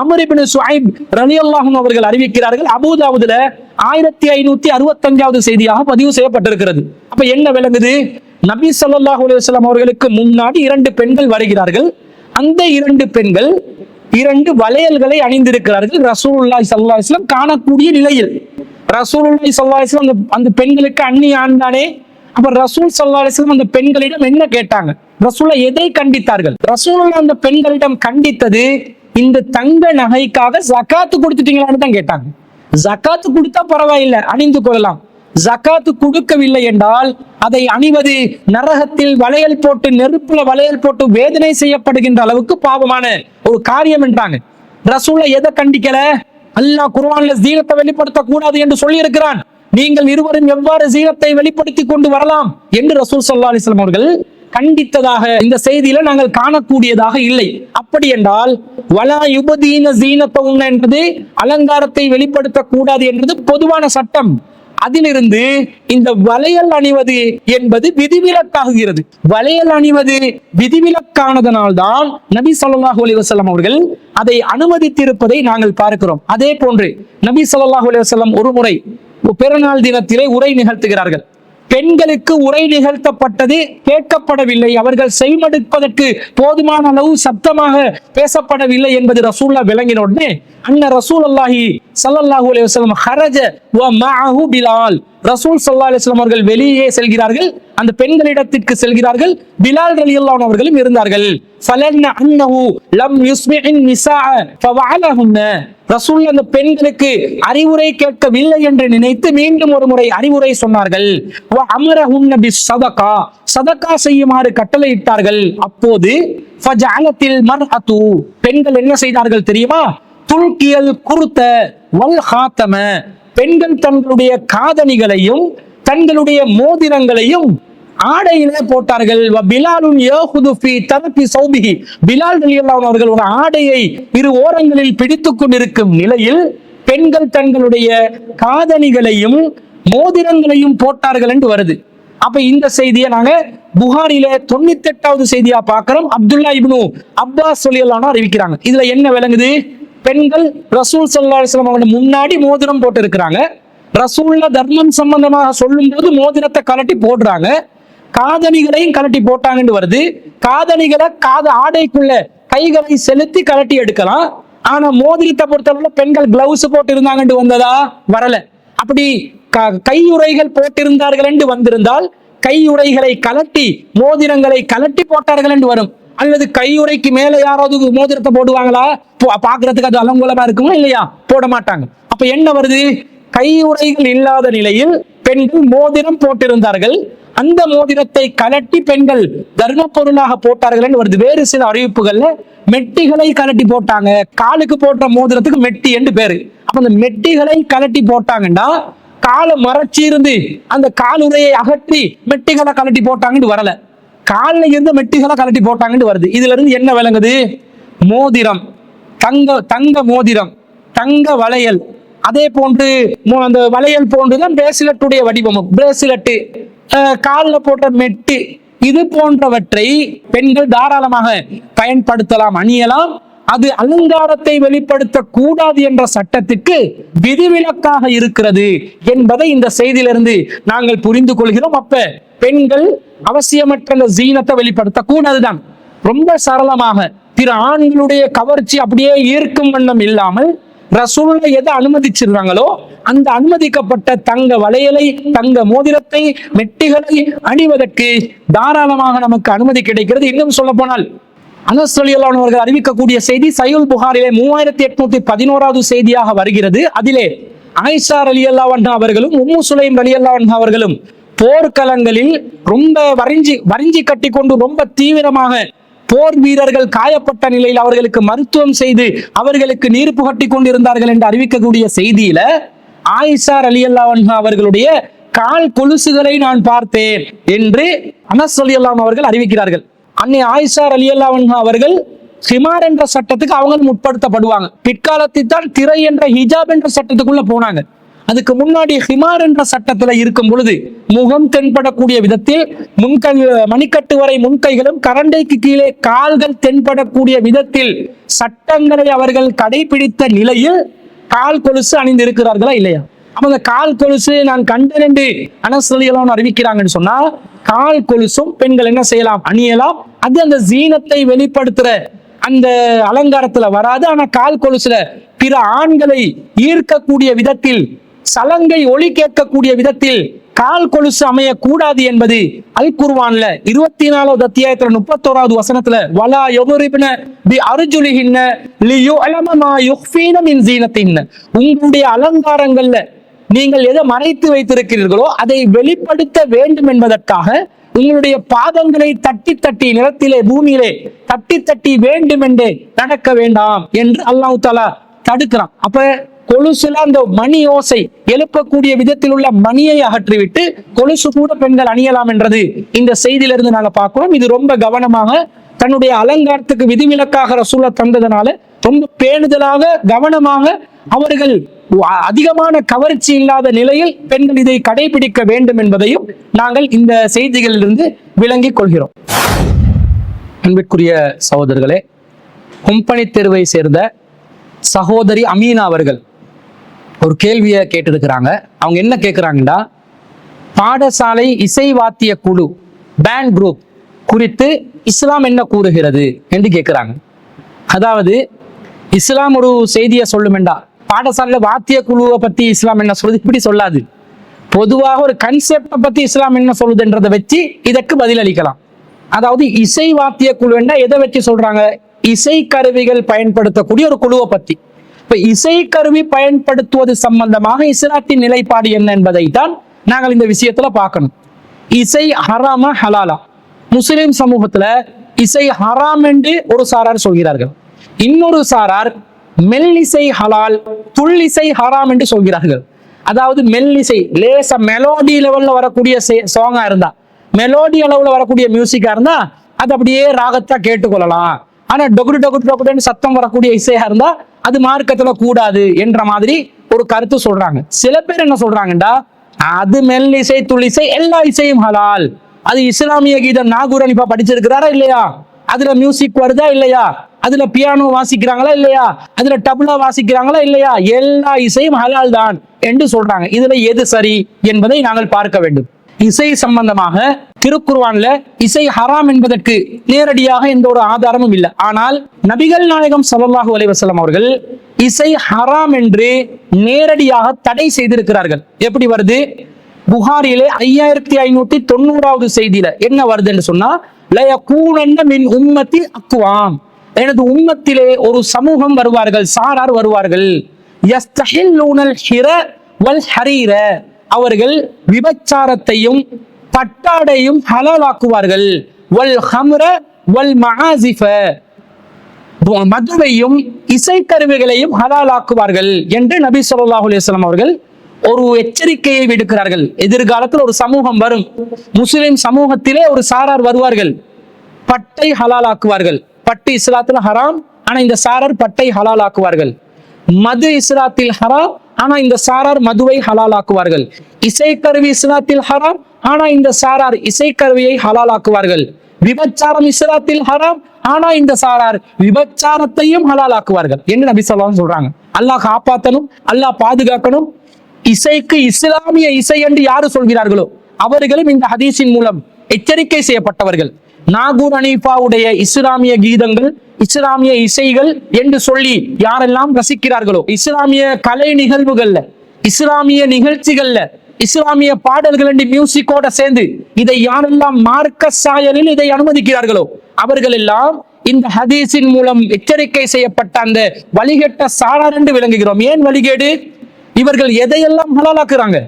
அம்ர் இப்னு சுஐப் ரலியல்லாஹு அன்ஹு அவர்கள் அறிவிக்கிறார்கள். அபூதாவுதுல 1565வது செய்தியாக பதிவு செய்யப்பட்டிருக்கிறது. அப்ப என்ன விளங்குது, நபி ஸல்லல்லாஹு அலைஹி வஸல்லம் அவர்களுக்கு முன்னாடி 2 பெண்கள் வருகிறார்கள். அந்த 2 பெண்கள் 2 வளையல்களை அணிந்திருக்கிறார்கள். ரசூலுல்லாஹி ஸல்லல்லாஹு அலைஹி வஸல்லம் காணக்கூடிய நிலையில் ரசூலுல்லாஹி ஸல்லல்லாஹு அலைஹி வஸல்லம் அந்த பெண்களுக்கு அந்நிய ஆண் தானே. அப்ப ரசூல் ஸல்லல்லாஹு அலைஹி வஸல்லம் அந்த பெண்களிடம் என்ன கேட்டாங்க? ரசூலை எதை கண்டித்தார்கள்? ரசூலுல்லாஹ் அந்த பெண்களிடம் கண்டித்தது, இந்த தங்க நகைக்காக ஜகாத்து கொடுத்துட்டீங்களான்னு தான் கேட்டாங்க. ஜகாத்து கொடுத்தா பரவாயில்லை, அணிந்து கொள்ளலாம். ஜகாத்து கொடுக்கவில்லை என்றால் அதை அணிவது நரகத்தில் வளையல் போட்டு, நெருப்புல வளையல் போட்டு வேதனை செய்யப்படுகின்ற அளவுக்கு பாவமான ஒரு காரியம் என்றாங்க. ரசூலை எதை கண்டிக்கல? அல்லாஹ் குர்ஆன்ல ஜீனத்தை வெளிப்படுத்த கூடாது என்று சொல்லி இருக்கிறான். நீங்கள் இருவரும் எவ்வாறு ஜீனத்தை வெளிப்படுத்தி கொண்டு வரலாம் என்று ரசூல் ஸல்லல்லாஹு அலைஹி வஸல்லம் அவர்கள் கண்டித்ததாக இந்த செய்தியில நாங்கள் காணக்கூடியதாக இல்லை. அப்படி என்றால் வலா யுபதீன ஜீனத்தஹுன்ன என்பது அலங்காரத்தை வெளிப்படுத்த கூடாது என்பது பொதுவான சட்டம். அதிலிருந்து இந்த வளையல் அணிவது என்பது விதிவிலக்காகிறது. வளையல் அணிவது விதிவிலக்கானதனால்தான் நபி ஸல்லல்லாஹு அலைஹி வஸல்லம் அவர்கள் அதை அனுமதித்திருப்பதை நாங்கள் பார்க்கிறோம். அதே போன்று நபி ஸல்லல்லாஹு அலைஹி வஸல்லம் ஒரு முறை பிறநாள் தினத்திலே உரை நிகழ்த்துகிறார்கள். பெண்களுக்கு உரை நிகழ்த்தப்பட்டது கேட்கப்படவில்லை, அவர்கள் செய்மடுப்பதற்கு போதுமான அளவு சத்தமாக பேசப்படவில்லை என்பது ரசூலுல்லாஹ் விளங்கின உடனே அன்ன ரசூலுல்லாஹி ஸல்லல்லாஹு அலைஹி வஸல்லம் ஹரஜ வ மஅஹு பிலால், ரசூல் ஸல்லல்லாஹு அலைஹி வஸல்லம் அவர்கள் வெளியே செல்கிறார்கள், அந்த பெண்களிடத்திற்கு செல்கிறார்கள். பிலால் ரலியல்லாஹு அன்ஹு அவர்களும் இருந்தார்கள். ஃபலன்ன அன்னஹு லம் யுஸ்மிஇன் நிஸாஅ ஃபவஅலஹுன்ன, ரசூல் அந்த பெண்களுக்கு அறிவுரை கேட்கவில்லை என்று நினைத்து மீண்டும் ஒரு முறை அறிவுரை சொன்னார்கள். வ அமரஹுன்ன பிஸ்ஸதகா, சதகா செய்யுமாறு கட்டளையிட்டார்கள். அப்போது ஃபஜஅலத்தில் மர்அது, பெண்கள் என்ன செய்தார்கள் தெரியுமா? துல்கியல் குர்த வல் ஹாத்தம, பெண்கள் தங்களுடைய காதணிகளையும் தங்களுடைய மோதிரங்களையும் ஆடையிலே போட்டார்கள். பிலாலுன் யஹுது ஃபீ தரஃபி ஸௌபிஹி, பிலால் ரலியல்லாஹு அன்ஹு அவர்கள் ஒரு ஆடையை இரு ஓரங்களில் பிடித்துக் கொண்டிருக்கும் நிலையில் பெண்கள் தங்களுடைய காதணிகளையும் மோதிரங்களையும் போட்டார்கள் என்று வருது. அப்ப இந்த செய்தியை நாங்க புகாரில 98வது செய்தியா பார்க்கிறோம். அப்துல்லா இப்னு அப்பாஸ் ரலியல்லாஹு அன்ஹு அறிவிக்கிறாங்க. இதுல என்ன விளங்குது? பெண்கள் ரசூல் ஸல்லல்லாஹு அலைஹி வஸல்லம் அவங்க முன்னாடி மோதிரம் போட்டு இருக்கிறாங்க. ரசூல்ல தர்மம் சம்பந்தமாக சொல்லும் போது மோதிரத்தை கலட்டி போடுறாங்க, காதணிகளையும் கலட்டி போட்டாங்கன்னு வருது. காதணிகளை ஆடைக்குள்ள கைகளை செலுத்தி கலட்டி எடுக்கலாம். ஆனா மோதிரத்தை பொறுத்தவரை பெண்கள் கிளவுஸ் போட்டு இருந்தாங்கன்னு வந்ததா? வரல. அப்படி கையுறைகள் போட்டிருந்தார்கள் என்று வந்திருந்தால் கையுறைகளை கலட்டி மோதிரங்களை கலட்டி போட்டார்கள் என்று வரும். அல்லது கையுறைக்கு மேல யாராவது மோதிரத்தை போடுவாங்களா? பாக்குறதுக்கு அது அலங்கோலமா இருக்குமா? இல்லையா, போட மாட்டாங்க. அப்ப என்ன வருது? கையுறைகள் இல்லாத நிலையில் பெண்கள் மோதிரம் போட்டிருந்தார்கள், அந்த மோதிரத்தை கலட்டி பெண்கள் தர்ம பொருளாக போட்டார்கள் என்று வருது. வேறு சில அறிவிப்புகள்ல மெட்டிகளை கலட்டி போட்டாங்க, காலுக்கு போட்ட மோதிரத்துக்கு மெட்டி என்று பேரு. அப்ப அந்த மெட்டிகளை கலட்டி போட்டாங்கன்னா காலை மறைச்சி இருந்து அந்த காலுறையை அகற்றி மெட்டிகளை கலட்டி போட்டாங்கன்னு வரல, காலில் இருந்து மெட்டிகளை கலட்டி போட்டாங்கன்னு வருது. இதுல இருந்து என்ன விளங்குது? மோதிரம், தங்க மோதிரம், தங்க வளையல், அதே போன்று அந்த வளையல் போன்றுதான் பிரேசிலட்டுடைய வடிவமும், பிரேசிலட்டு, காலில் போட்ட மெட்டு, இது போன்றவற்றை பெண்கள் தாராளமாக பயன்படுத்தலாம், அணியலாம். அது அலங்காரத்தை வெளிப்படுத்த கூடாது என்ற சட்டத்துக்கு விதிவிலக்காக இருக்கிறது என்பதை இந்த செய்தியிலிருந்து நாங்கள் புரிந்து கொள்கிறோம். அப்ப பெண்கள் அவசியமற்ற அந்த ஜீனத்தை வெளிப்படுத்த கூடாதுதான். ரொம்ப சரளமாக பிற ஆண்களுடைய கவர்ச்சி அப்படியே ஈர்க்கும் வண்ணம் இல்லாமல் ரசூலுல்லாஹ் எதை அனுமதிச்சிருந்தாங்களோ அந்த அனுமதிக்கப்பட்ட தங்க வளையலை, தங்க மோதிரத்தை, மெட்டிகளை அணிவதற்கு தாராளமாக நமக்கு அனுமதி கிடைக்கிறது. இன்னும் சொல்ல போனால் அனஸ் ரலியல்லாஹு அன்ஹு அவர்கள் அறிவிக்கக்கூடிய செய்தி சஹீஹுல் புகாரிலே 3811வது செய்தியாக வருகிறது. அதிலே ஆயிஷா ரலியல்லாஹு அன்ஹா அவர்களும் உம்மு சுலைம் ரலியல்லாஹு அன்ஹா அவர்களும் போர்க்களங்களில் ரொம்ப வரிஞ்சி கட்டி கொண்டு ரொம்ப தீவிரமாக போர் வீரர்கள் காயப்பட்ட நிலையில் அவர்களுக்கு மருத்துவம் செய்து அவர்களுக்கு நீர் புகட்டி கொண்டிருந்தார்கள் என்று அறிவிக்கக்கூடிய செய்தியில ஆயிஷா ரலியல்லாஹு அன்ஹா அவர்களுடைய கால் கொலுசுகளை நான் பார்த்தேன் என்று அனஸ் ரலியல்லாஹு அன்ஹு அவர்கள் அறிவிக்கிறார்கள். அன்னை ஆயிஷா ரலியல்லாஹு அன்ஹா அவர்கள் ஹிமார் என்ற சட்டத்துக்கு அவங்களும் உட்படுத்தப்படுவாங்க. பிற்காலத்தில் தான் திரை என்ற ஹிஜாப் என்ற சட்டத்துக்குள்ள போனாங்க. அதுக்கு முன்னாடி ஹிமார் என்ற சட்டத்துல இருக்கும் பொழுது முகம் தென்படக்கூடிய விதத்தில் மணிக்கட்டு வரை முன்கைகளும் கரண்டைக்கு கீழே கால்கள் தென்படக்கூடிய விதத்தில் சட்டங்களை அவர்கள் கடைபிடித்த நிலையில் கால் கொலுசு அணிந்திருக்கிறார்களா இல்லையா? அவங்க கால் கொலுசு நான் கண்டேன் என்று அனஸ் ரலியல்லாஹு அன்ஹு அறிவிக்கிறாங்கன்னு சொன்னா கால் கொலுசும் பெண்கள் என்ன செய்யலாம்? அணியலாம். அது அந்த ஜீனத்தை வெளிப்படுத்துற அந்த அலங்காரத்துல வராது. ஆனா கால் கொலுசுல பிற ஆண்களை ஈர்க்கக்கூடிய விதத்தில் சலங்கை ஒலி கேட்கக்கூடிய விதத்தில் கால் கொலுசு அமையக்கூடாது என்பது அல் குர்ஆன்ல 24வது அத்தியாயத்துல 31வது வசனத்துல வலா யதுரிப்ன பி அர்ஜுலிஹின்ன லியுஅலம மா யுஃபீன மின் ஸீனத்தின்ன, உங்களுடைய அலங்காரங்கள்ல நீங்கள் எதை மறைத்து வைத்திருக்கிறீர்களோ அதை வெளிப்படுத்த வேண்டும் என்பதற்காக உங்களுடைய பாதங்களை தட்டி தட்டி நிலத்திலே பூமியிலே தட்டி தட்டி வேண்டும் என்று நடக்க வேண்டாம் என்று அல்லாஹ் தஆலா தடுக்கிறான். அப்ப கொலுசுல அந்த மணி ஓசை எழுப்பக்கூடிய விதத்தில் உள்ள மணியை அகற்றிவிட்டு கொலுசு கூட பெண்கள் அணியலாம் என்றது இந்த செய்தியிலிருந்து நாங்க பார்க்கிறோம். இது ரொம்ப கவனமாக தன்னுடைய அலங்காரத்துக்கு விதிவிலக்காக ரசூலுல்லாஹ் தந்ததனால ரொம்ப பேணுதலாக கவனமாக அவர்கள் அதிகமான கவர்ச்சி இல்லாத நிலையில் பெண்கள் இதை கடைபிடிக்க வேண்டும் என்பதையும் நாங்கள் இந்த செய்திகளிலிருந்து விளங்கிக் கொள்கிறோம். அன்பிற்குரிய சகோதரர்களே, கொம்பனி தெருவை சேர்ந்த சகோதரி அமீனா அவர்கள் ஒரு கேள்வியை கேட்டிருக்கிறாங்க. அவங்க என்ன கேட்கிறாங்கன்னா, பாடசாலை இசை வாத்திய குழு பேண்ட் குரூப் குறித்து இஸ்லாம் என்ன கூறுகிறது என்று கேட்கிறாங்க. அதாவது இஸ்லாம் ஒரு செய்தியை சொல்லுமெண்டா பாடசாலையில வாத்திய குழுவை பத்தி இஸ்லாம் என்ன சொல்லுது இப்படி சொல்லாது. பொதுவாக ஒரு கன்செப்டை பத்தி இஸ்லாம் என்ன சொல்லுதுன்றதை வச்சு இதற்கு பதில் அளிக்கலாம். அதாவது இசை வாத்திய குழு என்ன எதை வச்சு சொல்றாங்க? இசை கருவிகள் பயன்படுத்தக்கூடிய ஒரு குழுவை பத்தி. இப்ப இசை கருவி பயன்படுத்துவது சம்பந்தமாக இஸ்லாத்தின் நிலைப்பாடு என்ன என்பதை தான் நாங்கள் இந்த விஷயத்துல பார்க்கணும். இசை ஹராமா ஹலாலா? முஸ்லிம் சமூகத்துல இசை ஹராம் என்று ஒரு சாரார் சொல்கிறார்கள், இன்னொரு சாரார் மெல்லிசை ஹலால் துள்ளிசை ஹராம் என்று சொல்கிறார்கள். அதாவது மெல்லிசை லேச மெலோடி லெவல்ல வரக்கூடிய சாங்கா இருந்தா, மெலோடி அளவுல வரக்கூடிய மியூசிக்கா இருந்தா அது அப்படியே ராகத்தா கேட்டுக்கொள்ளலாம். ஆனா டொகுடு டொகுடு டொகுடுன்னு சத்தம் வரக்கூடிய இசையா இருந்தா அது மார்க்கத்துல கூடாது என்ற மாதிரி ஒரு கருத்து சொல்றாங்க. சில பேர் என்ன சொல்றாங்கடா, அது மெல்லிசை துள்ளிசை எல்லா இசையும் ஹலால். அது இஸ்லாமிய கீதம் நாகூர் அனிஃபா படிச்சிருக்கிறாரா இல்லையா, அதுல மியூசிக் வருதா இல்லையா, அதுல பியானோ வாசிக்கிறாங்களா இல்லையா, அதுல டபுளா வாசிக்கிறாங்களா இல்லையா, எல்லா இசையும் ஹலால் தான் என்று சொல்றாங்க. இதுல எது சரி என்பதை நாங்கள் பார்க்க வேண்டும். இசை சம்பந்தமாக திருக்குர்ஆன்ல இசை ஹராம் என்பதற்கு நேரடியாக எந்த ஒரு ஆதாரமும் இல்லை. ஆனால் நபிகள் நாயகம் ஸல்லல்லாஹு அலைஹி வஸல்லம் அவர்கள் இசை ஹராம் என்று நேரடியாக தடை செய்திருக்கிறார்கள். எப்படி வருது? புகாரிலே 5590வது செய்தியில என்ன வருது என்று சொன்னா, லயகூனன்ன மின் உம்மத்தி அக்வாம், எனது உம்மத்திலே ஒரு சமூகம் வருவார்கள், சாரார் வருவார்கள், யஸ்தஹில்லூனல் ஹிர வல் ஹரீர, அவர்கள் விபச்சாரத்தையும் பட்டாடையும் ஹலாலாக்குவார்கள், வல் ஹம்ர வல் மஆசிஃப, மதுவையும் இசைக்கருவிகளையும் ஹலாலாக்குவார்கள் என்று நபி ஸல்லல்லாஹு அலைஹி வஸல்லம் அவர்கள் ஒரு எச்சரிக்கையை விடுக்கிறார்கள். எதிர்காலத்தில் ஒரு சமூகம் வரும், முஸ்லிம் சமூகத்திலே ஒரு சாரார் வருவார்கள், பட்டை ஹலாலாக்குவார்கள். பட்டு இஸ்லாத்தில் ஹராம், ஆனா இந்த சாரார் பட்டை ஹலாலாக்குவார்கள். மது இஸ்லாத்தில் ஹராம், ஆனா இந்த சாரார் மதுவை ஹலாலாக்குவார்கள். இசைக்கருவி இஸ்லாத்தில் ஹராம், ஆனா இந்த சாரார் இசைக்கருவியை ஹலாலாக்குவார்கள். விபச்சாரம் இஸ்லாத்தில் ஹராம், ஆனா இந்த சாரார் விபச்சாரத்தையும் ஹலாலாக்குவார்கள் என்று நபி ஸல்லல்லாஹு அலைஹி வஸல்லம் சொல்றாங்க. அல்லாஹ் காப்பாத்தணும், அல்லாஹ் பாதுகாக்கணும். இசைக்கு இஸ்லாமிய இசை என்று யாரு சொல்கிறார்களோ அவர்களும் இந்த ஹதீஸின் மூலம் எச்சரிக்கை செய்யப்பட்டவர்கள். நாகூர் அனீஃபாவுடைய இஸ்லாமிய கீதங்கள், இஸ்லாமிய இசைகள் என்று சொல்லி யாரெல்லாம் ரசிக்கிறார்களோ, இஸ்லாமிய கலை நிகழ்வுகள்ல, இஸ்லாமிய நிகழ்ச்சிகள்ல, இஸ்லாமிய பாடல்கள் என்று மியூசிக்கோட சேர்ந்து இதை யாரெல்லாம் மார்க்க சாயலில் இதை அனுமதிக்கிறார்களோ அவர்கள் எல்லாம் இந்த ஹதீஸின் மூலம் எச்சரிக்கை செய்யப்பட்ட அந்த வழிகெட்ட சாரார் என்று விளங்குகிறோம். ஏன் வழிகேடு? இவர்கள் எதையெல்லாம் ஹலாலாக்குறாங்க?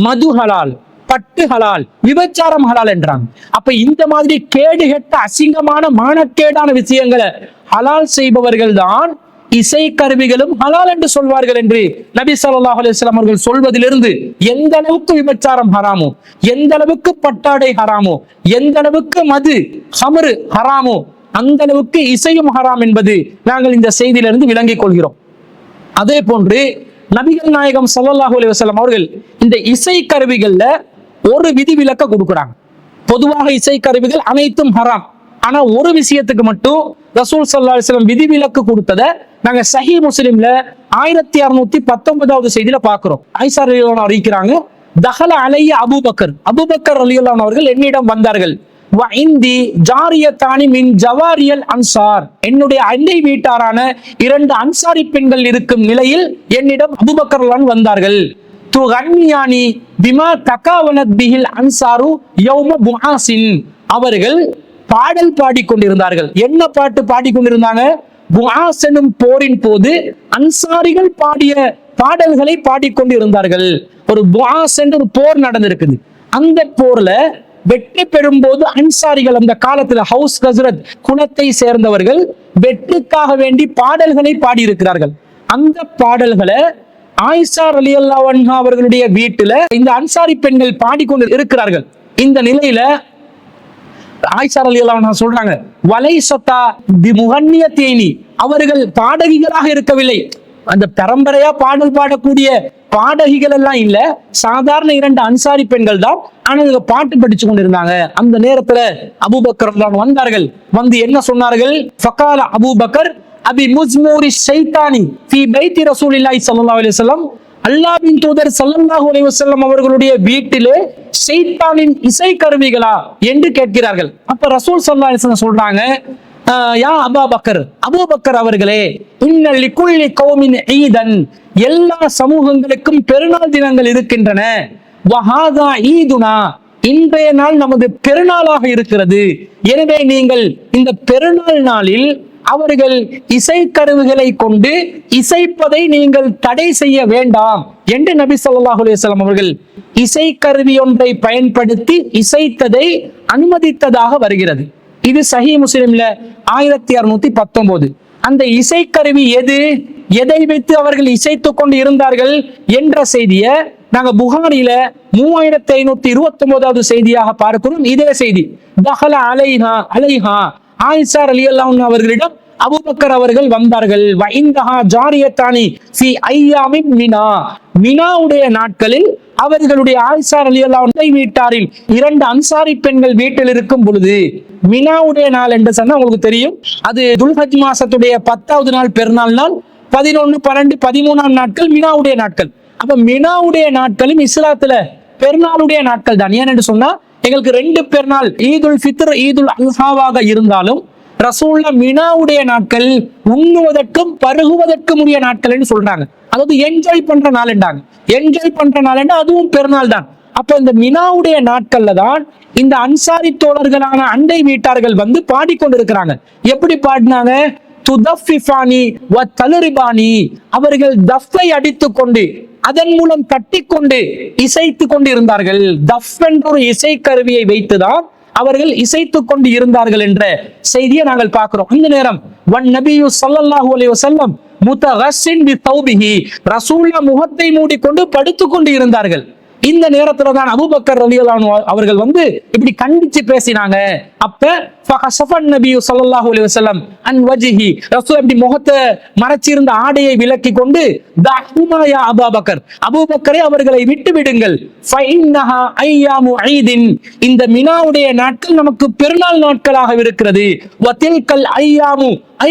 மது ஹலால், பட்டு ஹலால், விபச்சாரம் ஹலால் என்றாங்க. அப்ப இந்த மாதிரி கேடு கெட்ட அசிங்கமான மானக்கேடான விஷயங்களை ஹலால் செய்பவர்கள் தான் இசை கருவிகளும் ஹலால் என்று சொல்வார்கள் என்று நபி ஸல்லல்லாஹு அலைஹி வஸல்லம் அவர்கள் சொல்வதிலிருந்து எந்த அளவுக்கு விபச்சாரம் ஹராமோ, எந்த அளவுக்கு பட்டாடை ஹராமோ, எந்த அளவுக்கு மது ஹமரு ஹராமோ அந்த அளவுக்கு இசையும் ஹராம் என்பது நாங்கள் இந்த செய்தியிலிருந்து விளங்கிக் கொள்கிறோம். அதே போன்று நபிகள் நாயகம் ஸல்லல்லாஹு அலைஹி வஸல்லம் அவர்கள் இந்த இசை கருவிகள்ல ஒரு விதிவிலக்க கொடுக்குறாங்க. பொதுவாக இசை கருவிகள் அனைத்தும் ஹராம், ஆனா ஒரு விஷயத்துக்கு மட்டும் ரசூல் ஸல்லல்லாஹு அலைஹி வஸல்லம் விதிவிலக்கு கொடுத்ததை நாங்க சஹீஹ் முஸ்லிம்ல 1619வது செய்தியில பாக்குறோம். ஆயிஷா ரலியல்லாஹு அன்ஹா அறிவிக்கிறாங்க, தஹல அலைய அபூபக்கர், அபூபக்கர் ரலியல்லாஹு அன்ஹு அவர்கள் என்னிடம் வந்தார்கள். வஇந்தி ஜாரியத்தானி மின் ஜவாரியல் அன்சார், என்னுடைய அண்டை வீட்டாரான 2 அன்சாரி பெண்கள் இருக்கும் நிலையில் என்னிடம் அபூபக்கர் ரலியல்லாஹு அன்ஹு வந்தார்கள். துகன்னியானி பிமா தகாவலத் பிஹில் அன்சாரு யௌம புஆசின். அவர்கள் பாடல் பாடிக்கொண்டிருந்தார்கள். என்ன பாட்டு பாடிக்கொண்டிருந்தாங்க? புஆஸ் எனும் போரின் போது அன்சாரிகள் பாடிய பாடல்களை பாடிக்கொண்டிருந்தார்கள். ஒரு புஆஸ் என்ற ஒரு போர் நடந்திருக்குது. அந்த போர்ல வெற்றி பெறும் போது அன்சாரிகள், அந்த காலத்துல ஹவுஸ் கஸ்ரத் குலத்தை சேர்ந்தவர்கள் வெற்றிக்காக வேண்டி பாடல்களை பாடியிருக்கிறார்கள். அந்த பாடல்களை ஆயிஷா ரலியல்லாஹு அன்ஹா அவர்களுடைய வீட்டுல இந்த அன்சாரி பெண்கள் பாடிக்கொண்டு இருக்கிறார்கள். இந்த நிலையில ஆயிஷா ரலியல்லாஹு அன்ஹா சொல்றாங்க, வலைசத்தா பிமுகன்னியத்தேனி, அவர்கள் பாடகிகளாக இருக்கவில்லை. அந்த பரம்பரையா பாடல் பாடக்கூடிய பாடகிகள் எல்லாம் இல்ல, சாதாரண 2 அன்சாரி பெண்கள் தான். ஆனா பாட்டு படிச்சு கொண்டிருந்தாங்க. அந்த நேரத்துல அபூபக்கர் வந்தார்கள். வந்து என்ன சொன்னார்கள்? ஃபகால அபூபக்கர் அபி முஸ்மூரி ஷைத்தானி ஃபீ பைத்தி ரசூலில்லாஹி ஸல்லல்லாஹு அலைஹி வஸல்லம், அல்லாஹ்வின் தூதர் ஸல்லல்லாஹு அலைஹி வஸல்லம் அவர்களுடைய வீட்டிலே ஷைத்தானின் இசை கருவிகளா என்று கேட்கிறார்கள். அப்ப ரசூல் ஸல்லல்லாஹு அலைஹி வஸல்லம் சொல்றாங்க, யா அபூபக்கர், அபூபக்கர் அவர்களே, இன்ன லிகுல்லி கௌமின் ஈதன், எல்லா சமூகங்களுக்கும் பெருநாள் தினங்கள் இருக்கின்றன. வஹாதா ஈதுனா, இன்றைய நாள் நமது பெருநாளாக இருக்கிறது. எனவே நீங்கள் இந்த பெருநாள் நாளில் அவர்கள் இசைக்கருவிகளை கொண்டு இசைப்பதை நீங்கள் தடை செய்ய வேண்டாம் என்று நபி ஸல்லல்லாஹு அலைஹி வஸல்லம் அவர்கள் இசைக்கருவி ஒன்றை பயன்படுத்தி இசைத்ததை அனுமதித்ததாக வருகிறது. இது சஹீஹ் முஸ்லிம்ல 1619. அந்த இசைக்கருவி எது, எதை வைத்து அவர்கள் இசைத்துக் கொண்டு இருந்தார்கள் என்ற செய்தியை நாங்க புகாரில 3529வது செய்தியாக பார்க்கிறோம். இதே செய்தி, தஹல அலைஹா ஆயிஷா ரலியல்லாஹு அன்ஹா அவர்களிடம் அபூபக்கர் அவர்கள் வந்தார்கள். வைந்தஹா ஜாரியத்தானி ஃபீ ஐயாமி மினா, மினாவுடைய நாட்களில் அவர்களுடைய ஆயிஷா ரலியல்லாஹு அன்ஹா வீட்டாரில் 2 அன்சாரி பெண்கள் வீட்டில் இருக்கும் பொழுது, மினாவுடைய நாள் என்று சொன்னா உங்களுக்கு தெரியும், அது துல்ஹஜ் மாசத்துடைய 10வது நாள் பெருநாள் நாள், 11, 12, 13ஆம் நாட்கள் மினாவுடைய நாட்கள். அப்ப மினாவுடைய நாட்களும் இஸ்லாத்துல பெருநாளுடைய நாட்கள் தான். ஏன்னு சொன்னா எங்களுக்கு 2 பெருநாள், ஈதுல் ஃபித்ர், ஈதுல் அல்ஹாவாக இருந்தாலும் ரசூலுல்லாஹ் மினாவுடைய நாட்கள் உண்ணுவதற்கும் பருகுவதற்கும் உரிய நாட்கள் என்று சொல்றாங்க. அதாவது என்ஜாய் பண்ற நாள் என்றாங்க. என்ஜாய் பண்ற நாள் என்றா அதுவும் பெருநாள் தான். அப்ப இந்த மினாவுடைய நாட்கள்ல தான் இந்த அன்சாரி தோழர்களான அண்டை வீட்டார்கள் வந்து பாடிக்கொண்டிருக்கிறாங்க. எப்படி பாடினாங்க? துதஃபிஃபானி வ தலரிபானி, அவர்கள் தஃப்பை அடித்துக் கொண்டு அதன் மூலம் தட்டிக்கொண்டு இசைத்து கொண்டு இருந்தார்கள். தஃப் என்ற ஒரு இசை கருவியை வைத்துதான் அவர்கள் இசைத்துக் கொண்டு இருந்தார்கள் என்ற செய்தியை நாங்கள் பார்க்கிறோம். இந்த நேரம் வன் நபியு ஸல்லல்லாஹு அலைஹி வஸல்லம் முத்தகஸ்ஸின் பி தௌபிஹி, ரசூலுல்லாஹ் முகத்தை மூடிக்கொண்டு படுத்துக் கொண்டு இருந்தார்கள். இந்த நேரத்துல தான் அபூபக்கர் ரலியல்லாஹு அன்ஹு அவர்கள் வந்து இப்படி கண்டிச்சு பேசினாங்க. அப்ப ஃபகஸஃபன் நபியு ஸல்லல்லாஹு அலைஹி வஸல்லம் அன் வஜ்ஹி, ரசூல் அப்படி முகத்தை மறைச்சிருந்த ஆடையை விலக்கி கொண்டு, தஹுமா யா அபூபக்கர், அபூபக்கரே அவர்களை விட்டு விடுங்கள், ஃபஇன்னஹா அய்யாமு ஈதின், இந்த மினாவுடைய நாட்கள் நமக்கு பெருநாள் நாட்களாக இருக்கிறது. வதில்கல்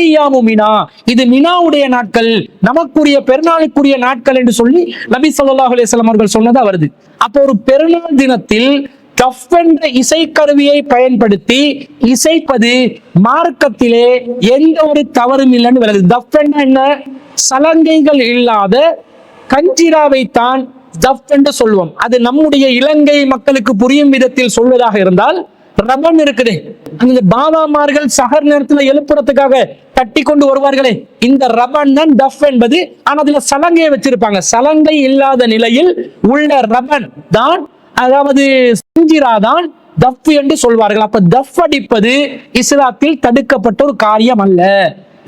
ஐயாமு மினா, இது மினாவுடைய நாட்கள், நமக்குரிய பெருநாளுக்குரிய நாட்கள் என்று சொல்லி நபி ஸல்லல்லாஹு அலைஹி வஸல்லம் அவர்கள் சொன்னதா வருது. அப்போ ஒரு பெருநாள் தினத்தில் தஃப் என்ற இசைக்கருவியை பயன்படுத்தி இசைப்பது மார்க்கத்திலே எந்த ஒரு தவறும் இல்லைன்னு வருது. தஃப் என்ன? சலங்கைகள் இல்லாத கஞ்சிராவை தான் தஃப் என்று சொல்வோம். அது நம்முடைய இலங்கை மக்களுக்கு புரியும் விதத்தில் சொல்வதாக இருந்தால், ரபன் இருக்குது, அந்த பாபாமார்கள் சஹர் நேரத்துல எழுப்புறதுக்காக தட்டி கொண்டு வருவார்களே, இந்த ரபன் தான் தஃப் என்பது. ஆனா அதுல சலங்கையை வச்சிருப்பாங்க. சலங்கை இல்லாத நிலையில் உள்ள ரபன் தான், அதாவது சிஞ்சிரா தான் தஃப் என்று சொல்வார்கள். அப்ப தஃப் அடிப்பது இஸ்லாத்தில் தடுக்கப்பட்ட ஒரு காரியம் அல்ல.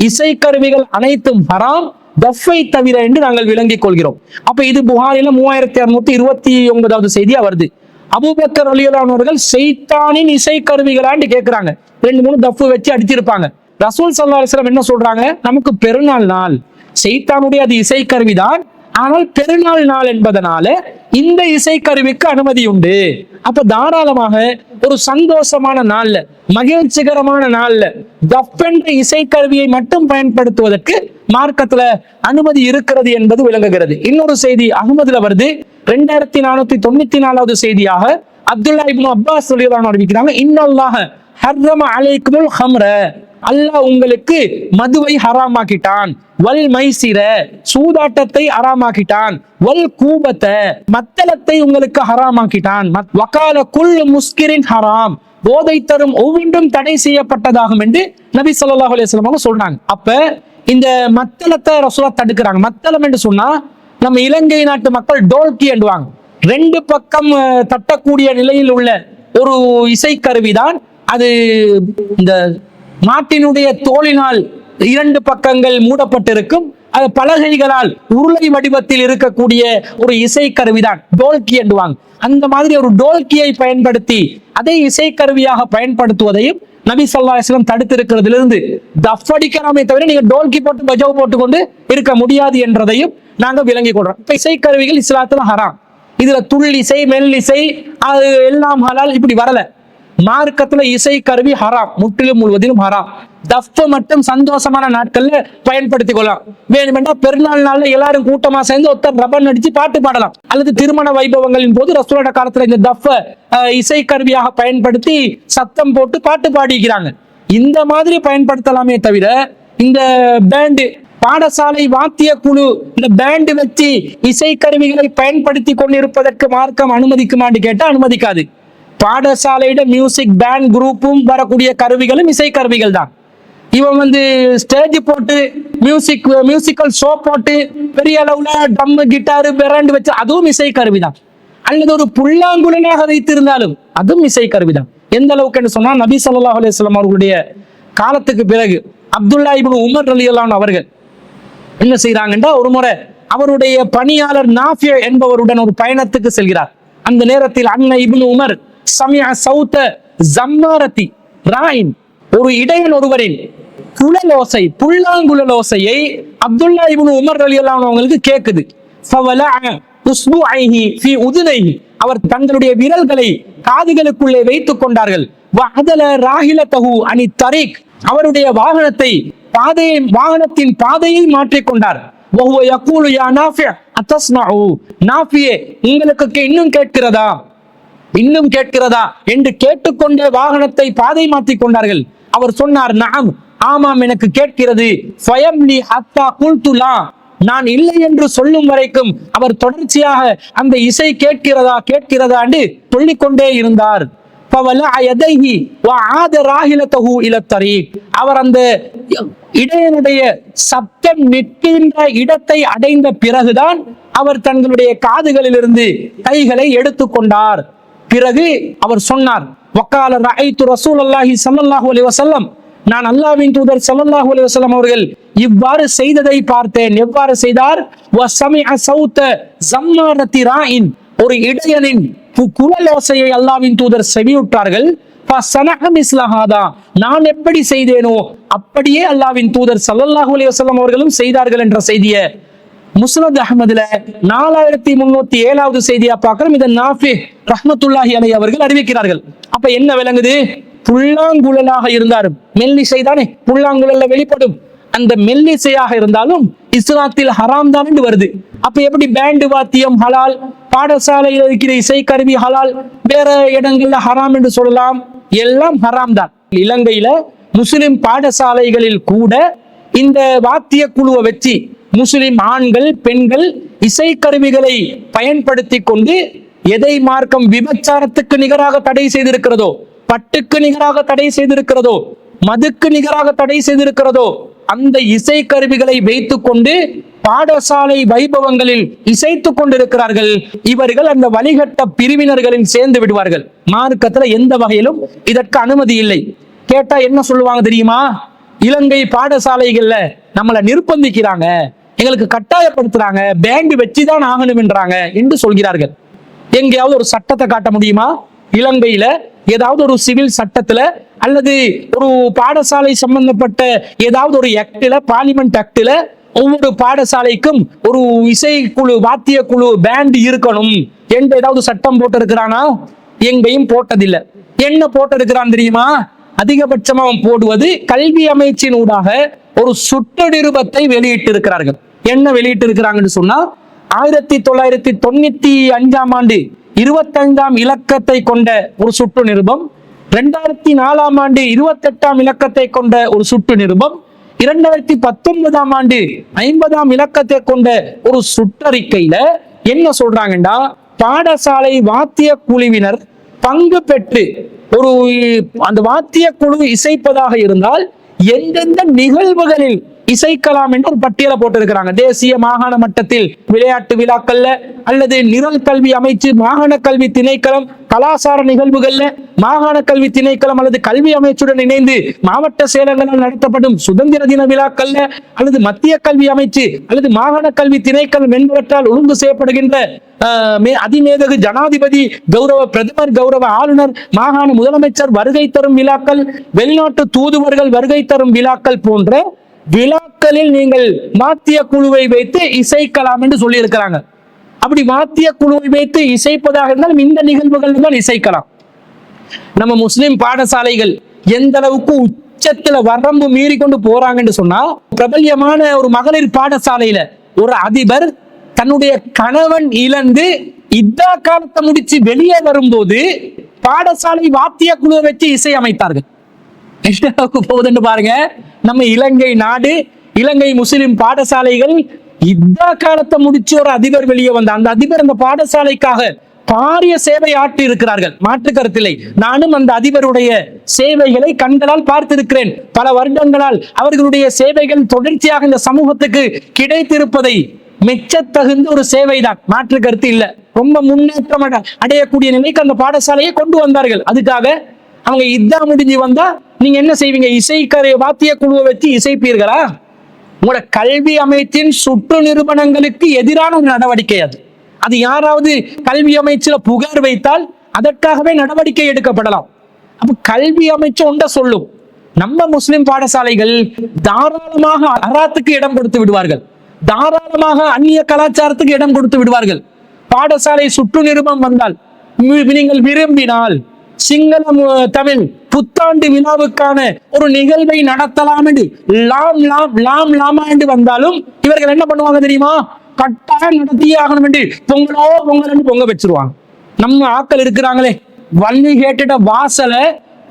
இசைக்கருவிகள் அனைத்தும் ஹராம், தஃப்பை தவிர என்று நாங்கள் விளங்கிக் கொள்கிறோம். அப்ப இது புகாரில 3629வது செய்தியா வருது. அபூபக்கர் ரலியல்லாஹு அன்ஹு அவர்கள் ஷைத்தானின் இசைக்கருவிகளான்னு கேட்கிறாங்க. 2-3 தஃப் வச்சு அடிச்சிருப்பாங்க. ரசூல் ஸல்லல்லாஹு அலைஹி வஸல்லம் என்ன சொல்றாங்க? நமக்கு பெருநாள் நாள், ஷைத்தானுடைய அது இசைக்கருவிதான், ஆனால் பெருநாள் நாள் என்பதனால இந்த இசைக்கருவிக்கு அனுமதி உண்டு. அப்ப தாராளமாக ஒரு சந்தோஷமான நாள்ல, மகிழ்ச்சிகரமான நாள்ல தஃப் என்ற இசைக்கருவியை மட்டும் பயன்படுத்துவதற்கு மார்க்கத்துல அனுமதி இருக்கிறது என்பது விளங்குகிறது. இன்னொரு செய்தி அஹ்மதுல வருது, 2494வது செய்தியாக அப்துல்லா இப்னு அப்பாஸ் ரலியல்லாஹு அன்ஹு அறிவிக்கிறாங்க, இன்னல்லாஹ ஹர்ரம அலைக்குமுல் ஹம்ர, அல்லாஹ் உங்களுக்கு மதுவை ஹராமாக்கிட்டான், வல் மைசிர சூதாட்டத்தை ஹராமாக்கிட்டான், வல் கூபத்த மத்தளத்தை உங்களுக்கு ஹராமாக்கிட்டான், வகால குல் முஸ்கிரின் ஹராம் போதை தரும் ஒவ்வொன்றும் தடை செய்யப்பட்டதாகும் என்று நபி ஸல்லல்லாஹு அலைஹி வஸல்லம் சொல்றாங்க. அப்ப இந்த மத்தளத்தை ரசூலுல்லாஹ் தடுக்கிறாங்க. மத்தளம் என்று சொன்னா நம்ம இலங்கை நாட்டு மக்கள் டோல்கி என்றுவாங்க. ரெண்டு பக்கம் தட்டக்கூடிய நிலையில் உள்ள ஒரு இசைக்கருவிதான் அது. இந்த மாட்டினுடைய தோலினால் இரண்டு பக்கங்கள் மூடப்பட்டிருக்கும், அது பலகைகளால் உருளை வடிவத்தில் இருக்கக்கூடிய ஒரு இசைக்கருவிதான் டோல்கி என்றுவாங்க. அந்த மாதிரி ஒரு டோல்கியை பயன்படுத்தி அதை இசைக்கருவியாக பயன்படுத்துவதையும் நபி ஸல்லல்லாஹு அலைஹி வஸல்லம் தடுத்திருக்கிறதிலிருந்து தஃப் அடிக்கலாமே தவிர நீங்க டோல்கி போட்டு பஜாவ் போட்டுக்கொண்டு இருக்க முடியாது என்றதையும் நாங்க விளங்கிக் கொள்றோம். இப்ப இசைக்கருவிகள் இஸ்லாத்துல ஹராம். இதுல துள்ளிசை மெல்லிசை அது எல்லாம் ஹலால் இப்படி வரல. மார்க்கத்துல இசைக்கருவி ஹராம், முற்றிலும் முழுவதிலும் ஹராம். தஃப் மட்டும் சந்தோஷமான நாட்கள்ல பயன்படுத்திக் கொள்ளலாம். வேணுமென்றா பெருநாள் நாள்ல எல்லாரும் கூட்டமா சேர்ந்து ஒருத்தர் ரப்பன் அடிச்சு பாட்டு பாடலாம். அல்லது திருமண வைபவங்களின் போது ரசூலுல்லாஹ் காலத்துல இந்த தஃப் இசைக்கருவியாக பயன்படுத்தி சத்தம் போட்டு பாட்டு பாடிக்கிறாங்க. இந்த மாதிரி பயன்படுத்தலாமே தவிர இந்த பேண்டு பாடசாலை வாத்திய குழு இந்த பேண்டு வச்சு இசைக்கருவிகளை பயன்படுத்தி கொண்டிருப்பதற்கு மார்க்கம் அனுமதிக்குமான்னு கேட்டா அனுமதிக்காது. பாடசாலையிட மியூசிக் பேண்ட் குரூப்பும் வரக்கூடிய கருவிகளும் இசை கருவிகள் தான். இவன் ஸ்டேஜ் போட்டு மியூசிக்கல் ஷோ போட்டு பெரிய அளவுல ட்ரம் கிட்டாரு பெரண்டு வச்சு அதுவும் இசை கருவி தான். அல்லது ஒரு புல்லாங்குழலாக வைத்திருந்தாலும் அதுவும் இசை கருவி தான். எந்த அளவுக்கு சொன்னா நபி ஸல்லல்லாஹு அலைஹி வஸல்லம் அவர்களுடைய காலத்துக்கு பிறகு அப்துல்லா இப்னு உமர் ரலியல்லாஹு அன்ஹு அவர்கள் என்ன செய்யறாங்கன்னா, ஒரு முறை அவருடைய பணியாளர் நாஃபி என்பவருடன் ஒரு பயணத்துக்கு செல்கிறார். அந்த நேரத்தில் அன்ன இப்னு உமர் சமிஅ சௌத ஜம்மாரதி ராயின் ஒரு இடையன் ஒருவரின் குழலோசை புல்லாங்குழலோசையை அப்துல்லா இப்னு உமர் ரலியல்லாஹு அன்ஹு அவங்களுக்கு கேக்குது. ஃபவலஅ உஸ்புஐஹி ஃபீ உதுனைஹி அவர் தங்களுடைய விரல்களை காதுகளுக்குள்ளே வைத்துக் கொண்டார்கள். வஅதல ராஹிலதஹு அனி தரீக் அவருடைய வாகனத்தின் பாதையை மாற்றிக் கொண்டார். வஹுவ யகூலு யா நாஃபி அத்தஸ்மஉ நாஃபியே உங்களுக்கு இன்னும் கேட்கிறதா என்று கேட்டுக்கொண்டே வாகனத்தை பாதை மாற்றிக் கொண்டார்கள். அவர் சொன்னார், நஅம் ஆமாம் எனக்கு கேட்கிறது. ஃபயம்லி ஹத்தா குல்து லா நான் இல்லை என்று சொல்லும் வரைக்கும் அவர் தொடர்ச்சியாக அந்த இசை கேட்கிறதா என்று சொல்லிக்கொண்டே இருந்தார். அவர் அந்த இடையனுடைய சப்தம் நிற்கின்ற இடத்தை அடைந்த பிறகுதான் அவர் தங்களுடைய காதுகளிலிருந்து கைகளை எடுத்துக்கொண்டார். பிறகு அவர் சொன்னார், வக்கால ரஅய்து ரசூலுல்லாஹி ஸல்லல்லாஹு அலைஹி வஸல்லம் நான் அல்லாஹ்வின் தூதர் ஸல்லல்லாஹு அலைஹி வஸல்லம் அவர்கள் இவ்வாறு செய்ததை பார்த்தேன். எவ்வாறு செய்தார்? வஸமிஅ சௌத ஜம்மாரதி ராயின் ஒரு இடையனின் குழலோசையை அல்லாஹ்வின் தூதர் செவியுற்றார்கள். நான் எப்படி செய்தேனோ அப்படியே அல்லாஹ்வின் தூதர் ஸல்லல்லாஹு அலைஹி வஸல்லம் அவர்களும் செய்தார்கள் என்ற செய்தியை முஸ்னத் அஹ்மதுல 4307வது செய்தியா பார்க்கிறோம். இதை நாஃபி ரஹ்மத்துல்லாஹி அலைஹி அவர்கள் அறிவிக்கிறார்கள். அப்ப என்ன விளங்குது? புல்லாங்குழலாக இருந்தாலும் மெல்லிசை தானே புல்லாங்குழல்ல வெளிப்படும். அந்த மெல்லிசையாக இருந்தாலும் இஸ்லாத்தில் ஹராம் தான் என்று வருது. அப்ப எப்படி பேண்டு வாத்தியம் ஹலால், பாடசாலையில் இருக்கிற இசைக்கருவி ஹலால், வேற இடங்கள்ல ஹராம் என்று சொல்லலாம்? எல்லாம் ஹராம் தான். இலங்கையில முஸ்லிம் பாடசாலைகளில் கூட இந்த வாத்திய குழுவை வச்சு முஸ்லிம் ஆண்கள் பெண்கள் இசைக்கருவிகளை பயன்படுத்தி கொண்டு எதை மார்க்கம் விபச்சாரத்துக்கு நிகராக தடை செய்திருக்கிறதோ, பட்டுக்கு நிகராக தடை செய்திருக்கிறதோ, மதுக்கு நிகராக தடை செய்திருக்கிறதோ அந்த இசை கருவிகளை வைத்துக் கொண்டு பாடசாலை வைபவங்களில் இசைத்துக் கொண்டிருக்கிறார்கள். இவர்கள் அந்த வழிகட்ட பிரிவினர்களில் சேர்ந்து விடுவார்கள். மார்க்கத்துல எந்த வகையிலும் இதற்கு அனுமதி இல்லை. கேட்டா என்ன சொல்லுவாங்க தெரியுமா? இலங்கை பாடசாலைகள்ல நம்மளை நிர்பந்திக்கிறாங்க, எங்களுக்கு கட்டாயப்படுத்துறாங்க, பேண்ட் வச்சுதான் ஆகணும் என்றாங்க என்று சொல்கிறார்கள். எங்கேயாவது ஒரு சட்டத்தை காட்ட முடியுமா? இலங்கையில ஏதாவது ஒரு சிவில் சட்டத்துல அல்லது ஒரு பாடசாலை சம்பந்தப்பட்ட ஏதாவது ஒரு ஆக்ட்ல, பார்லிமெண்ட் ஆக்ட்ல ஒவ்வொரு பாடசாலைக்கும் ஒரு இசை குழு, வாத்திய குழு, பேண்ட் இருக்கணும் என்று ஏதாவது சட்டம் போட்டு இருக்கிறானா? எங்கேயும் போட்டதில்லை. என்ன போட்டு இருக்கிறான் தெரியுமா? அதிகபட்சமா அவன் போடுவது கல்வி அமைச்சின் ஊடாக ஒரு சுற்று நிருபத்தை வெளியிட்டு இருக்கிறார்கள். என்ன வெளியிட்டு இருக்கிறாங்கன்னு சொன்னா 1995 ஆண்டு 25ஆம் இலக்கத்தை கொண்ட ஒரு சுற்று நிருபம். 2004 ஆண்டு 28 இலக்கத்தை கொண்ட ஒரு சுட்டு நிருபம், 2019 ஆண்டு 50 இலக்கத்தை கொண்ட ஒரு சுற்றறிக்கையில என்ன சொல்றாங்கன்னா, பாடசாலை வாத்திய குழுவினர் பங்கு பெற்று ஒரு அந்த வாத்திய குழு இசைப்பதாக இருந்தால் எந்தெந்த நிகழ்வுகளில் இசைக்கலாம் என்று ஒரு பட்டியலை போட்டிருக்கிறாங்க. தேசிய மாகாண மட்டத்தில் விளையாட்டு விழாக்கள்ல, அல்லது நிரல் கல்வி அமைச்சு, மாகாண கல்வி திணைக்களம், கலாசார நிகழ்வுகள்ல, மாகாண கல்வி திணைக்களம் அல்லது கல்வி அமைச்சுடன் இணைந்து மாவட்ட செயலகங்களால் நடத்தப்படும் சுதந்திர தின விழாக்கள்ல, அல்லது மத்திய கல்வி அமைச்சு அல்லது மாகாண கல்வி திணைக்களம் என்பவற்றால் ஒழுங்கு செய்யப்படுகின்ற அதிமேதகு ஜனாதிபதி கௌரவ, பிரதமர் கௌரவ, ஆளுநர், மாகாண முதலமைச்சர் வருகை தரும் விழாக்கள், வெளிநாட்டு தூதுவர்கள் வருகை தரும் விழாக்கள் போன்ற விழாக்களில் நீங்கள் வாத்திய குழுவை வைத்து இசைக்கலாம் என்று சொல்லி இருக்கிறாங்க. அப்படி வாத்திய குழுவை வைத்து இசைப்பதாக இருந்தாலும் இந்த நிகழ்வுகள் தான் இசைக்கலாம். நம்ம முஸ்லிம் பாடசாலைகள் எந்த அளவுக்கு உச்சத்துல வரம்பு மீறி கொண்டு போறாங்கன்னு சொன்னா, பிரபல்யமான ஒரு மகளிர் பாடசாலையில ஒரு அதிபர் தன்னுடைய கணவன் இழந்து இதா காலத்தை முடிச்சு வெளியே வரும்போது பாடசாலை வாத்திய குழுவை வச்சு இசை அமைத்தார்கள். போகுதுன்னு பாருங்க. நம்ம இலங்கை நாடு, இலங்கை முஸ்லிம் பாடசாலைகள் இதா காலத்தை முடிச்சு ஒரு அதிபர் வெளியே வந்த அந்த அதிபர் அந்த பாடசாலைக்காக பாரிய சேவை ஆற்றி இருக்கிறார்கள், மாற்று கருத்தில்லை. நானும் அந்த அதிபருடைய சேவைகளை கண்களால் பார்த்திருக்கிறேன். பல வருடங்களால் அவர்களுடைய சேவைகள் தொடர்ச்சியாக இந்த சமூகத்துக்கு கிடைத்திருப்பதை மெச்சத்தகுந்த ஒரு சேவைதான், மாற்று கருத்து இல்லை. ரொம்ப முன்னேற்றம் அடையக்கூடிய நிலைக்கு அந்த பாடசாலையை கொண்டு வந்தார்கள். அதுக்காக அவங்க இதா முடிஞ்சு வந்தா நீங்க என்ன செய்வீங்க? இசைக்கரை வாத்திய குழுவை வச்சு இசைப்பீர்களா? உங்களோட கல்வி அமைச்சின் சுற்று நிறுவனங்களுக்கு எதிரான ஒரு நடவடிக்கை அது. அது யாராவது கல்வி அமைச்சுல புகார் வைத்தால் அதற்காகவே நடவடிக்கை எடுக்கப்படலாம். அப்ப கல்வி அமைச்சு ஒன்றை சொல்லும், நம்ம முஸ்லிம் பாடசாலைகள் தாராளமாக அராத்துக்கு இடம் கொடுத்து விடுவார்கள், தாராளமாக அந்நிய கலாச்சாரத்துக்கு இடம் கொடுத்து விடுவார்கள். பாடசாலை சுற்று நிருபம் வந்தால் நீங்கள் விரும்பினால் சிங்களம் தமிழ் புத்தாண்டு விழாவுக்கான ஒரு நிகழ்வை நடத்தலாம் என்று லாம் லாம் லாம் லாமா என்று வந்தாலும் இவர்கள் என்ன பண்ணுவாங்க தெரியுமா? கட்டாயம் நடத்தியே ஆகணும் என்று பொங்கலோ பொங்கல் பொங்க வச்சிருவாங்க. நம்ம ஆக்கள் இருக்கிறாங்களே, வள்ளி கேட்டுட்ட வாசலை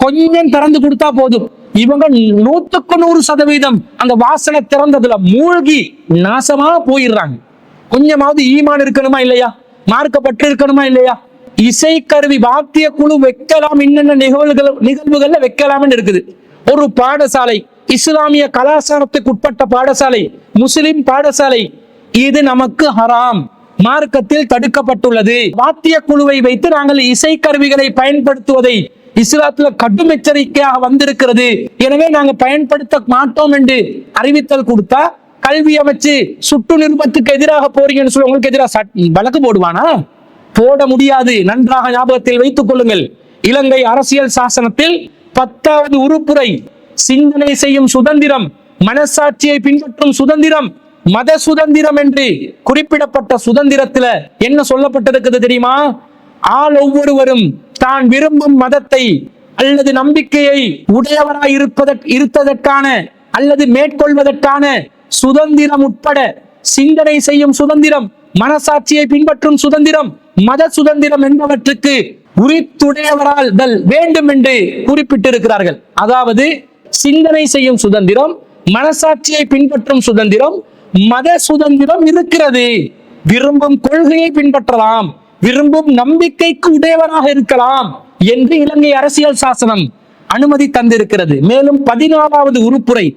கொஞ்சம் திறந்து கொடுத்தா போதும், இவங்க 100% அந்த வாசலை திறந்ததுல மூழ்கி நாசமா போயிடுறாங்க. கொஞ்சமாவது ஈமான் இருக்கணுமா இல்லையா? மார்க்கப்பட்டு இருக்கணுமா இல்லையா? இசைக்கருவி வாத்திய குழு வைக்கலாம், என்னென்ன நிகழ்வுகள்ல வைக்கலாம்னு இருக்குது. ஒரு பாடசாலை இஸ்லாமிய கலாச்சாரத்துக்கு உட்பட்ட பாடசாலை, முஸ்லிம் பாடசாலை, இது நமக்கு ஹராம், மார்க்கத்தில் தடுக்கப்பட்டுள்ளது. வாத்திய குழுவை வைத்து நாங்கள் இசைக்கருவிகளை பயன்படுத்துவதை இஸ்லாத்துல கடும் எச்சரிக்கையாக வந்திருக்கிறது, எனவே நாங்க பயன்படுத்த மாட்டோம் என்று அறிவித்தல் கொடுத்தா கல்வி அமைச்சு சுற்று நிருபத்துக்கு எதிராக போறீங்கன்னு சொல்லி உங்களுக்கு எதிராக வழக்கு போடுவானா? போட முடியாது. நன்றாக ஞாபகத்தில் வைத்துக் கொள்ளுங்கள். இலங்கை அரசியல் சாசனத்தில் 10வது உறுப்புரை சிந்தனை செய்யும் சுதந்திரம், மனசாட்சியை பின்பற்றும் சுதந்திரம், மத சுதந்திரம் என்று குறிப்பிடப்பட்ட சுதந்திரத்துல என்ன சொல்லப்பட்டிருக்கிறது தெரியுமா? ஆள் ஒவ்வொருவரும் தான் விரும்பும் மதத்தை அல்லது நம்பிக்கையை உடையவராய் இருப்பதற்கான அல்லது மேற்கொள்வதற்கான சுதந்திரம் உட்பட சிந்தனை செய்யும் சுதந்திரம், மனசாட்சியை பின்பற்றும் சுதந்திரம், மத சுதந்திரம் என்பவற்றுக்கு உரித்துடையவரால் வேண்டும் என்று குறிப்பிட்டிருக்கிறார்கள். அதாவது சிந்தனை செய்யும் சுதந்திரம், மனசாட்சியை பின்பற்றும் சுதந்திரம், மத சுதந்திரம் இருக்கிறது. விரும்பும் கொள்கையை பின்பற்றலாம், விரும்பும் நம்பிக்கைக்கு உடையவராக இருக்கலாம் என்று இலங்கை அரசியல் சாசனம் அனுமதி தந்திருக்கிறது. மேலும் 14வது உறுப்புரை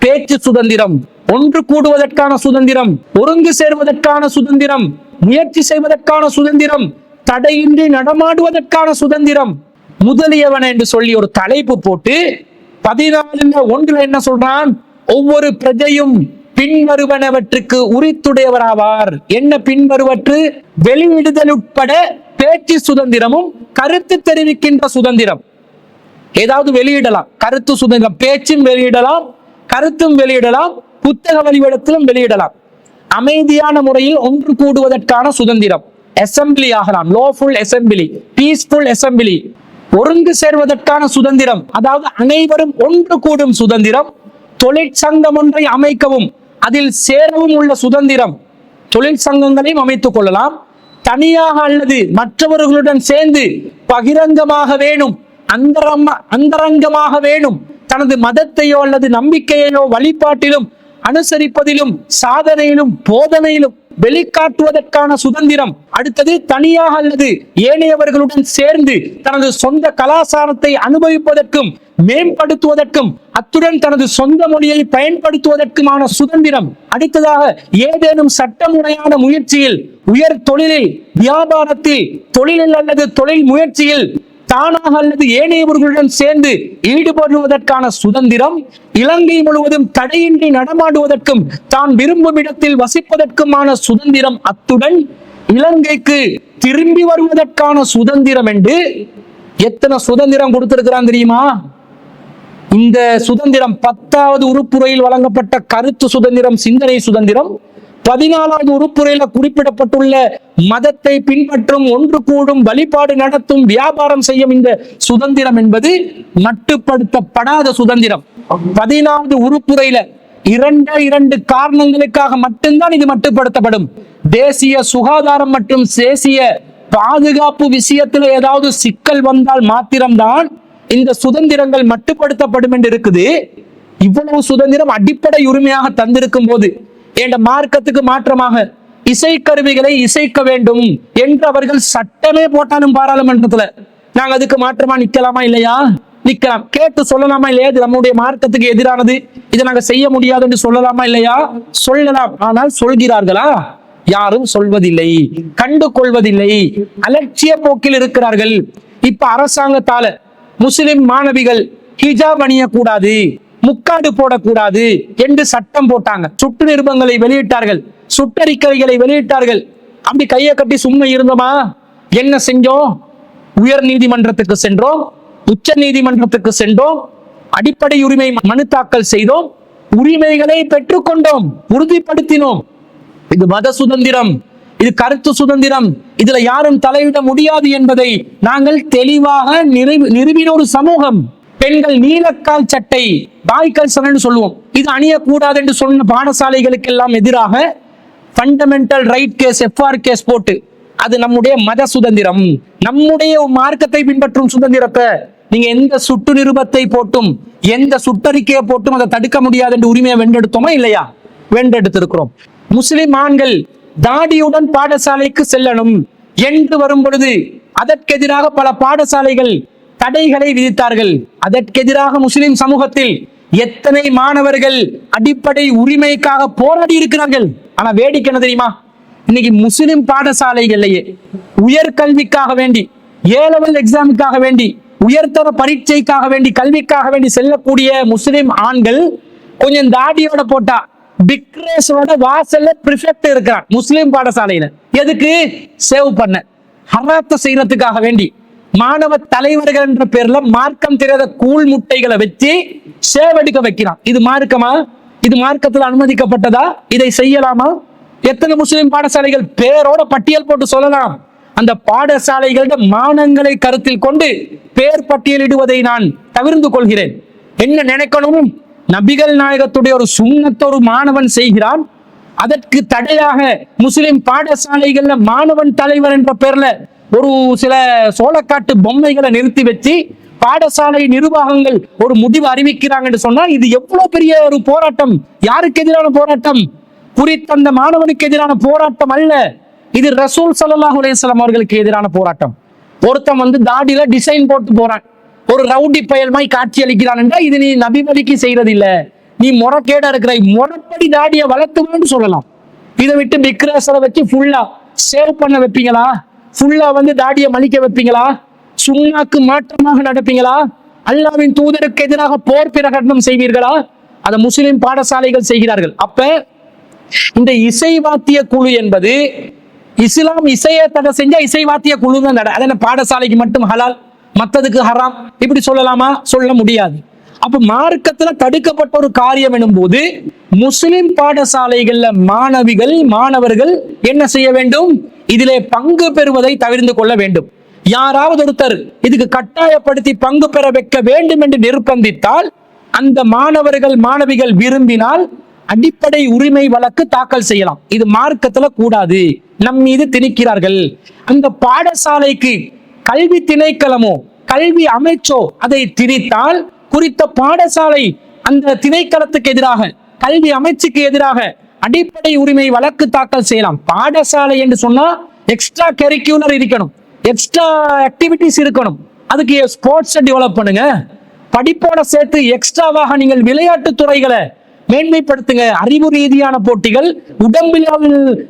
பேச்சு சுதந்திரம், ஒன்று கூடுவதற்கான சுதந்திரம், ஒருங்கு சேர்வதற்கான சுதந்திரம், முயற்சி செய்வதற்கான சுதந்திரம், தடையின்றி நடமாடுவதற்கான சுதந்திரம் முதலியவன என்று சொல்லி ஒரு தலைப்பு போட்டு 14 என்ன சொல்றான்? ஒவ்வொரு பிரஜையும் பின்வருவனவற்றுக்கு உரித்துடையவராவார். என்ன பின்வருவற்று? வெளியிடுதல் உட்பட பேச்சு சுதந்திரமும் கருத்து தெரிவிக்கின்ற சுதந்திரம். ஏதாவது வெளியிடலாம், கருத்து சுதந்திரம், பேச்சும் வெளியிடலாம், கருத்தும் வெளியிடலாம், புத்தக வழிவடத்திலும் வெளியிடலாம். அமைதியான முறையில் ஒன்று கூடுவதற்கான சுதந்திரம், அசம்பிளி ஆகலாம், லோஃபுல் அசம்பிளி, பீஸ்ஃபுல் அசம்பிளி. ஒருங்கு சேர்வதற்கான சுதந்திரம், அதாவது அனைவரும் ஒன்று கூடும் சுதந்திரம். தொழிற்சங்கம் ஒன்றை அமைக்கவும் அதில் சேரவும் உள்ள சுதந்திரம், தொழிற்சங்கங்களையும் அமைத்துக் கொள்ளலாம். தனியாக அல்லது மற்றவர்களுடன் சேர்ந்து பகிரங்கமாக வேணும் அந்தரங்கமாக வேணும். தனது மதத்தையோ அல்லது நம்பிக்கையோ வழிபாட்டிலும் அனுசரிப்பதிலும் சாதனையிலும் போதனையிலும் வெளிக்காட்டுவதற்கான சுதந்திரம். அடுத்தது தனியாக அல்லது ஏனையவர்களுடன் சேர்ந்து தனது சொந்த கலாச்சாரத்தை அனுபவிப்பதற்கும் மேம்படுத்துவதற்கும் அத்துடன் தனது சொந்த மொழியை பயன்படுத்துவதற்குமான சுதந்திரம். அடுத்ததாக ஏதேனும் சட்டமுறையான முயற்சியில், உயர் தொழிலில், வியாபாரத்தில், தொழிலில் அல்லது தொழில் முயற்சியில் தானாக அல்லது ஏனையவர்களுடன் சேர்ந்து ஈடுபடுவதற்கான சுதந்திரம். இலங்கை முழுவதும் தடையின்றி நடமாடுவதற்கும் தான் விரும்பும் இடத்தில் வசிப்பதற்குமான சுதந்திரம். அத்துடன் இலங்கைக்கு திரும்பி வருவதற்கான சுதந்திரம் என்று எத்தனை சுதந்திரம் கொடுத்திருக்கிறான் தெரியுமா? இந்த சுதந்திரம் 10வது உறுப்புரையில் வழங்கப்பட்ட கருத்து சுதந்திரம், சிந்தனை சுதந்திரம். 14வது உறுப்புரையில குறிப்பிடப்பட்டுள்ள மதத்தை பின்பற்றும், ஒன்று கூடும், வழிபாடு நடத்தும், வியாபாரம் செய்யும் இந்த சுதந்திரம் என்பது மட்டுப்படுத்தப்படாத சுதந்திரம். 14வது உறுப்புரையில இரண்டு காரணங்களுக்காக மட்டும்தான் இது மட்டுப்படுத்தப்படும். தேசிய சுகாதாரம் மற்றும் தேசிய பாதுகாப்பு விஷயத்துல ஏதாவது சிக்கல் வந்தால் மாத்திரம்தான் இந்த சுதந்திரங்கள் மட்டுப்படுத்தப்படும் என்று இருக்குது. இவ்வளவு சுதந்திரம் அடிப்படை உரிமையாக தந்திருக்கும் போது என்ற மார்க்கத்துக்கு மாற்றமாக இசைக்கருவிகளை இசைக்க வேண்டும் என்று அவர்கள் சட்டமே போட்டாலும் பாராளுமன்றத்துல நாங்க அதுக்கு மாற்றமா நிக்கலாமா இல்லையா? நிக்கலாம். கேட்டு சொல்லலாமா இல்லையா? இது நம்முடைய மார்க்கத்துக்கு எதிரானது, இதை நாங்க செய்ய முடியாது என்று சொல்லலாமா இல்லையா? சொல்லலாம். ஆனால் சொல்கிறார்களா? யாரும் சொல்வதில்லை, கண்டு கொள்வதில்லை, அலட்சிய போக்கில் இருக்கிறார்கள். இப்ப அரசாங்கத்தால முஸ்லிம் மாணவிகள் ஹிஜாப் அணியக்கூடாது, முக்காடு போடக்கூடாது என்று சட்டம் போட்டாங்க. சுட்டு நிருபங்களை வெளியிட்டார்கள், சுட்டறிக்கைகளை வெளியிட்டார்கள். அப்படி கையை கட்டி சும்மா இருந்தோமா? என்ன செஞ்சோம்? உயர் நீதிமன்றத்துக்கு சென்றோம், உச்ச நீதிமன்றத்துக்கு சென்றோம், அடிப்படை உரிமை மனு தாக்கல் செய்தோம், உரிமைகளை பெற்றுக்கொண்டோம், உறுதிப்படுத்தினோம். இது மத சுதந்திரம், இது கருத்து சுதந்திரம், இதுல யாரும் தலையிட முடியாது என்பதை நாங்கள் தெளிவாக நிறுவின ஒரு சமூகம். பெண்கள் நீலக்கால் சட்டை, பாய்கால் சட்டை சொல்லுவோம், இது அணியக்கூடாது என்று சொன்ன பாடசாலைகளுக்கு எல்லாம் எதிராக fundamental right case, FR case போட்டு, அது நம்முடைய மத சுதந்திரம், நம்முடைய மார்க்கத்தை பின்பற்றும் சுதந்திரத்தை நீங்க எந்த சுட்டு நிருபத்தை போட்டும் எந்த சுட்டறிக்கையை போட்டும் அதை தடுக்க முடியாது என்று உரிமையை வென்றெடுத்தோமா இல்லையா? வென்றெடுத்திருக்கிறோம். முஸ்லிம் ஆண்கள் தாடியுடன் பாடசாலைக்கு செல்லணும் என்று வரும் பொழுது அதற்கெதிராக பல பாடசாலைகள் தடைகளை விதித்தார்கள். அதற்கெதிராக முஸ்லிம் சமூகத்தில் எத்தனை மாணவர்கள் அடிப்படை உரிமைக்காக போராடி இருக்கிறார்கள். ஆனா வேடிக்கை என்ன தெரியுமா? இன்னைக்கு முஸ்லிம் பாடசாலைகள்லயே உயர்கல்விக்காக வேண்டி, A-level எக்ஸாமுக்காக வேண்டி, உயர்தர பரீட்சைக்காக வேண்டி, கல்விக்காக வேண்டி செல்லக்கூடிய முஸ்லிம் ஆண்கள் கொஞ்சம் தாடியோட போட்டா பிக்ரேஸோட வாசல்ல பிரிஃபெக்ட் இருக்கிறான் முஸ்லிம் பாடசாலையில. எதுக்கு? சேவ் பண்ண, ஹராத்த செய்யறதுக்காக வேண்டி. மாணவ தலைவர்கள் என்ற பேர்ல மார்க்கம் தெரியாத கூழ் முட்டைகளை வச்சு சேவடிக்க வைக்கிறான். இது மார்க்கமா? இது மார்க்கத்தில் அனுமதிக்கப்பட்டதா? இதை செய்யலாமா? எத்தனை முஸ்லிம் பாடசாலைகள் பேரோட பட்டியல் போட்டு சொல்லலாம். அந்த பாடசாலைகளோட மானங்களை கருத்தில் கொண்டு பேர் பட்டியலிடுவதை நான் தவிர்த்து கொள்கிறேன். என்ன நினைக்கணும்? நபிகள் நாயகத்துடைய ஒரு சுன்னத்தை ஒரு மாணவன் செய்கிறான், அதற்கு தடையாக முஸ்லிம் பாடசாலைகள்ல மாணவன் தலைவர் என்ற பேர்ல ஒரு சில சோளக்காட்டு பொம்மைகளை நிறுத்தி வச்சு பாடசாலை நிர்வாகங்கள் ஒரு முடிவு அறிவிக்கிறாங்க என்று சொன்னா இது எவ்வளவு பெரிய ஒரு போராட்டம்! யாருக்கு எதிரான போராட்டம்? குறித்த அந்த மாணவனுக்கு எதிரான போராட்டம் அல்ல, இது ரசூல் ஸல்லல்லாஹு அலைஹி வஸல்லம் அவர்களுக்கு எதிரான போராட்டம். ஒருத்தன் தாடியில டிசைன் போட்டு போறான், ஒரு ரவுடி பயல்மாய் காட்சி அளிக்கிறான் என்றால் இது நீ நபி வழிக்கு செய்யறது இல்ல, நீ முறைகேடா இருக்கிற, முறைப்படி தாடியை வளர்த்துக்கணும்னு சொல்லலாம். இதை விட்டு பிக்ரேஸரை வச்சு ஃபுல்லா சேவ் பண்ண வைப்பீங்களா? ஃபுல்லா தாடியை மலிக்க வைப்பீங்களா? சுன்னாக்கு மாற்றமாக நடப்பீங்களா? அல்லாஹ்வின் தூதருக்கு எதிராக போர் பிரகடனம் செய்வீர்களா? அதை முஸ்லிம் பாடசாலைகள் செய்கிறார்கள். அப்ப இந்த இசைவாத்திய குழு என்பது இஸ்லாம் இசையை தடை செஞ்சா இசைவாத்திய குழு தான் தடை. அதனால பாடசாலைக்கு மட்டும் ஹலால், மற்றதுக்கு ஹராம் இப்படி சொல்லலாமா? சொல்ல முடியாது. அப்ப மார்க்கத்துல தடுக்கப்பட்ட ஒரு காரியம் எனும் போது முஸ்லிம் பாடசாலைகள்ல மாணவர்கள் என்ன செய்ய வேண்டும்? இதிலே பங்கு பெறுவதை தவிர்த்து கொள்ள வேண்டும். யாராவது ஒருத்தர் இதுக்கு கட்டாயப்படுத்தி பங்கு பெற வைக்க வேண்டும் என்று நிர்பந்தித்தால், அந்த மாணவிகள் விரும்பினால் அடிப்படை உரிமை வழக்கு தாக்கல் செய்யலாம். இது மார்க்கத்துல கூடாது, நம் மீது திணிக்கிறார்கள். அந்த பாடசாலைக்கு கல்வி திணைக்களமோ கல்வி அமைச்சோ அதை திணித்தால் குறித்த பாடசாலை அந்த திணைக்களத்துக்கு எதிராக, கல்வி அமைச்சுக்கு எதிராக அடிப்படை உரிமை வழக்கு தாக்கல் செய்யலாம். பாடசாலை என்று சொன்னா எக்ஸ்ட்ரா கரிக்குலர் இருக்கணும், எக்ஸ்ட்ரா ஆக்டிவிட்டிஸ் இருக்கணும். அதுக்கு ஸ்போர்ட்ஸ் டெவலப் பண்ணுங்க, படிப்போட சேர்த்து எக்ஸ்ட்ராவாக நீங்கள் விளையாட்டு துறைகளை மேன்மைப்படுத்துங்க. அறிவு ரீதியான போட்டிகள், உடம்பில்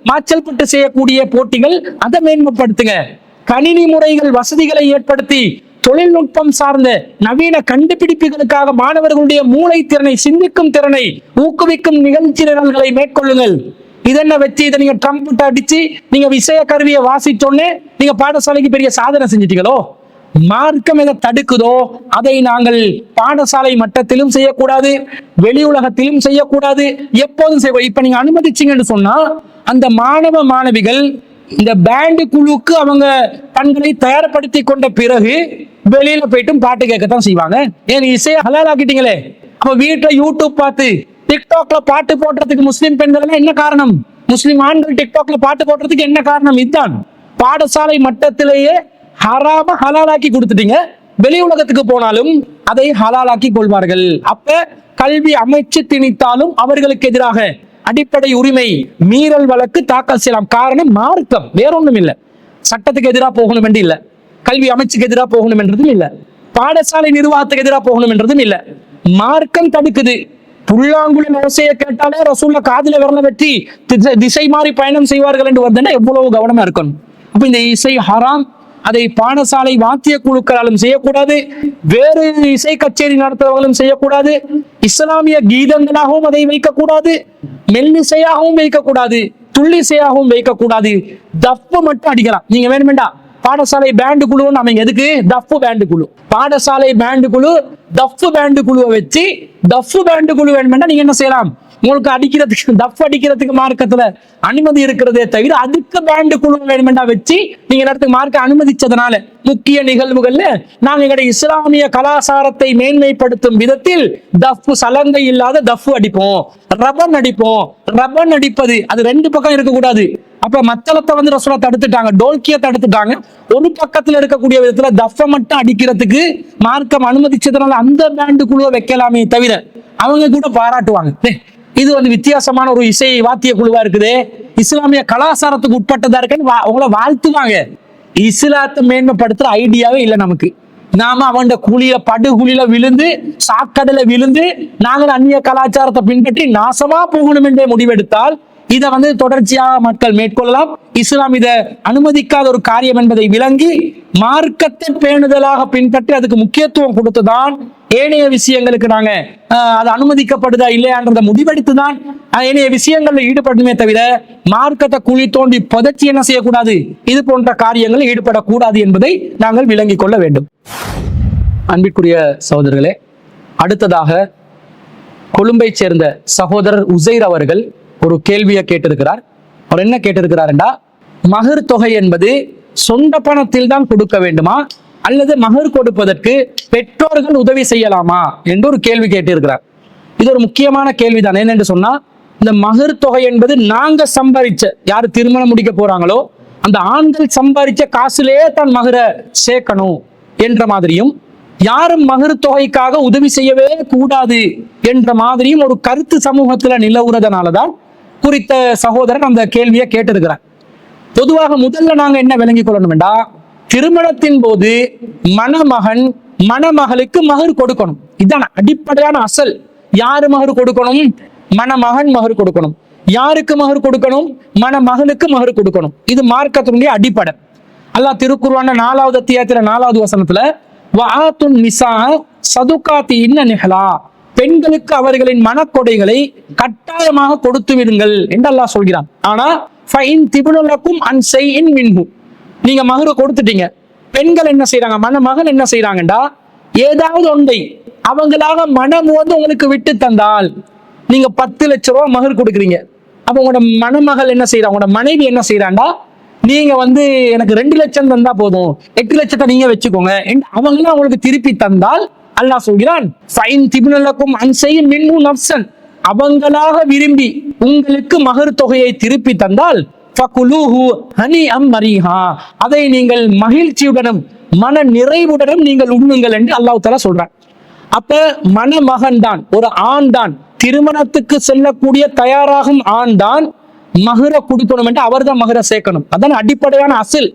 மாச்சல் பட்டு செய்யக்கூடிய போட்டிகள், அதை மேன்மைப்படுத்துங்க. கணினி முறைகள் வசதிகளை ஏற்படுத்தி தொழில்நுட்பம் சார்ந்த நவீன கண்டுபிடிப்புகளுக்காக மாணவர்களுடைய மூளை திறனை, சிந்திக்கும் திறனை ஊக்குவிக்கும் நிகழ்ச்சி நிரல்களை மேற்கொள்ளுங்கள். இதென்ன வச்சு இதை நீங்க ட்ரம்பட் அடிச்சு நீங்க விஷய கருவியை வாசிச்சோன்னே நீங்க பாடசாலைக்கு பெரிய சாதனை செஞ்சிட்டீங்களோ? மார்க்கம் எதை தடுக்குதோ அதை நாங்கள் பாடசாலை மட்டத்திலும் செய்யக்கூடாது, வெளி உலகத்திலும் செய்யக்கூடாது, எப்போதும் செய்வோம். இப்ப நீங்க அனுமதிச்சீங்கன்னு சொன்னா அந்த மாணவ மாணவிகள் இந்த பேண்டு குழுக்கு அவங்க தங்களை தயார்படுத்தி கொண்ட பிறகு வெளியில போயிட்டும் பாட்டு கேட்கத்தான் செய்வாங்க. ஏன் இசையை ஹலால் ஆக்கிட்டீங்களே, அப்ப வீட்டுல யூடியூப் பார்த்து டிக்டாக்ல பாட்டு போடுறதுக்கு முஸ்லிம் பெண்கள் என்ன காரணம்? முஸ்லிம் ஆண்கள் டிக்டாக்ல பாட்டு போடுறதுக்கு என்ன காரணம்? இதுதான். பாடசாலை மட்டத்திலேயே ஹராம ஹலாலாக்கி கொடுத்துட்டீங்க. வெளி உலகத்துக்கு போனாலும் அதை ஹலாலாக்கி கொள்வார்கள். அப்ப கல்வி அமைச்சு திணித்தாலும் அவர்களுக்கு எதிராக அடிப்படை உரிமை மீறல் வழக்கு தாக்கல் செய்யலாம். காரணம் மார்க்கம், வேறொன்றும் இல்லை. சட்டத்துக்கு எதிராக போகணும் என்று இல்லை, கல்வி அமைச்சுக்கு எதிராக போகணும் என்றதும் இல்லை, பாடசாலை நிர்வாகத்துக்கு எதிராக போகணும் என்றதும் இல்லை. மார்க்கம் தடுக்குது. புல்லாங்குழல் ஓசையை கேட்டாலே ரசூல்ல காதில விரல வெட்டி திசை மாறி பயணம் செய்வார்கள் என்று வருதுன்னா எவ்வளவு கவனமா இருக்கணும். அப்ப இந்த இசை ஹராம். அதை பாடசாலை வாத்திய குழுக்களாலும் செய்யக்கூடாது, வேறு இசை கச்சேரி நடத்துறவர்களும் செய்யக்கூடாது, இஸ்லாமிய கீதங்களாகவும் அதை வைக்கக்கூடாது, மெல்லிசையாகவும் வைக்கக்கூடாது, துள்ளிசையாகவும் வைக்கக்கூடாது. தப்பு மட்டும் அடிக்கலாம். நீங்க வேணுமெண்டா பாடசாலை பேண்டு குழு நம்ம எதுக்கு? தப்பு பேண்டு குழு. பாடசாலை பேண்டு குழு தப்பு பேண்டு குழுவை வச்சு தப்பு பேண்டு குழு வேணுமெண்டா நீங்க என்ன செய்யலாம்? உங்களுக்கு அடிக்கிறதுக்கு, தப்பு அடிக்கிறதுக்கு மார்க்கத்துல அனுமதி இருக்கிறதே தவிர அதுக்கு பேண்டு குழு வேணுமெண்டா வச்சு நீங்க நேரத்துக்கு மார்க்க அனுமதிச்சதுனால முக்கிய நிகழ்வுகள்ல நாங்க எங்களுடைய இஸ்லாமிய கலாச்சாரத்தை மேன்மைப்படுத்தும் விதத்தில் தப்பு, சலங்கை இல்லாத தப்பு அடிப்போம், ரபன் அடிப்போம். ரபன் அடிப்பது அது ரெண்டு பக்கம் இருக்கக்கூடாது. அப்ப மத்தளத்தை வந்து ரசூலா தடுத்துட்டாங்க, டோல்கிய தடுத்துட்டாங்க. ஒரு பக்கத்துல இருக்கக்கூடிய விதத்துல தஃப மட்டும் அடிக்கிறதுக்கு மார்க்கம் அனுமதிச்சதுனால அந்த பேண்டு குழுவை வைக்கலாமே தவிர அவங்க கூட பாராட்டுவாங்க, இது வந்து வித்தியாசமான ஒரு இசை வாத்திய குழுவா இருக்குது, இஸ்லாமிய கலாச்சாரத்துக்கு உட்பட்டதா இருக்குன்னு அவங்கள வாழ்த்துவாங்க. இஸ்லாத்தை மேன்மைப்படுத்துற ஐடியாவே இல்லை நமக்கு. நாம அவன் குழியில படுகுழியில விழுந்து சாக்கடையில விழுந்து நாங்கள் அந்நிய கலாச்சாரத்தை பின்பற்றி நாசமா போகணும் என்றே முடிவெடுத்தால் இதை வந்து தொடர்ச்சியாக மக்கள் மேற்கொள்ளலாம். இஸ்லாம் இதை அனுமதிக்காத ஒரு காரியம் என்பதை விளங்கி மார்க்கத்தை பேணுதலாக பின்பற்றி அதுக்கு முக்கியத்துவம் கொடுத்துதான் ஏனைய விஷயங்களுக்கு நாங்க அது அனுமதிக்கப்படுதா இல்லையான்றத முடிவெடுத்துதான் ஏனைய விஷயங்கள்ல ஈடுபடணுமே தவிர மார்க்கத்தை குழி தோண்டி புதைச்சி என்ன செய்யக்கூடாது, இது போன்ற காரியங்களில் ஈடுபடக்கூடாது என்பதை நாங்கள் விளங்கிக் கொள்ள வேண்டும். அன்பிற்குரிய சகோதரர்களே, அடுத்ததாக கொழும்பை சேர்ந்த சகோதரர் உசைர் அவர்கள் ஒரு கேள்வியை கேட்டிருக்கிறார். அவர் என்ன கேட்டிருக்கிறார்டா, மகர் தொகை என்பது சொந்த பணத்தில் தான் கொடுக்க வேண்டுமா அல்லது மகர் கொடுப்பதற்கு பெற்றோர்கள் உதவி செய்யலாமா என்று ஒரு கேள்வி கேட்டிருக்கிறார். இது ஒரு முக்கியமான கேள்விதான். என்னென்று சொன்னா, இந்த மகர் தொகை என்பது நாங்க சம்பாதிச்ச, யாரு திருமணம் முடிக்க போறாங்களோ அந்த ஆண்கள் சம்பாதிச்ச காசுலேயே தான் மகரை சேர்க்கணும் என்ற மாதிரியும், யாரும் மகர் தொகைக்காக உதவி செய்யவே கூடாது என்ற மாதிரியும் ஒரு கருத்து சமூகத்துல நிலவுறதுனாலதான் குறித்த சகோதரன் அந்த கேள்வியை கேட்டிருக்கிறார். பொதுவாக முதல்ல நாங்க என்ன விளங்கிக் கொள்ளணும்டா, திருமணத்தின் போது மணமகன் மணமகளுக்கு மகர் கொடுக்கணும். இதுதான் அடிப்படையான அசல். யாரு மகர் கொடுக்கணும்? மணமகன் மகர் கொடுக்கணும். யாருக்கு மகர் கொடுக்கணும்? மணமகளுக்கு மகர் கொடுக்கணும். இது மார்க்கத்தினுடைய அடிப்படை. அல்லாஹ் திருக்குர்ஆன்ல 4வது அத்தியாயத்துல 4வது வசனத்துல வஆத்துன் நிஸா சதுகாத்தி இன்ன நிஹலா, பெண்களுக்கு அவர்களின் மனக்கொடைகளை கட்டாயமாக கொடுத்து விடுங்கள் என்று அல்லாஹ் சொல்கிறான். ஆனா ஃபைன் திபுனலக்கும் அன் ஷைஇன் மின்ஹு, நீங்க மகர் கொடுத்துட்டீங்க, பெண்கள் என்ன செய்யறாங்க, மணமகன் என்ன செய்யறாங்கடா, ஏதாவது ஒன்றை அவங்களாக மனம் வந்து உங்களுக்கு விட்டு தந்தால், நீங்க 10 லட்சம் ரூபாய் மகர் கொடுக்குறீங்க, அப்ப உங்களோட மணமகள் என்ன செய்யறாங்க, உங்களோட மனைவி என்ன செய்யறாண்டா, நீங்க வந்து எனக்கு 2 லட்சம் தந்தா போதும், 8 லட்சத்தை நீங்க வச்சுக்கோங்க, அவங்களாம் உங்களுக்கு திருப்பி தந்தால் அல்லாஹ் சொல்கிறான் ஃபைன் திபுனலக்கும் அன் ஷைஇன் மின்ஹு நஃப்ஸன், அவங்களாக விரும்பி உங்களுக்கு மகர் தொகையை திருப்பி தந்தால் ஃபகுலூஹு ஹனிஅம் மரீஹா, அதை நீங்கள் மகிழ்ச்சியுடனும் மன நிறைவுடனும் நீங்கள் உண்ணுங்கள் என்று அல்லாஹ் தஆலா சொல்றான். அப்ப மணமகன் தான், ஒரு ஆண் தான், திருமணத்துக்கு செல்லக்கூடிய தயாராகும் ஆண் தான் மகர கொடுக்கணும் என்று அவர் தான் மகர சேர்க்கணும். அதான் அடிப்படையான அசில்.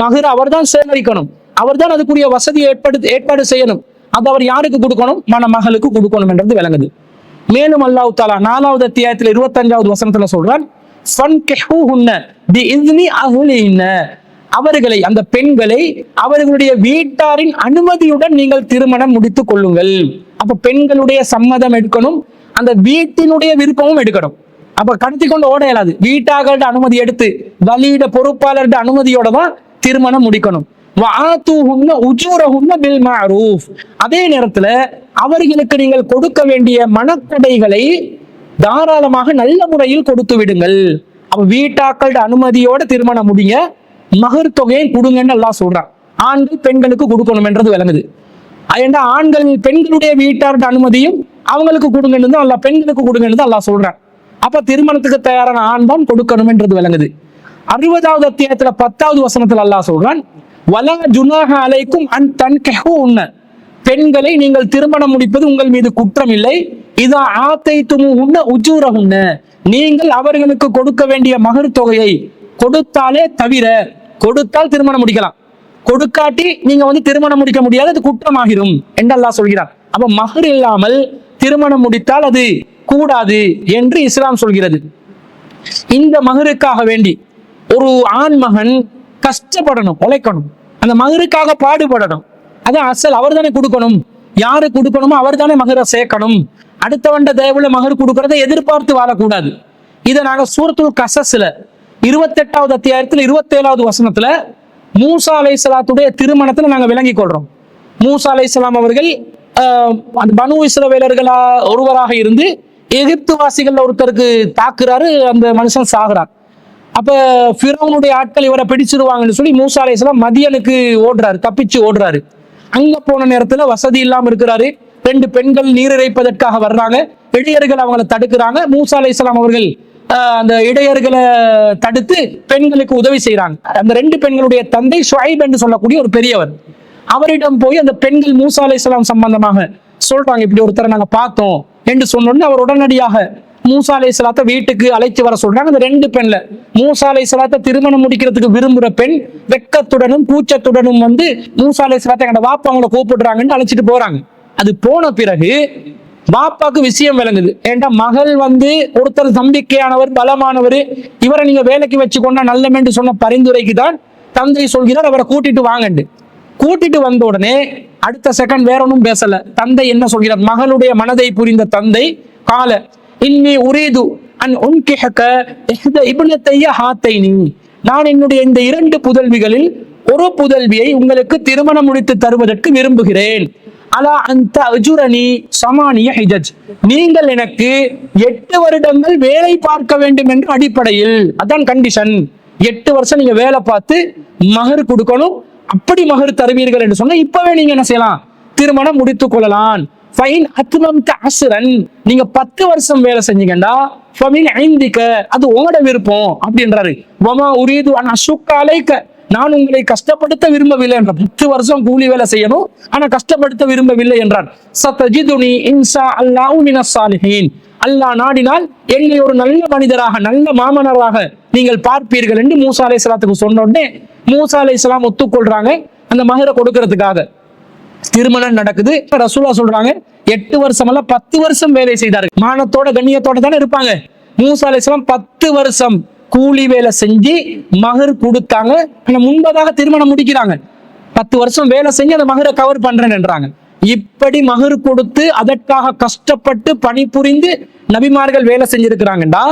மகர அவர் தான் சேகரிக்கணும், அவர் தான் அதுக்குரிய வசதியை ஏற்பாடு செய்யணும். அது அவர் யாருக்கு கொடுக்கணும்? மணமகளுக்கு கொடுக்கணும் என்றது விளங்குது. மேலும் அல்லாஹ் தஆலா 4வது அத்தியாயத்தில் 25வது வசனத்துல சொல்றான், அவர்களை, அந்த பெண்களை அவர்களுடைய வீட்டாரின் அனுமதியுடன் நீங்கள் திருமணம் முடித்துக் கொள்ளுங்கள். அப்ப பெண்களுடைய சம்மதம் எடுக்கணும், அந்த வீட்டினுடைய விருப்பமும் எடுக்கணும். அப்ப கடத்தி கொண்டு ஓட இயலாது. வீட்டாளர்கிட்ட அனுமதி எடுத்து, வலியிட பொறுப்பாளர்கிட்ட அனுமதியோட தான் திருமணம் முடிக்கணும். அதே நேரத்துல அவர்களுக்கு நீங்கள் கொடுக்க வேண்டிய மனக்கொடைகளை தாராளமாக நல்ல முறையில் கொடுத்து விடுங்கள். அப்ப வீட்டாக்களோட அனுமதியோட திருமணம் முடிங்க, மகர் தொகையை கொடுங்கன்னு எல்லாம் சொல்றான். ஆண்கள் பெண்களுக்கு கொடுக்கணும் என்றது விளங்குது. ஏன்னா ஆண்கள் பெண்களுடைய வீட்டாரோட அனுமதியும் அவங்களுக்கு கொடுங்கன்னு தான் அல்ல, பெண்களுக்கு கொடுங்கன்னு தான் எல்லாம் சொல்றான். அப்ப திருமணத்துக்கு தயாரான ஆண் தான் கொடுக்கணும் என்றது விளங்குது. 60வது அத்தியாயத்துல 10வது வசனத்துல அல்லாஹ் சொல்றான், வலா ஜுனாஹ அலைக்கும் அன் தன்கிஹூன, பெண்களை நீங்கள் திருமணம் முடிப்பது உங்கள் மீது குற்றம் இல்லை. இதா ஆத்தைத்துமுஹுன்ன உஜூரஹுன்ன, நீங்கள் அவர்களுக்கு கொடுக்க வேண்டிய மகர் தொகையை கொடுத்தாலே தவிர, கொடுத்தால் திருமணம் முடிக்கலாம், கொடுக்காட்டி நீங்க திருமணம் முடிக்க முடியாது, அது குற்றமாகிரும் என்று அல்லாஹ் சொல்கிறார். அப்ப மகர் இல்லாமல் திருமணம் முடித்தால் அது கூடாது என்று இஸ்லாம் சொல்கிறது. இந்த மகருக்காக வேண்டி ஒரு ஆண் மகன் கஷ்டப்படணும், உழைக்கணும், அந்த மகருக்காக பாடுபடணும். அதான் அசல். அவர் தானே கொடுக்கணும், யாரு கொடுக்கணுமோ அவர் தானே மகரை சேர்க்கணும். அடுத்தவண்ட தயவுல மகர் கொடுக்கறதை எதிர்பார்த்து வாழக்கூடாது. இதை நாங்க சூரத்துல் கஸஸ்ல 28வது அத்தியாயத்துல 27வது வசனத்துல மூசா அலைஹிஸ்ஸலாத்துடைய திருமணத்துல நாங்க விளங்கி கொள்றோம். மூசா அலைஹிஸ்ஸலாம் அவர்கள் பனு இஸ்ரவேலர்களா ஒருவராக இருந்து எகிப்து வாசிகள் ஒருத்தருக்கு தாக்குறாரு, அந்த மனுஷன் சாகுறார். அப்ப ஃபிரௌனுடைய ஆட்கள் இவரை பிடிச்சிருவாங்கன்னு சொல்லி மூசா அலைஹிஸ்ஸலாம் மதியனுக்கு ஓடுறாரு, தப்பிச்சு ஓடுறாரு. அங்க போன நேரத்துல வசதி இல்லாம இருக்கிறாரு. 2 பெண்கள் நீர் இறைப்பதற்காக வர்றாங்க, இடையர்கள் அவங்களை தடுக்கிறாங்க. மூசா அலைஹிஸ்ஸலாம் அவர்கள் அந்த இடையர்களை தடுத்து பெண்களுக்கு உதவி செய்யறாங்க. அந்த 2 பெண்களுடைய தந்தை ஷுஐப் என்று சொல்லக்கூடிய ஒரு பெரியவர். அவரிடம் போய் அந்த பெண்கள் மூசா அலைஹிஸ்ஸலாம் சம்பந்தமாக சொல்றாங்க, இப்படி ஒருத்தரை நாங்க பார்த்தோம் என்று சொன்னோன்னு அவர் உடனடியாக மூசா அலைஹிஸ்ஸலாத்தை வீட்டுக்கு அழைத்து வர சொல்றாங்க. அந்த 2 பெண்ல மூசா அலைஹிஸ்ஸலாத்தை திருமணம் முடிக்கிறதுக்கு விரும்புற பெண் வெக்கத்துடனும் கூச்சத்துடனும் மூசா அலைஹிஸ்ஸலாத்தை எங்க வாப்பா அவங்களை கூப்பிடுறாங்கன்னு அழைச்சிட்டு போறாங்க. அது போன பிறகு பாப்பாக்கு விஷயம் விளங்குது. ஏன்டா மகள் ஒருத்தர் நம்பிக்கையானவர், பலமானவர், இவரை நீங்க வேலைக்கு வச்சுக்கொண்டா நல்லமென்று சொன்ன பரிந்துரைக்கு தான் தந்தை சொல்கிறார் அவரை கூட்டிட்டு வாங்கண்டு. கூட்டிட்டு வந்த உடனே அடுத்த செகண்ட் வேற ஒன்றும் பேசல. தந்தை என்ன சொல்கிறார்? மகளுடைய மனதை புரிந்த தந்தை, கால இன்னி உரீது அன் உன்கிஹக இஹ்த இப்னத்தைய ஹாத்தைனி, நான் என்னுடைய இந்த 2 புதல்விகளில் ஒரு புதல்வியை உங்களுக்கு திருமணம் முடித்து தருவதற்கு விரும்புகிறேன். அலா அந்த அஜுரணி சமானிய ஹிஜஜ், நீங்கள் எனக்கு 8 வருடங்கள் வேலை பார்க்க வேண்டும் என்ற அடிப்படையில், அதான் கண்டிஷன். 8 வருஷம் நீங்க வேலை பார்த்து மகர் கொடுக்கணும். அப்படி மகர் தருவீர்கள் என்று சொன்னா இப்பவே நீங்க என்ன செய்யலாம்? திருமணம் முடித்துக் கொள்ளலாம். ஃபைன் அத்மம்த அஸ்ரன், நீங்க 10 வருஷம் வேலை செஞ்சீங்கன்னா ஃபமின் ஐந்திக, அது உங்களோட விருப்பம் அப்படின்றாரு. வமா உரீது அன் அஷுக்க அலைக்க, நான் உங்களை கஷ்டப்படுத்த விரும்பவில்லை என்ற. 10 வருஷம் கூலி வேலை செய்யணும், ஆனா கஷ்டப்படுத்த விரும்பவில்லை என்றார். சதஜிதுனி இன்ஷா அல்லாஹு மினஸ் சாலிஹீன், அல்லாஹ் நாடினால் என்னை ஒரு நல்ல மனிதராக, நல்ல மாமனராக நீங்கள் பார்ப்பீர்கள் என்று மூசா அலைஹிஸ்ஸலாத்துக்கு சொன்ன உடனே மூசா அலைஹிஸ்ஸலாம் ஒத்துக்கொள்றாங்க அந்த மகரை கொடுக்கறதுக்காக. திருமணம் நடக்குது. ரசூலுல்லாஹ் சொல்றாங்க 8 வருஷம் அல்ல 10 வருஷம் வேலை செய்தார்கள். மானத்தோட கண்ணியத்தோட தானே இருப்பாங்க. மூசா அலைஹிஸ்ஸலாம் 10 வருஷம் கூலி வேலை செஞ்சு மகர் கொடுத்தாங்க. முன்பதாக திருமணம் முடிக்கிறாங்க. 10 வருஷம் வேலை செஞ்சு அந்த மகரை கவர் பண்றேன் என்றாங்க. இப்படி மகர் கொடுத்து அதற்காக கஷ்டப்பட்டு பணிபுரிந்து நபிமார்கள் வேலை செஞ்சிருக்கிறாங்கடா.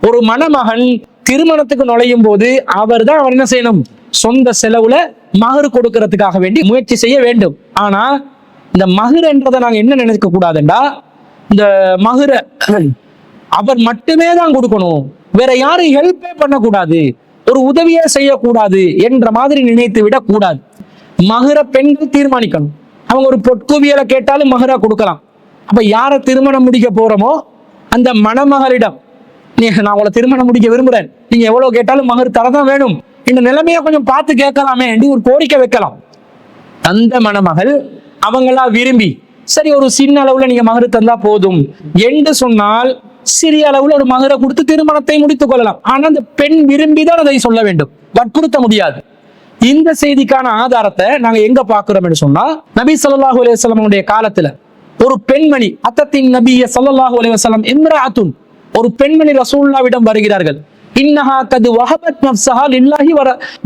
ஒரு மணமகன் திருமணத்துக்கு நுழையும் போது அவர் தான் என்ன செய்யணும்? சொந்த செலவுல மகர் கொடுக்கறதுக்காக வேண்டி முயற்சி செய்ய வேண்டும். ஆனா இந்த மகர் என்றதை நாங்க என்ன நினைக்க கூடாதுண்டா, இந்த மகரை அவர் மட்டுமே தான் கொடுக்கணும், வேற யாரும் ஹெல்ப்பே பண்ணக்கூடாது, ஒரு உதவியே செய்யக்கூடாது என்ற மாதிரி நினைத்து விட கூடாது. மகரை பெண்கள் தீர்மானிக்கணும். அவங்க ஒரு பொற்குவியலை கேட்டாலும் மகரா கொடுக்கலாம். அப்ப யாரை திருமணம் முடிக்க போறோமோ அந்த மணமகளிடம், நான் உங்களை திருமணம் முடிக்க விரும்புறேன், நீங்க எவ்வளவு கேட்டாலும் மகர் தரதான் வேணும், இந்த நிலைமையை கொஞ்சம் பார்த்து கேட்கலாமே என்று ஒரு கோரிக்கை வைக்கலாம். அந்த மணமகள் அவங்களா விரும்பி சரி ஒரு சின்ன அளவுல நீங்க மகரு தந்தா போதும் என்று சொன்னால் சிறிய அளவுல ஒரு மகரை கொடுத்து திருமணத்தை முடித்துக் கொள்ளலாம். ஆனா அந்த பெண் விரும்பிதான் அதை சொல்ல வேண்டும், வற்புறுத்த முடியாது. இந்த செய்திக்கான ஆதாரத்தை நாங்க எங்க பாக்குறோம் என்று சொன்னா, நபி ஸல்லல்லாஹு அலைஹி வஸல்லம் காலத்துல ஒரு பெண்மணி அத்தத்தின் நபிய ஸல்லல்லாஹு அலைஹி வஸல்லம் இம்ராஅத்துன், ஒரு பெண்மணி ரசூலுல்லாஹ்விடம் வருகிறார்கள். இன்னஹா கது வஹபத் நஃப்ஸஹா லில்லாஹி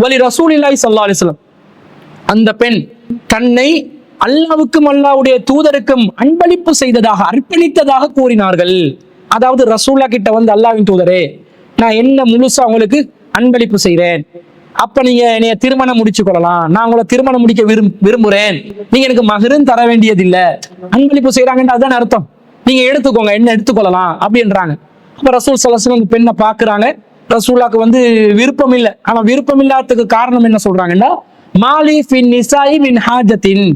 வ லிரசூலில்லாஹி ஸல்லல்லாஹு அலைஹி வஸல்லம், அந்த பெண் தன்னை அல்லாஹ்வுக்கும் அல்லாஹ்வுடைய தூதருக்கும் அன்பளிப்பு செய்ததாக அர்ப்பணித்ததாக கூறினார்கள். அதாவது ரசூலுல்லாஹ் கிட்ட வந்து, அல்லாஹ்வின் தூதரே, நான் என்ன முழுசா உங்களுக்கு அன்பளிப்பு செய்றேன், அப்ப நீங்க என்னைய திருமணம் முடிச்சு கொள்ளலாம், நான் உங்களை திருமணம் முடிக்க விரும்புறேன், நீங்க எனக்கு மகரும் தர வேண்டியதில்லை, அன்பளிப்பு செய்யறாங்கன்னு அதுதான் அர்த்தம், நீங்க எடுத்துக்கோங்க, என்ன எடுத்துக்கொள்ளலாம் அப்படின்றாங்க. அப்ப ரசூல் ஸல்லல்லாஹு அலைஹி வஸல்லம் அந்த பெண்ணை பாக்குறாங்க. ரசூலுல்லாஹ்க்கு வந்து விருப்பம் இல்லை. ஆனா விருப்பம் இல்லாததுக்கு காரணம் என்ன சொல்றாங்கன்னா, மாலி ஃபின் நிசாஇ மின் ஹாஜத்தின்,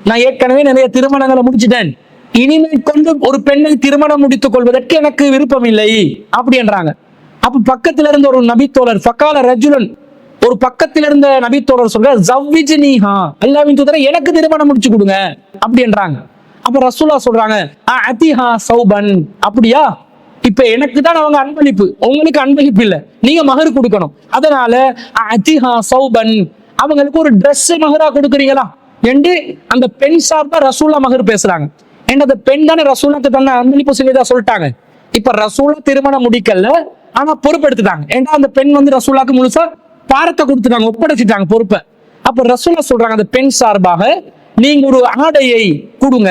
நான் ஏற்கனவே நிறைய திருமணங்களை முடிச்சிட்டேன், இனிமேல் கொண்டு ஒரு பெண்ணை திருமணம் முடித்துக் கொள்வதற்கு எனக்கு விருப்பம் இல்லை அப்படின்றாங்க. அப்ப பக்கத்துல இருந்த ஒரு நபித்தோழர், ஃபகால ரஜுலன், ஒரு பக்கத்துல இருந்த நபித்தோழர் சொல்ற, ஜவ்விஜ்னிஹா, அல்லாஹ்வின் தூதரே எனக்கு திருமணம் முடிச்சு கொடுங்க அப்படின்றாங்க. அப்ப ரசூலுல்லாஹ் சொல்றாங்க, அதிஹா சௌபன், அப்படியா, இப்ப எனக்கு தான் அவங்க அன்பளிப்பு, உங்களுக்கு அன்பளிப்பு இல்ல, நீங்க மகர் கொடுக்கணும், அதனால அதிஹா சௌபன், அவங்களுக்கு ஒரு Dress மகரா கொடுக்குறீங்களா என்று அந்த பெண் சார்பா ரசூலுல்லாஹ் மகர் பேசுறாங்க. ஏன்னா அந்த பெண் தானே ரசூலுல்லாஹ்க்கு தன்னை அன்பளிப்பு செய்ததா சொல்லிட்டாங்க. இப்ப ரசூலுல்லாஹ் திருமணம் முடிக்கல, ஆனா பொறுப்பெடுத்துட்டாங்க. ஏன்னா அந்த பெண் வந்து ரசூலுல்லாஹ்க்கு முழுசா பாரத்தை கொடுத்துட்டாங்க, ஒப்படைச்சிட்டாங்க பொறுப்பை. அப்ப ரசூலுல்லாஹ் சொல்றாங்க அந்த பெண் சார்பாக, நீங்க ஒரு ஆடையை கொடுங்க.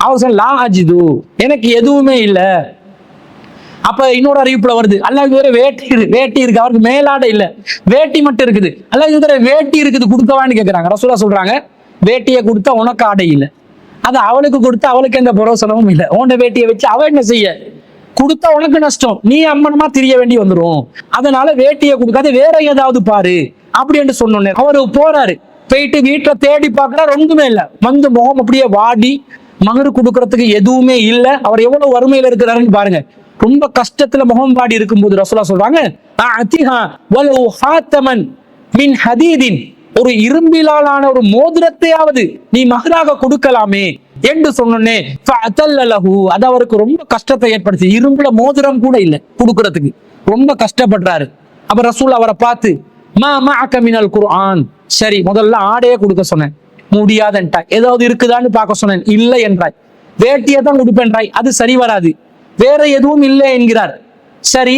அவர் லா அஜிது, எனக்கு எதுவுமே இல்லை. அப்ப இன்னொரு அறிவிப்புல வருது, அல்லாஹ்வுக்கு வேற வேட்டி இருக்கு, அவருக்கு மேலாடை இல்ல, வேட்டி மட்டும் இருக்குது. அல்லாஹ்வுக்கு வேற வேட்டி இருக்குது, கொடுக்கவான்னு கேட்கிறாங்க. ரசூலுல்லாஹ் சொல்றாங்க, வேட்டியை கொடுத்தா உனக்கு ஆடை இல்லை, அது அவளுக்கு கொடுத்தா அவளுக்கு எந்த புரோசனமும் இல்லை, உன்ன வேட்டியை வச்சு அவ என்ன செய்ய, கொடுத்தா உனக்கு நஷ்டம், நீ அம்மனமா திரிய வேண்டி வந்துடும், அதனால வேட்டியை கொடுக்காத வேற ஏதாவது பாரு அப்படி என்று சொன்னோன்னே அவரு போறாரு. போயிட்டு வீட்டுல தேடி பார்க்கறாரு, ஒன்றுமே இல்லை, வந்து முகம் அப்படியே வாடி, மகரு கொடுக்கறதுக்கு எதுவுமே இல்லை. அவர் எவ்வளவு வறுமையில இருக்கிறாருன்னு பாருங்க. ரொம்ப கஷ்டத்துல முகம் வாடி இருக்கும்போது ரசூலுல்லாஹ் சொல்றாங்க, அதிஹா வலு ஹாத்தமன் மின் ஹதீதின், ஒரு இரும்பிலான ஒரு மோதிரத்தையாவது நீ மகராக கொடுக்கலாமே என்று சொன்னோன்னே, அது அவருக்கு ரொம்ப கஷ்டத்தை ஏற்படுத்தி, இரும்புல மோதிரம் கூட இல்லை கொடுக்கறதுக்கு, ரொம்ப கஷ்டப்படுறாரு. அப்ப ரசூல் அவரை பார்த்து, மா மஅக மினல் குர்ஆன், சரி முதல்ல ஆடையே கொடுக்க சொன்னேன், முடியாதுன்றாய், ஏதாவது இருக்குதான்னு பார்க்க சொன்னேன், இல்லை என்றாய், வேட்டியை தான் கொடுப்பேன்றாய், அது சரி வராது, வேற எதுவும் இல்லை என்கிறார். சரி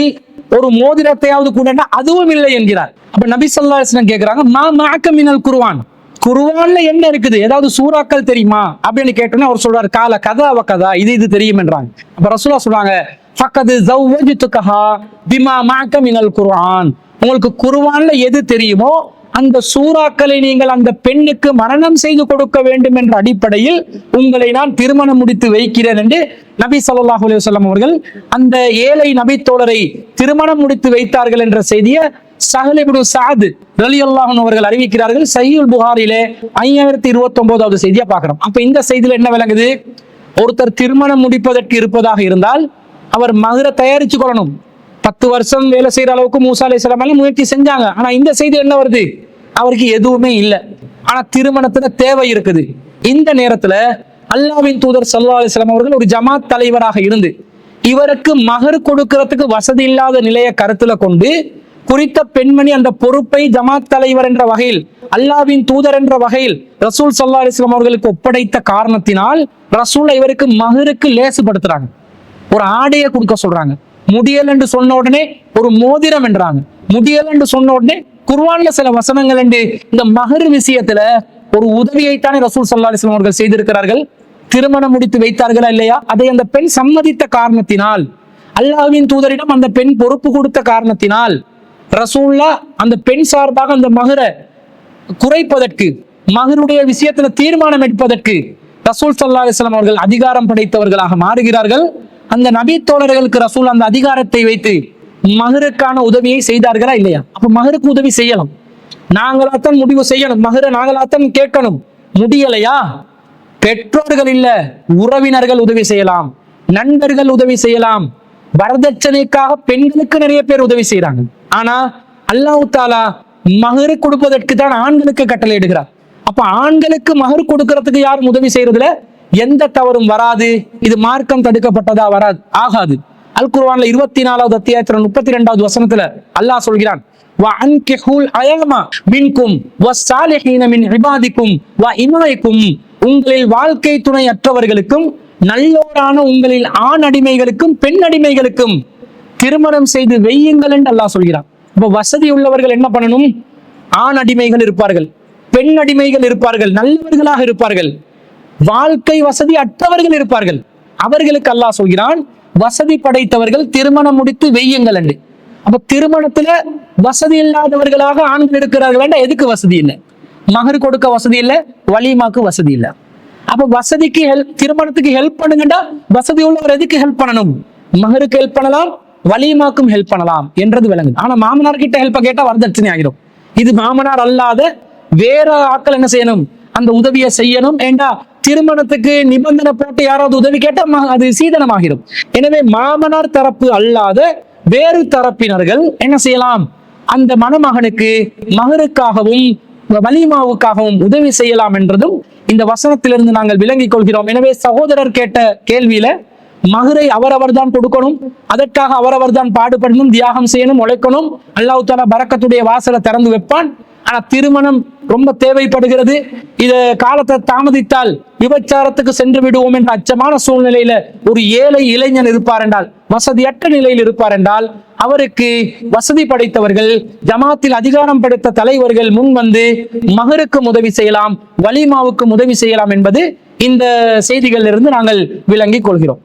ஒரு மோதிரத்தையாவது கூட, அதுவும் இல்லை என்கிறார். அப்ப நபி ஸல்லல்லாஹு அலைஹி வஸல்லம் கேக்குறாங்க, மா மஅக மினல் குர்ஆன், குர்ஆன்ல என்ன இருக்குது, ஏதாவது சூறாக்கள் தெரியுமா அப்படின்னு கேட்டோன்னா அவர் சொல்றாரு, கால கதா வ கதா, இது தெரியும் என்றாங்க. அப்ப ரசூலுல்லாஹ் சொல்றாங்க, ஃபக்கது ஸவ்வஜ்துகஹா பிமா மஅக மினல் குர்ஆன், உங்களுக்கு குர்ஆன்ல எது தெரியுமோ அந்த சூறாக்களை நீங்கள் அந்த பெண்ணுக்கு மரணம் செய்து கொடுக்க வேண்டும் என்ற அடிப்படையில் உங்களை நான் திருமணம் முடித்து வைக்கிறேன் என்று நபி ஸல்லல்லாஹு அலைஹி வஸல்லம் அவர்கள் அந்த ஏழை நபி தோழரை திருமணம் முடித்து வைத்தார்கள் என்ற செய்தியை சஹல் இப்னு சஅத் ரலியல்லாஹு அன்ஹு அவர்கள் அறிவிக்கிறார்கள். சஹீஹுல் புகாரிலே 5029வது செய்தியா பார்க்கிறோம். அப்ப இந்த செய்தியில என்ன விளங்குது, ஒருத்தர் திருமணம் முடிப்பதற்கு இருப்பதாக இருந்தால் அவர் மகரை தயாரிச்சு கொள்ளணும். 10 வருஷம் வேலை செய்யற அளவுக்கு மூசா அலைஹிஸ்ஸலாம் எல்லாம் முயற்சி செஞ்சாங்க. ஆனா இந்த செய்தி என்ன வருது, அவருக்கு எதுவுமே இல்லை, ஆனா திருமணத்துல தேவை இருக்குது. இந்த நேரத்துல அல்லாஹ்வின் தூதர் ஸல்லல்லாஹு அலைஹி வஸல்லம் அவர்கள் ஒரு ஜமாத் தலைவராக இருந்து இவருக்கு மகர் கொடுக்கிறதுக்கு வசதி இல்லாத நிலையை கருத்துல கொண்டு குறித்த பெண்மணி அந்த பொறுப்பை ஜமாத் தலைவர் என்ற வகையில், அல்லாஹ்வின் தூதர் என்ற வகையில் ரசூல் ஸல்லல்லாஹு அலைஹி வஸல்லம் அவர்களுக்கு ஒப்படைத்த காரணத்தினால் ரசூல் இவருக்கு மகருக்கு லேசுபடுத்துறாங்க, ஒரு ஆடையை கொடுக்க சொல்றாங்க. முடியல் என்று சொன்ன உடனே ஒரு மோதிரம் என்றாங்க, முடியல் என்று சொன்ன உடனே குர்ஆன்ல சில வசனங்கள் என்று இந்த மகர் விஷயத்துல ஒரு உதவியைத்தானே ரசூல் ஸல்லல்லாஹு அலைஹி வஸல்லம் அவர்கள் செய்திருக்கிறார்கள். திருமணம் முடித்து வைத்தார்களா இல்லையா, அதை அந்த பெண் சம்மதித்த காரணத்தினால், அல்லாஹ்வின் தூதரிடம் அந்த பெண் பொறுப்பு கொடுத்த காரணத்தினால் ரசூலுல்லாஹ் அந்த பெண் சார்பாக அந்த மகரை குறைப்பதற்கு, மகருடைய விஷயத்துல தீர்மானம் எடுப்பதற்கு ரசூல் ஸல்லல்லாஹு அலைஹி வஸல்லம் அவர்கள் அதிகாரம் படைத்தவர்களாக மாறுகிறார்கள். அந்த நபி தோழர்களுக்கு ரசூல் அந்த அதிகாரத்தை வைத்து மகருக்கான உதவியை செய்தார்களா இல்லையா? அப்ப மகருக்கு உதவி செய்யலாம், நாங்களாத்தான் முடிவு செய்யணும், மகரை நாங்களாத்தான் கேட்கணும். முடியலையா, பெற்றோர்கள் இல்ல உறவினர்கள் உதவி செய்யலாம், நண்பர்கள் உதவி செய்யலாம். வரதட்சணைக்காக பெண்களுக்கு நிறைய பேர் உதவி செய்யறாங்க. ஆனா அல்லாஹ் தஆலா மகரு கொடுப்பதற்கு தான் ஆண்களுக்கு கட்டளை இடுகிறார். அப்ப ஆண்களுக்கு மகர் கொடுக்கறதுக்கு யாரும் உதவி செய்யறதுல எந்த தவறும் வராது. இது மார்க்கம் தடுக்கப்பட்டதா வராது, ஆகாது. அல் குர்ஆன்ல 24வது அத்தியாயத்துல 32வது வசனத்துல அல்லாஹ் சொல்கிறான், உங்களில் வாழ்க்கை துணை அற்றவர்களுக்கும் நல்லோரான உங்களில் ஆண் அடிமைகளுக்கும் பெண் அடிமைகளுக்கும் திருமணம் செய்து வையுங்கள் என்று அல்லாஹ் சொல்கிறான். இப்ப வசதி உள்ளவர்கள் என்ன பண்ணணும்? ஆண் அடிமைகள் இருப்பார்கள், பெண் அடிமைகள் இருப்பார்கள், நல்லவர்களாக இருப்பார்கள். வாழ்க்கை வசதி அற்றவர்கள் இருப்பார்கள், அவர்களுக்கு அல்லாஹ் சொல்கிறான் வசதி படைத்தவர்கள் திருமணம் முடித்து வையுங்கள் என்று. அப்ப திருமணத்துல வசதி இல்லாதவர்களாக ஆண்கள் இருக்கிறார்கள். எதுக்கு வசதி இல்லை? மகர் கொடுக்க வசதி இல்லை, வலிமாக்கு வசதி இல்லை. அப்ப வசதிக்கு திருமணத்துக்கு ஹெல்ப் பண்ணுங்கடா. வசதி உள்ளவர் எதுக்கு ஹெல்ப் பண்ணணும்? மகருக்கு ஹெல்ப் பண்ணலாம், வலிமாக்கும் ஹெல்ப் பண்ணலாம் என்றது விளங்குது. ஆனா மாமனார் கிட்ட ஹெல்ப் கேட்டா வரதட்சணை ஆகிடும். இது மாமனார் அல்லாத வேற ஆட்கள் என்ன செய்யணும்? அந்த உதவியை செய்யணும். ஏண்டா திருமணத்துக்கு நிபந்தனை போட்டு யாராவது உதவி கேட்டா அது சீதனமாகிடும். எனவே மாமனார் தரப்பு அல்லாத வேறு தரப்பினர்கள் என்ன செய்யலாம்? அந்த மணமகனுக்கு மகருக்காகவும் வலிமாவுக்காகவும் உதவி செய்யலாம் என்றதும் இந்த வசனத்திலிருந்து நாங்கள் விளங்கிக் கொள்கிறோம். எனவே சகோதரர் கேட்ட கேள்வியில மகரை அவரவர் தான் கொடுக்கணும், அதற்காக அவரவர் தான் பாடுபடணும், தியாகம் செய்யணும், உழைக்கணும். அல்லாஹ் தஆலா பரக்கத்துடைய வாசலை திறந்து வைப்பான். ஆனா திருமணம் ரொம்ப தேவைப்படுகிறது. இத காலத்தை தாமதித்தால் விபச்சாரத்துக்கு சென்று விடுவோம் என்ற அச்சமான சூழ்நிலையில ஒரு ஏழை இளைஞன் இருப்பார் என்றால், வசதியற்ற நிலையில் இருப்பார் என்றால், அவருக்கு வசதி படைத்தவர்கள், ஜமாத்தில் அதிகாரம் படைத்த தலைவர்கள் முன் வந்து மகருக்கும் உதவி செய்யலாம், வலிமாவுக்கும் உதவி செய்யலாம் என்பது இந்த செய்திகளிலிருந்து நாங்கள் விளங்கிக் கொள்கிறோம்.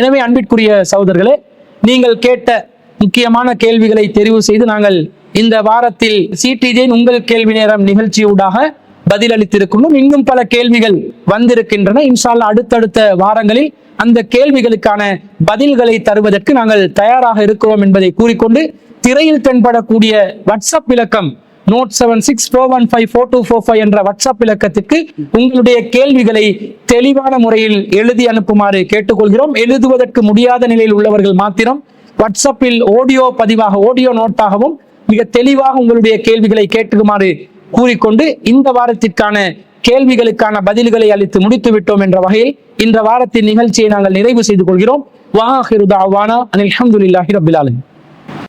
எனவே அன்பிற்குரிய சகோதரர்களே, நீங்கள் கேட்ட முக்கியமான கேள்விகளை தெரிவு செய்து நாங்கள் இந்த வாரத்தில் சிடிஜேயின் உங்கள் கேள்வி நேரம் நிகழ்ச்சியூடாக பதிலளித்திருக்கணும். இன்னும் பல கேள்விகள் வந்திருக்கின்றன. இன்ஷா அல்லாஹ் அடுத்தடுத்த வாரங்களில் அந்த கேள்விகளுக்கான பதில்களை தருவதற்கு நாங்கள் தயாராக இருக்கிறோம் என்பதை கூறிக்கொண்டு, திரையில் தென்படக்கூடிய வாட்ஸ்அப் இலக்கம் நோட் 7641542545 என்ற வாட்ஸ்அப் இலக்கத்திற்கு உங்களுடைய கேள்விகளை தெளிவான முறையில் எழுதி அனுப்புமாறு கேட்டுக்கொள்கிறோம். எழுதுவதற்கு முடியாத நிலையில் உள்ளவர்கள் மாத்திரம் வாட்ஸ்அப்பில் ஆடியோ பதிவாக, ஆடியோ நோட்டாகவும் மிக தெளிவாக உங்களுடைய கேள்விகளை கேட்டுக்குமாறு கூறிக்கொண்டு, இந்த வாரத்திற்கான கேள்விகளுக்கான பதில்களை அளித்து முடித்து விட்டோம் என்ற வகையில் இந்த வாரத்தின் நிகழ்ச்சியை நாங்கள் நிறைவு செய்து கொள்கிறோம். வஆகிரு தஅவானா அனில் ஹம்துலில்லாஹி ரப்பில் ஆலமீன்.